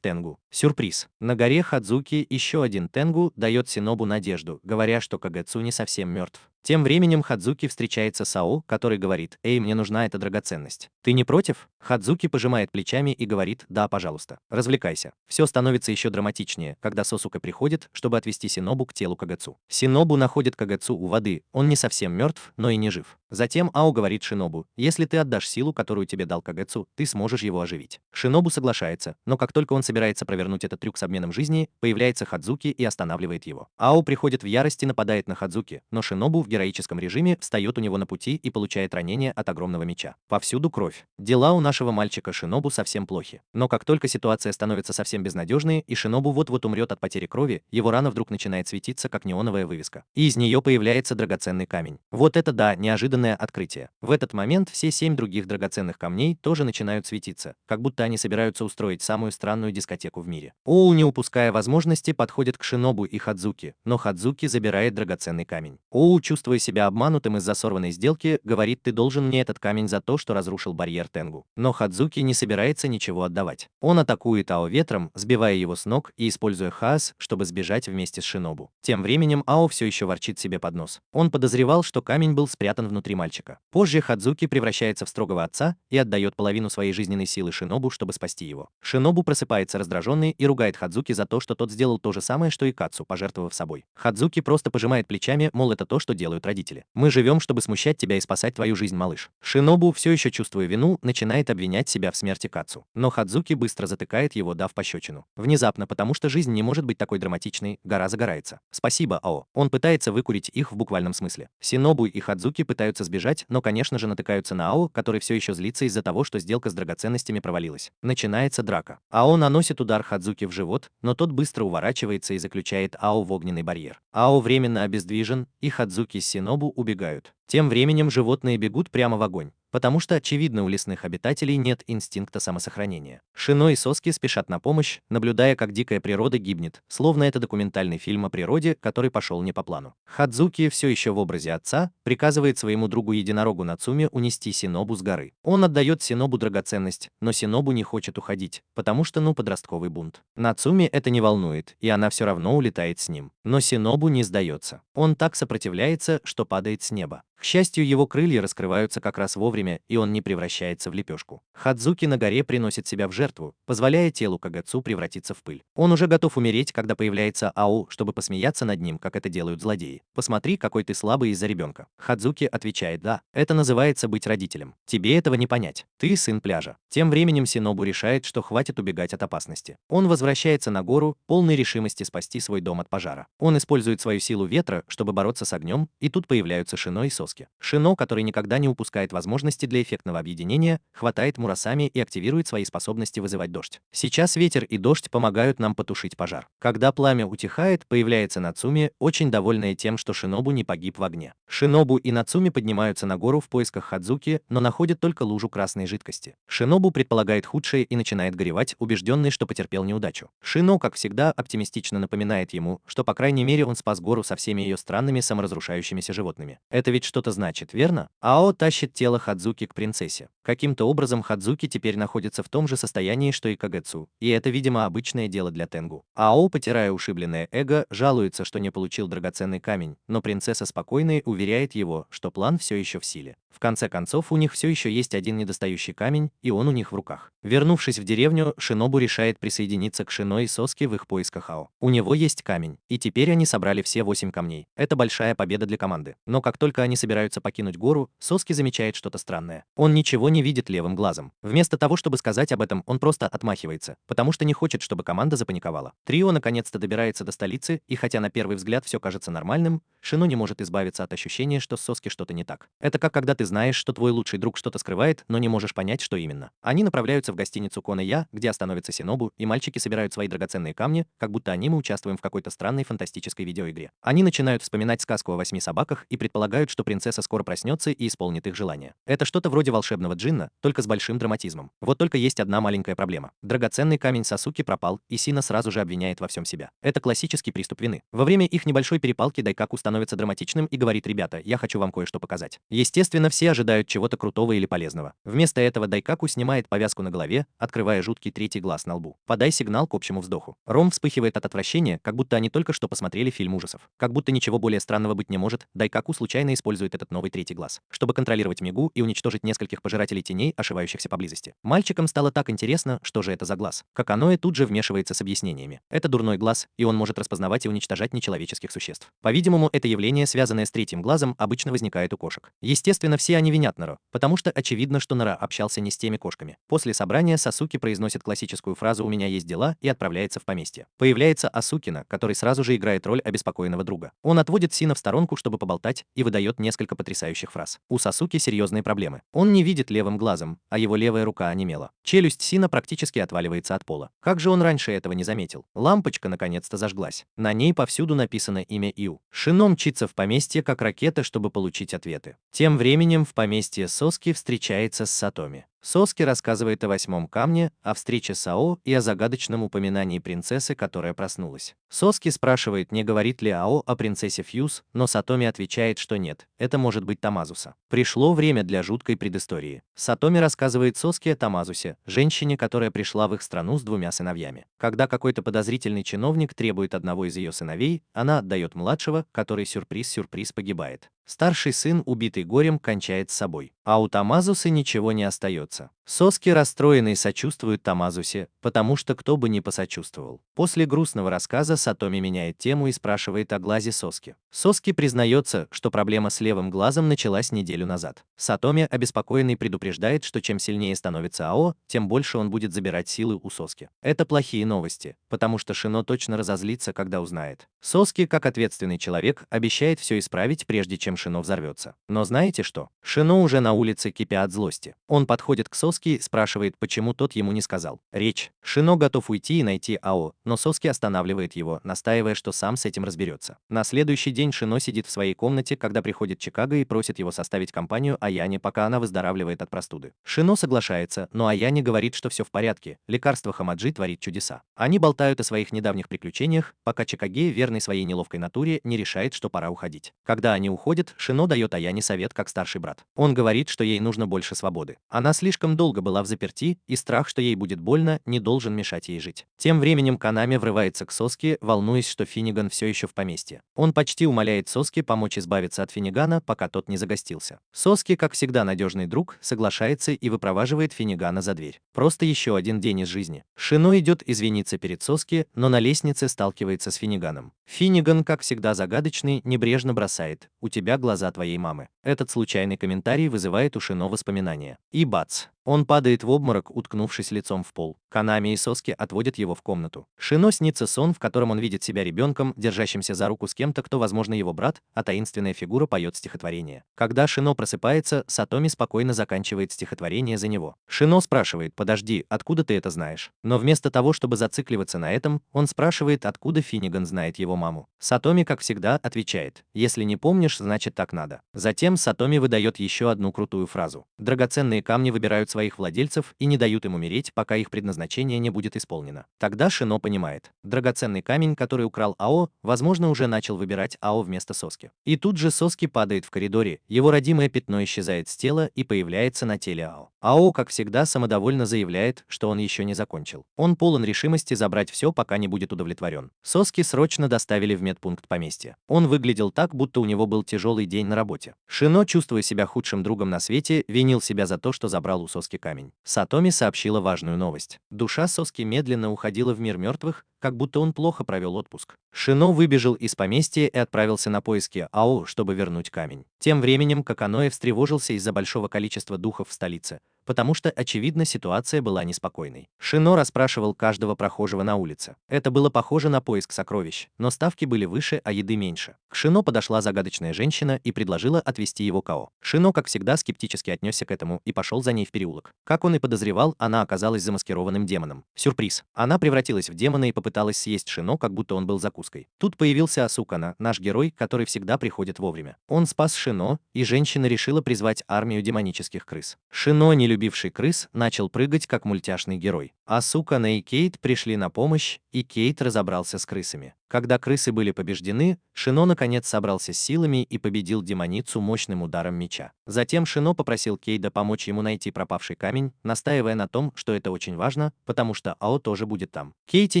Тенгу. Сюрприз. На горе Хадзуки еще один Тенгу дает Синобу надежду, говоря, что Кагацу не совсем мертв. Тем временем Хадзуки встречается с Ао, который говорит: «Эй, мне нужна эта драгоценность. Ты не против?» Хадзуки пожимает плечами и говорит: «Да, пожалуйста. Развлекайся». Все становится еще драматичнее, когда Сосука приходит, чтобы отвести Синобу к телу Кагацу. Синобу находит Кагацу у воды, он не совсем мертв, но и не жив. Затем Ао говорит Шинобу: «Если ты отдашь силу, которую тебе дал Кагацу, ты сможешь его оживить». Шинобу соглашается, но как только он собирается провернуть этот трюк с обменом жизни, появляется Хадзуки и останавливает его. Ао приходит в ярости и нападает на Хадзуки, но Шинобу в героическом режиме встает у него на пути и получает ранение от огромного меча. Повсюду кровь. Дела у нашего мальчика Шинобу совсем плохи. Но как только ситуация становится совсем безнадежной и Шинобу вот-вот умрет от потери крови, его рана вдруг начинает светиться, как неоновая вывеска. И из нее появляется драгоценный камень. Вот это да, неожиданное открытие. В этот момент все 7 других драгоценных камней тоже начинают светиться, как будто они собираются устроить самую странную дискотеку в мире. Оу, не упуская возможности, подходит к Шинобу и Хадзуки, но Хадзуки забирает драгоценный камень. Оу, чувствуя себя обманутым из-за сорванной сделки, говорит: «Ты должен мне этот камень за то, что разрушил барьер Тенгу». Но Хадзуки не собирается ничего отдавать. Он атакует Ао ветром, сбивая его с ног и используя хаос, чтобы сбежать вместе с Шинобу. Тем временем Ао все еще ворчит себе под нос. Он подозревал, что камень был спрятан внутри мальчика. Позже Хадзуки превращается в строгого отца и отдает половину своей жизненной силы Шинобу, чтобы спасти его. Шинобу просыпается раздраженный и ругает Хадзуки за то, что тот сделал то же самое, что и Кацу, пожертвовав собой. Хадзуки просто пожимает плечами, мол, это то, что делают родители. «Мы живем, чтобы смущать тебя и спасать твою жизнь, малыш». Шинобу, все еще чувствуя вину, начинает обвинять себя в смерти Кацу. Но Хадзуки быстро затыкает его, дав пощечину. Внезапно, потому что жизнь не может быть такой драматичной, гора загорается. «Спасибо, Ао». Он пытается выкурить их в буквальном смысле. Шинобу и Хадзуки пытаются сбежать, но, конечно же, натыкаются на Ао, который все еще злится из-за того, что сделка с драгоценностями провалилась. Начинается драка. Ао наносит удар Хадзуки в живот, но тот быстро уворачивается и заключает Ао в огненный барьер. Ао временно обездвижен, и Хадзуки с Шинобу убегают. Тем временем животные бегут прямо в огонь, потому что, очевидно, у лесных обитателей нет инстинкта самосохранения. Шино и Соски спешат на помощь, наблюдая, как дикая природа гибнет, словно это документальный фильм о природе, который пошел не по плану. Хадзуки, все еще в образе отца, приказывает своему другу-единорогу Нацуме унести Синобу с горы. Он отдает Синобу драгоценность, но Синобу не хочет уходить, потому что, подростковый бунт. Нацуме это не волнует, и она все равно улетает с ним. Но Синобу не сдается. Он так сопротивляется, что падает с неба. К счастью, его крылья раскрываются как раз вовремя, и он не превращается в лепешку. Хадзуки на горе приносит себя в жертву, позволяя телу Кагацу превратиться в пыль. Он уже готов умереть, когда появляется Ао, чтобы посмеяться над ним, как это делают злодеи. «Посмотри, какой ты слабый из-за ребенка». Хадзуки отвечает: «Да, это называется быть родителем. Тебе этого не понять. Ты сын пляжа». Тем временем Синобу решает, что хватит убегать от опасности. Он возвращается на гору, полной решимости спасти свой дом от пожара. Он использует свою силу ветра, чтобы бороться с огнем, и тут появляются Шино и Соски. Шино, который никогда не упускает возможности для эффектного объединения, хватает Мурасами и активирует свои способности вызывать дождь. Сейчас ветер и дождь помогают нам потушить пожар. Когда пламя утихает, появляется Нацуми, очень довольная тем, что Шинобу не погиб в огне. Шинобу и Нацуми поднимаются на гору в поисках Хадзуки, но находят только лужу красной жидкости. Шинобу предполагает худшее и начинает горевать, убежденный, что потерпел неудачу. Шино, как всегда, оптимистично напоминает ему, что по крайней мере он спас гору со всеми ее странными саморазрушающимися животными. Это ведь что-то значит, верно? Ао тащит тело Хадзуки к принцессе. Каким-то образом Хадзуки теперь находится в том же состоянии, что и Кагацу, и это, видимо, обычное дело для Тенгу. Ао, потирая ушибленное эго, жалуется, что не получил драгоценный камень, но принцесса спокойно уверяет его, что план все еще в силе. В конце концов, у них все еще есть один недостающий камень, и он у них в руках. Вернувшись в деревню, Шинобу решает присоединиться к Шино и Соске в их поисках Ао. У него есть камень, и теперь они собрали все 8 камней. Это большая победа для команды. Но как только они собираются покинуть гору, Соски замечает что-то странное. Он ничего не видит левым глазом. Вместо того, чтобы сказать об этом, он просто отмахивается, потому что не хочет, чтобы команда запаниковала. Трио наконец-то добирается до столицы, и хотя на первый взгляд все кажется нормальным, Шино не может избавиться от ощущения, что с Соски что-то не так. Это как когда ты знаешь, что твой лучший друг что-то скрывает, но не можешь понять, что именно. Они направляются в гостиницу Коне-Я, где остановится Синобу, и мальчики собирают свои драгоценные камни, как будто мы участвуем в какой-то странной фантастической видеоигре. Они начинают вспоминать сказку о 8 собаках и предполагают, что принцесса скоро проснется и исполнит их желание. Это что-то вроде волшебного джинна, только с большим драматизмом. Вот только есть одна маленькая проблема. Драгоценный камень Сасуки пропал, и Сина сразу же обвиняет во всем себя. Это классический приступ вины. Во время их небольшой перепалки Дайкаку становится драматичным и говорит: «Ребята, я хочу вам кое-что показать». Естественно, все ожидают чего-то крутого или полезного. Вместо этого Дайкаку снимает повязку на голове, открывая жуткий третий глаз на лбу. Подай сигнал к общему вздоху. Ром вспыхивает от отвращения, как будто они только что посмотрели фильм ужасов. Как будто ничего более странного быть не может, Дайкаку случайно использует этот новый третий глаз, чтобы контролировать Мигу и уничтожить нескольких пожирателей теней, ошивающихся поблизости. Мальчикам стало так интересно, что же это за глаз. Каканоэ тут же вмешивается с объяснениями. Это дурной глаз, и он может распознавать и уничтожать нечеловеческих существ. По-видимому, это явление, связанное с третьим глазом, обычно возникает у кошек. Естественно, все они винят Наро, потому что очевидно, что Наро общался не с теми кошками. После собрания Сасуки произносит классическую фразу «У меня есть дела» и отправляется в поместье. Появляется Асукина, который сразу же играет роль обеспокоенного друга. Он отводит Сина в сторонку, чтобы поболтать, и выдает несколько потрясающих фраз. У Сасуки серьезные проблемы. Он не видит левым глазом, а его левая рука онемела. Челюсть Сина практически отваливается от пола. Как же он раньше этого не заметил? Лампочка наконец-то зажглась. На ней повсюду написано имя Иу. Шино мчится в поместье как ракета, чтобы получить ответы. Тем временем в поместье Соски встречается с Сатоми. Соски рассказывает о 8 камне, о встрече с Ао и о загадочном упоминании принцессы, которая проснулась. Соски спрашивает, не говорит ли Ао о принцессе Фьюз, но Сатоми отвечает, что нет, это может быть Тамазуса. Пришло время для жуткой предыстории. Сатоми рассказывает Соски о Тамазусе, женщине, которая пришла в их страну с 2 сыновьями. Когда какой-то подозрительный чиновник требует одного из ее сыновей, она отдает младшего, который сюрприз погибает. Старший сын, убитый горем, кончает с собой. А у Тамазусы ничего не остается. Соски, расстроенный, сочувствует Тамазусе, потому что кто бы ни посочувствовал. После грустного рассказа Сатоми меняет тему и спрашивает о глазе Соски. Соски признается, что проблема с левым глазом началась неделю назад. Сатоми, обеспокоенный, предупреждает, что чем сильнее становится Ао, тем больше он будет забирать силы у Соски. Это плохие новости, потому что Шино точно разозлится, когда узнает. Соски, как ответственный человек, обещает все исправить, прежде чем Шино взорвется. Но знаете что? Шино уже на улице, кипя от злости. Он подходит к Соски и спрашивает, почему тот ему не сказал. Речь. Шино готов уйти и найти Ао, но Соски останавливает его, настаивая, что сам с этим разберется. На следующий день Шино сидит в своей комнате, когда приходит Чикаго и просит его составить компанию Аяне, пока она выздоравливает от простуды. Шино соглашается, но Аяне говорит, что все в порядке, лекарство Хамаджи творит чудеса. Они болтают о своих недавних приключениях, пока Чикаге, верный своей неловкой натуре, не решает, что пора уходить. Когда они уходят, Шино дает Аяне совет как старший брат. Он говорит, что ей нужно больше свободы. Она слишком долго была взаперти, и страх, что ей будет больно, не должен мешать ей жить. Тем временем Канами врывается к Соске, волнуясь, что Финниган все еще в поместье. Он почти умоляет Соске помочь избавиться от Финнигана, пока тот не загостился. Соске, как всегда надежный друг, соглашается и выпроваживает Финнигана за дверь. Просто еще один день из жизни. Шино идет извиниться перед Соске, но на лестнице сталкивается с Финниганом. Финниган, как всегда загадочный, небрежно бросает: «У тебя глаза твоей мамы». Этот случайный комментарий вызывает у Шино воспоминания. И бац! Он падает в обморок, уткнувшись лицом в пол. Канами и Соски отводят его в комнату. Шино снится сон, в котором он видит себя ребенком, держащимся за руку с кем-то, кто, возможно, его брат, а таинственная фигура поет стихотворение. Когда Шино просыпается, Сатоми спокойно заканчивает стихотворение за него. Шино спрашивает: «Подожди, откуда ты это знаешь?» Но вместо того, чтобы зацикливаться на этом, он спрашивает, откуда Финниган знает его маму. Сатоми, как всегда, отвечает: «Если не помнишь, значит так надо». Затем Сатоми выдает еще одну крутую фразу. Драгоценные камни выбирают своих владельцев и не дают им умереть, пока их предназначение не будет исполнено. Тогда Шино понимает. Драгоценный камень, который украл Ао, возможно, уже начал выбирать Ао вместо Соски. И тут же Соски падает в коридоре, его родимое пятно исчезает с тела и появляется на теле Ао. Ао, как всегда, самодовольно заявляет, что он еще не закончил. Он полон решимости забрать все, пока не будет удовлетворен. Соски срочно доставили в медпункт поместья. Он выглядел так, будто у него был тяжелый день на работе. Шино, чувствуя себя худшим другом на свете, винил себя за то, что забрал у Соски Соске камень. Сатоми сообщила важную новость. Душа Соски медленно уходила в мир мертвых, как будто он плохо провел отпуск. Шино выбежал из поместья и отправился на поиски Ао, чтобы вернуть камень. Тем временем Каканоэ встревожился из-за большого количества духов в столице, потому что, очевидно, ситуация была неспокойной. Шино расспрашивал каждого прохожего на улице. Это было похоже на поиск сокровищ, но ставки были выше, а еды меньше. К Шино подошла загадочная женщина и предложила отвезти его к Ао. Шино, как всегда, скептически отнесся к этому и пошел за ней в переулок. Как он и подозревал, она оказалась замаскированным демоном. Сюрприз. Она превратилась в демона и попыталась съесть Шино, как будто он был закуской. Тут появился Асукана, наш герой, который всегда приходит вовремя. Он спас Шино, и женщина решила призвать армию демонических крыс. Шино, не любивший крыс, начал прыгать как мультяшный герой. Асукана и Кейт пришли на помощь, и Кейт разобрался с крысами. Когда крысы были побеждены, Шино наконец собрался с силами и победил демоницу мощным ударом меча. Затем Шино попросил Кейда помочь ему найти пропавший камень, настаивая на том, что это очень важно, потому что Ао тоже будет там. Кейти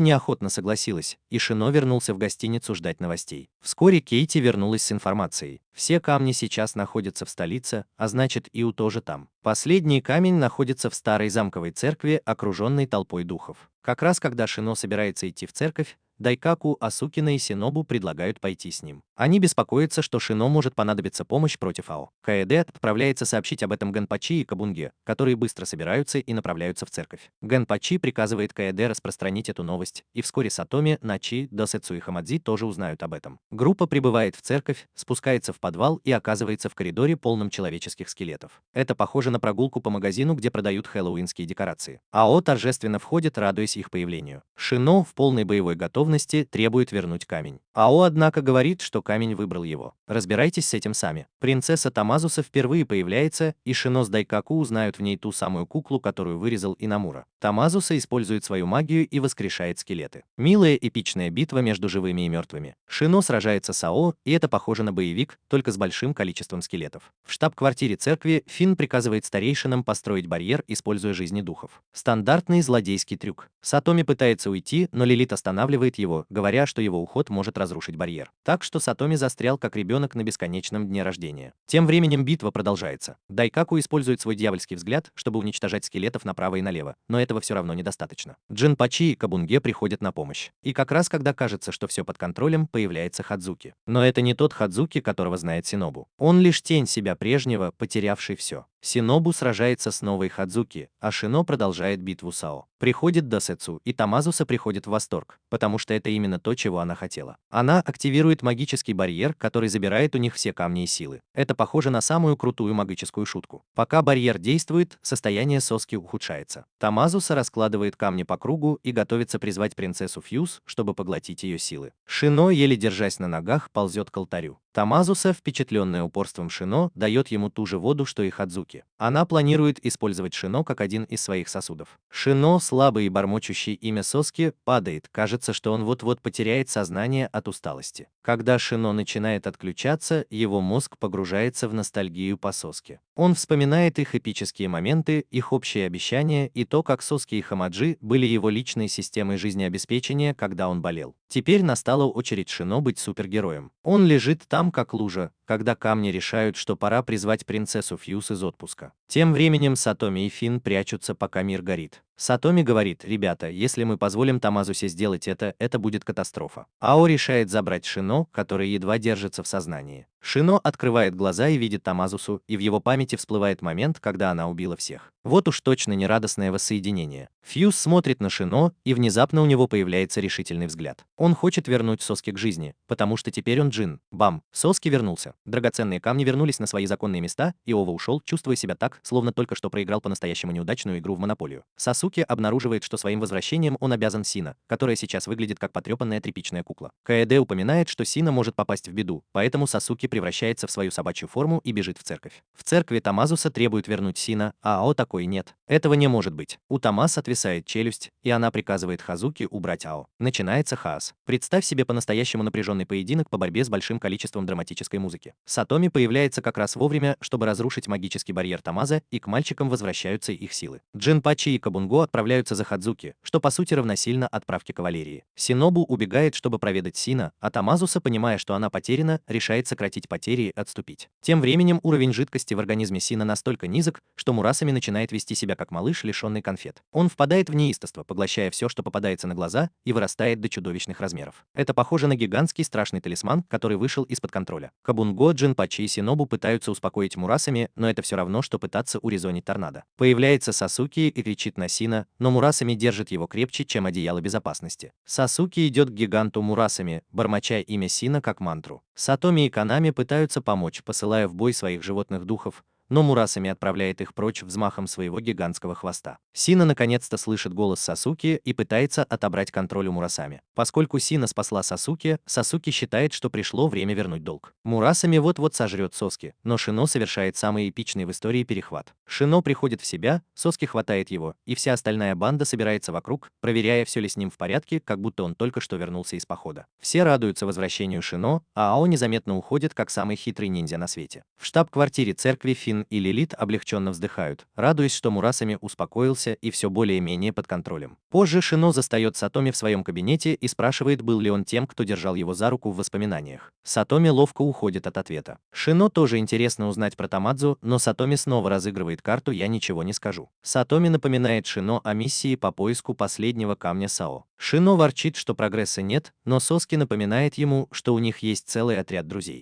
неохотно согласилась, и Шино вернулся в гостиницу ждать новостей. Вскоре Кейти вернулась с информацией. Все камни сейчас находятся в столице, а значит, Иу тоже там. Последний камень находится в старой замковой церкви, окруженной толпой духов. Как раз когда Шино собирается идти в церковь, Дайкаку, Асукина и Синобу предлагают пойти с ним. Они беспокоятся, что Шино может понадобиться помощь против Ао. Каэде отправляется сообщить об этом Гэнпачи и Кабунге, которые быстро собираются и направляются в церковь. Гэнпачи приказывает Каэде распространить эту новость, и вскоре Сатоми, Начи, Досэцу и Хамадзи тоже узнают об этом. Группа прибывает в церковь, спускается в подвал и оказывается в коридоре, полном человеческих скелетов. Это похоже на прогулку по магазину, где продают хэллоуинские декорации. Ао торжественно входит, радуясь их появлению. Шино в полной боевой готовности требует вернуть камень. Ао, однако, говорит, что камень выбрал его. Разбирайтесь с этим сами. Принцесса Тамазуса впервые появляется, и Шино с Дайкаку узнают в ней ту самую куклу, которую вырезал Инамура. Тамазуса использует свою магию и воскрешает скелеты. Милая эпичная битва между живыми и мертвыми. Шино сражается с Ао, и это похоже на боевик, только с большим количеством скелетов. В штаб-квартире церкви Финн приказывает старейшинам построить барьер, используя жизни духов. Стандартный злодейский трюк. Сатоми пытается уйти, но Лилит останавливает его, говоря, что его уход может разрушить барьер. Так что Сатоми застрял как ребенок на бесконечном дне рождения. Тем временем битва продолжается. Дайкаку использует свой дьявольский взгляд, чтобы уничтожать скелетов направо и налево, но этого все равно недостаточно. Джинпачи и Кабунге приходят на помощь. И как раз когда кажется, что все под контролем, появляется Хадзуки. Но это не тот Хадзуки, которого знает Синобу. Он лишь тень себя прежнего, потерявший все. Синобу сражается с новой Хадзуки, а Шино продолжает битву с Ао. Приходит Досэцу, и Тамазуса приходит в восторг, потому что это именно то, чего она хотела. Она активирует магический барьер, который забирает у них все камни и силы. Это похоже на самую крутую магическую шутку. Пока барьер действует, состояние Соски ухудшается. Тамазуса раскладывает камни по кругу и готовится призвать принцессу Фьюз, чтобы поглотить ее силы. Шино, еле держась на ногах, ползет к алтарю. Тамазуса, впечатленная упорством Шино, дает ему ту же воду, что и Хадзуки. Она планирует использовать Шино как один из своих сосудов. Шино, слабый и бормочущий имя Соски, падает, кажется, что он вот-вот потеряет сознание от усталости. Когда Шино начинает отключаться, его мозг погружается в ностальгию по Соске. Он вспоминает их эпические моменты, их общие обещания и то, как Соски и Хамаджи были его личной системой жизнеобеспечения, когда он болел. Теперь настала очередь Шино быть супергероем. Он лежит там, как лужа, когда камни решают, что пора призвать принцессу Фьюз из отпуска. Тем временем Сатоми и Финн прячутся, пока мир горит. Сатоми говорит: «Ребята, если мы позволим Тамазусе сделать это будет катастрофа». Ао решает забрать Шино, который едва держится в сознании. Шино открывает глаза и видит Тамазусу, и в его памяти всплывает момент, когда она убила всех. Вот уж точно нерадостное воссоединение. Фьюз смотрит на Шино, и внезапно у него появляется решительный взгляд. Он хочет вернуть Соски к жизни, потому что теперь он джин. Бам! Соски вернулся. Драгоценные камни вернулись на свои законные места, и Ова ушел, чувствуя себя так, словно только что проиграл по-настоящему неудачную игру в монополию. Сасуки обнаруживает, что своим возвращением он обязан Сина, которая сейчас выглядит как потрепанная тряпичная кукла. Каэде упоминает, что Сина может попасть в беду, поэтому Сасуки превращается в свою собачью форму и бежит в церковь. В церкви Тамазуса требует вернуть Сина, а Ао такой: нет. Этого не может быть. У Тамас отвисает челюсть, и она приказывает Хазуки убрать Ао. Начинается хаос. Представь себе по-настоящему напряженный поединок по борьбе с большим количеством драматической музыки. Сатоми появляется как раз вовремя, чтобы разрушить магический барьер Тамаза, и к мальчикам возвращаются их силы. Джинпачи и Кабунго отправляются за Хадзуки, что по сути равносильно отправке кавалерии. Синобу убегает, чтобы проведать Сина, а Тамазуса, понимая, что она потеряна, решает сократить восстановить потери и отступить. Тем временем уровень жидкости в организме Сина настолько низок, что Мурасами начинает вести себя как малыш, лишенный конфет. Он впадает в неистовство, поглощая все, что попадается на глаза, и вырастает до чудовищных размеров. Это похоже на гигантский страшный талисман, который вышел из-под контроля. Кабунго, Джинпачи и Синобу пытаются успокоить Мурасами, но это все равно, что пытаться урезонить торнадо. Появляется Сасуки и кричит на Сина, но Мурасами держит его крепче, чем одеяло безопасности. Сасуки идет к гиганту Мурасами, бормоча имя Сина как мантру. Сатоми и Канами пытаются помочь, посылая в бой своих животных духов, но Мурасами отправляет их прочь взмахом своего гигантского хвоста. Сина наконец-то слышит голос Сасуки и пытается отобрать контроль у Мурасами. Поскольку Сина спасла Сасуки, Сасуки считает, что пришло время вернуть долг. Мурасами вот-вот сожрет Соски, но Шино совершает самый эпичный в истории перехват. Шино приходит в себя, Соски хватает его, и вся остальная банда собирается вокруг, проверяя, все ли с ним в порядке, как будто он только что вернулся из похода. Все радуются возвращению Шино, а Ао незаметно уходит, как самый хитрый ниндзя на свете. В штаб-квартире церкви Фин и Лилит облегченно вздыхают, радуясь, что Мурасами успокоился и все более-менее под контролем. Позже Шино застает Сатоми в своем кабинете и спрашивает, был ли он тем, кто держал его за руку в воспоминаниях. Сатоми ловко уходит от ответа. Шино тоже интересно узнать про Тамадзу, но Сатоми снова разыгрывает карту «Я ничего не скажу». Сатоми напоминает Шино о миссии по поиску последнего камня Сао. Шино ворчит, что прогресса нет, но Соски напоминает ему, что у них есть целый отряд друзей.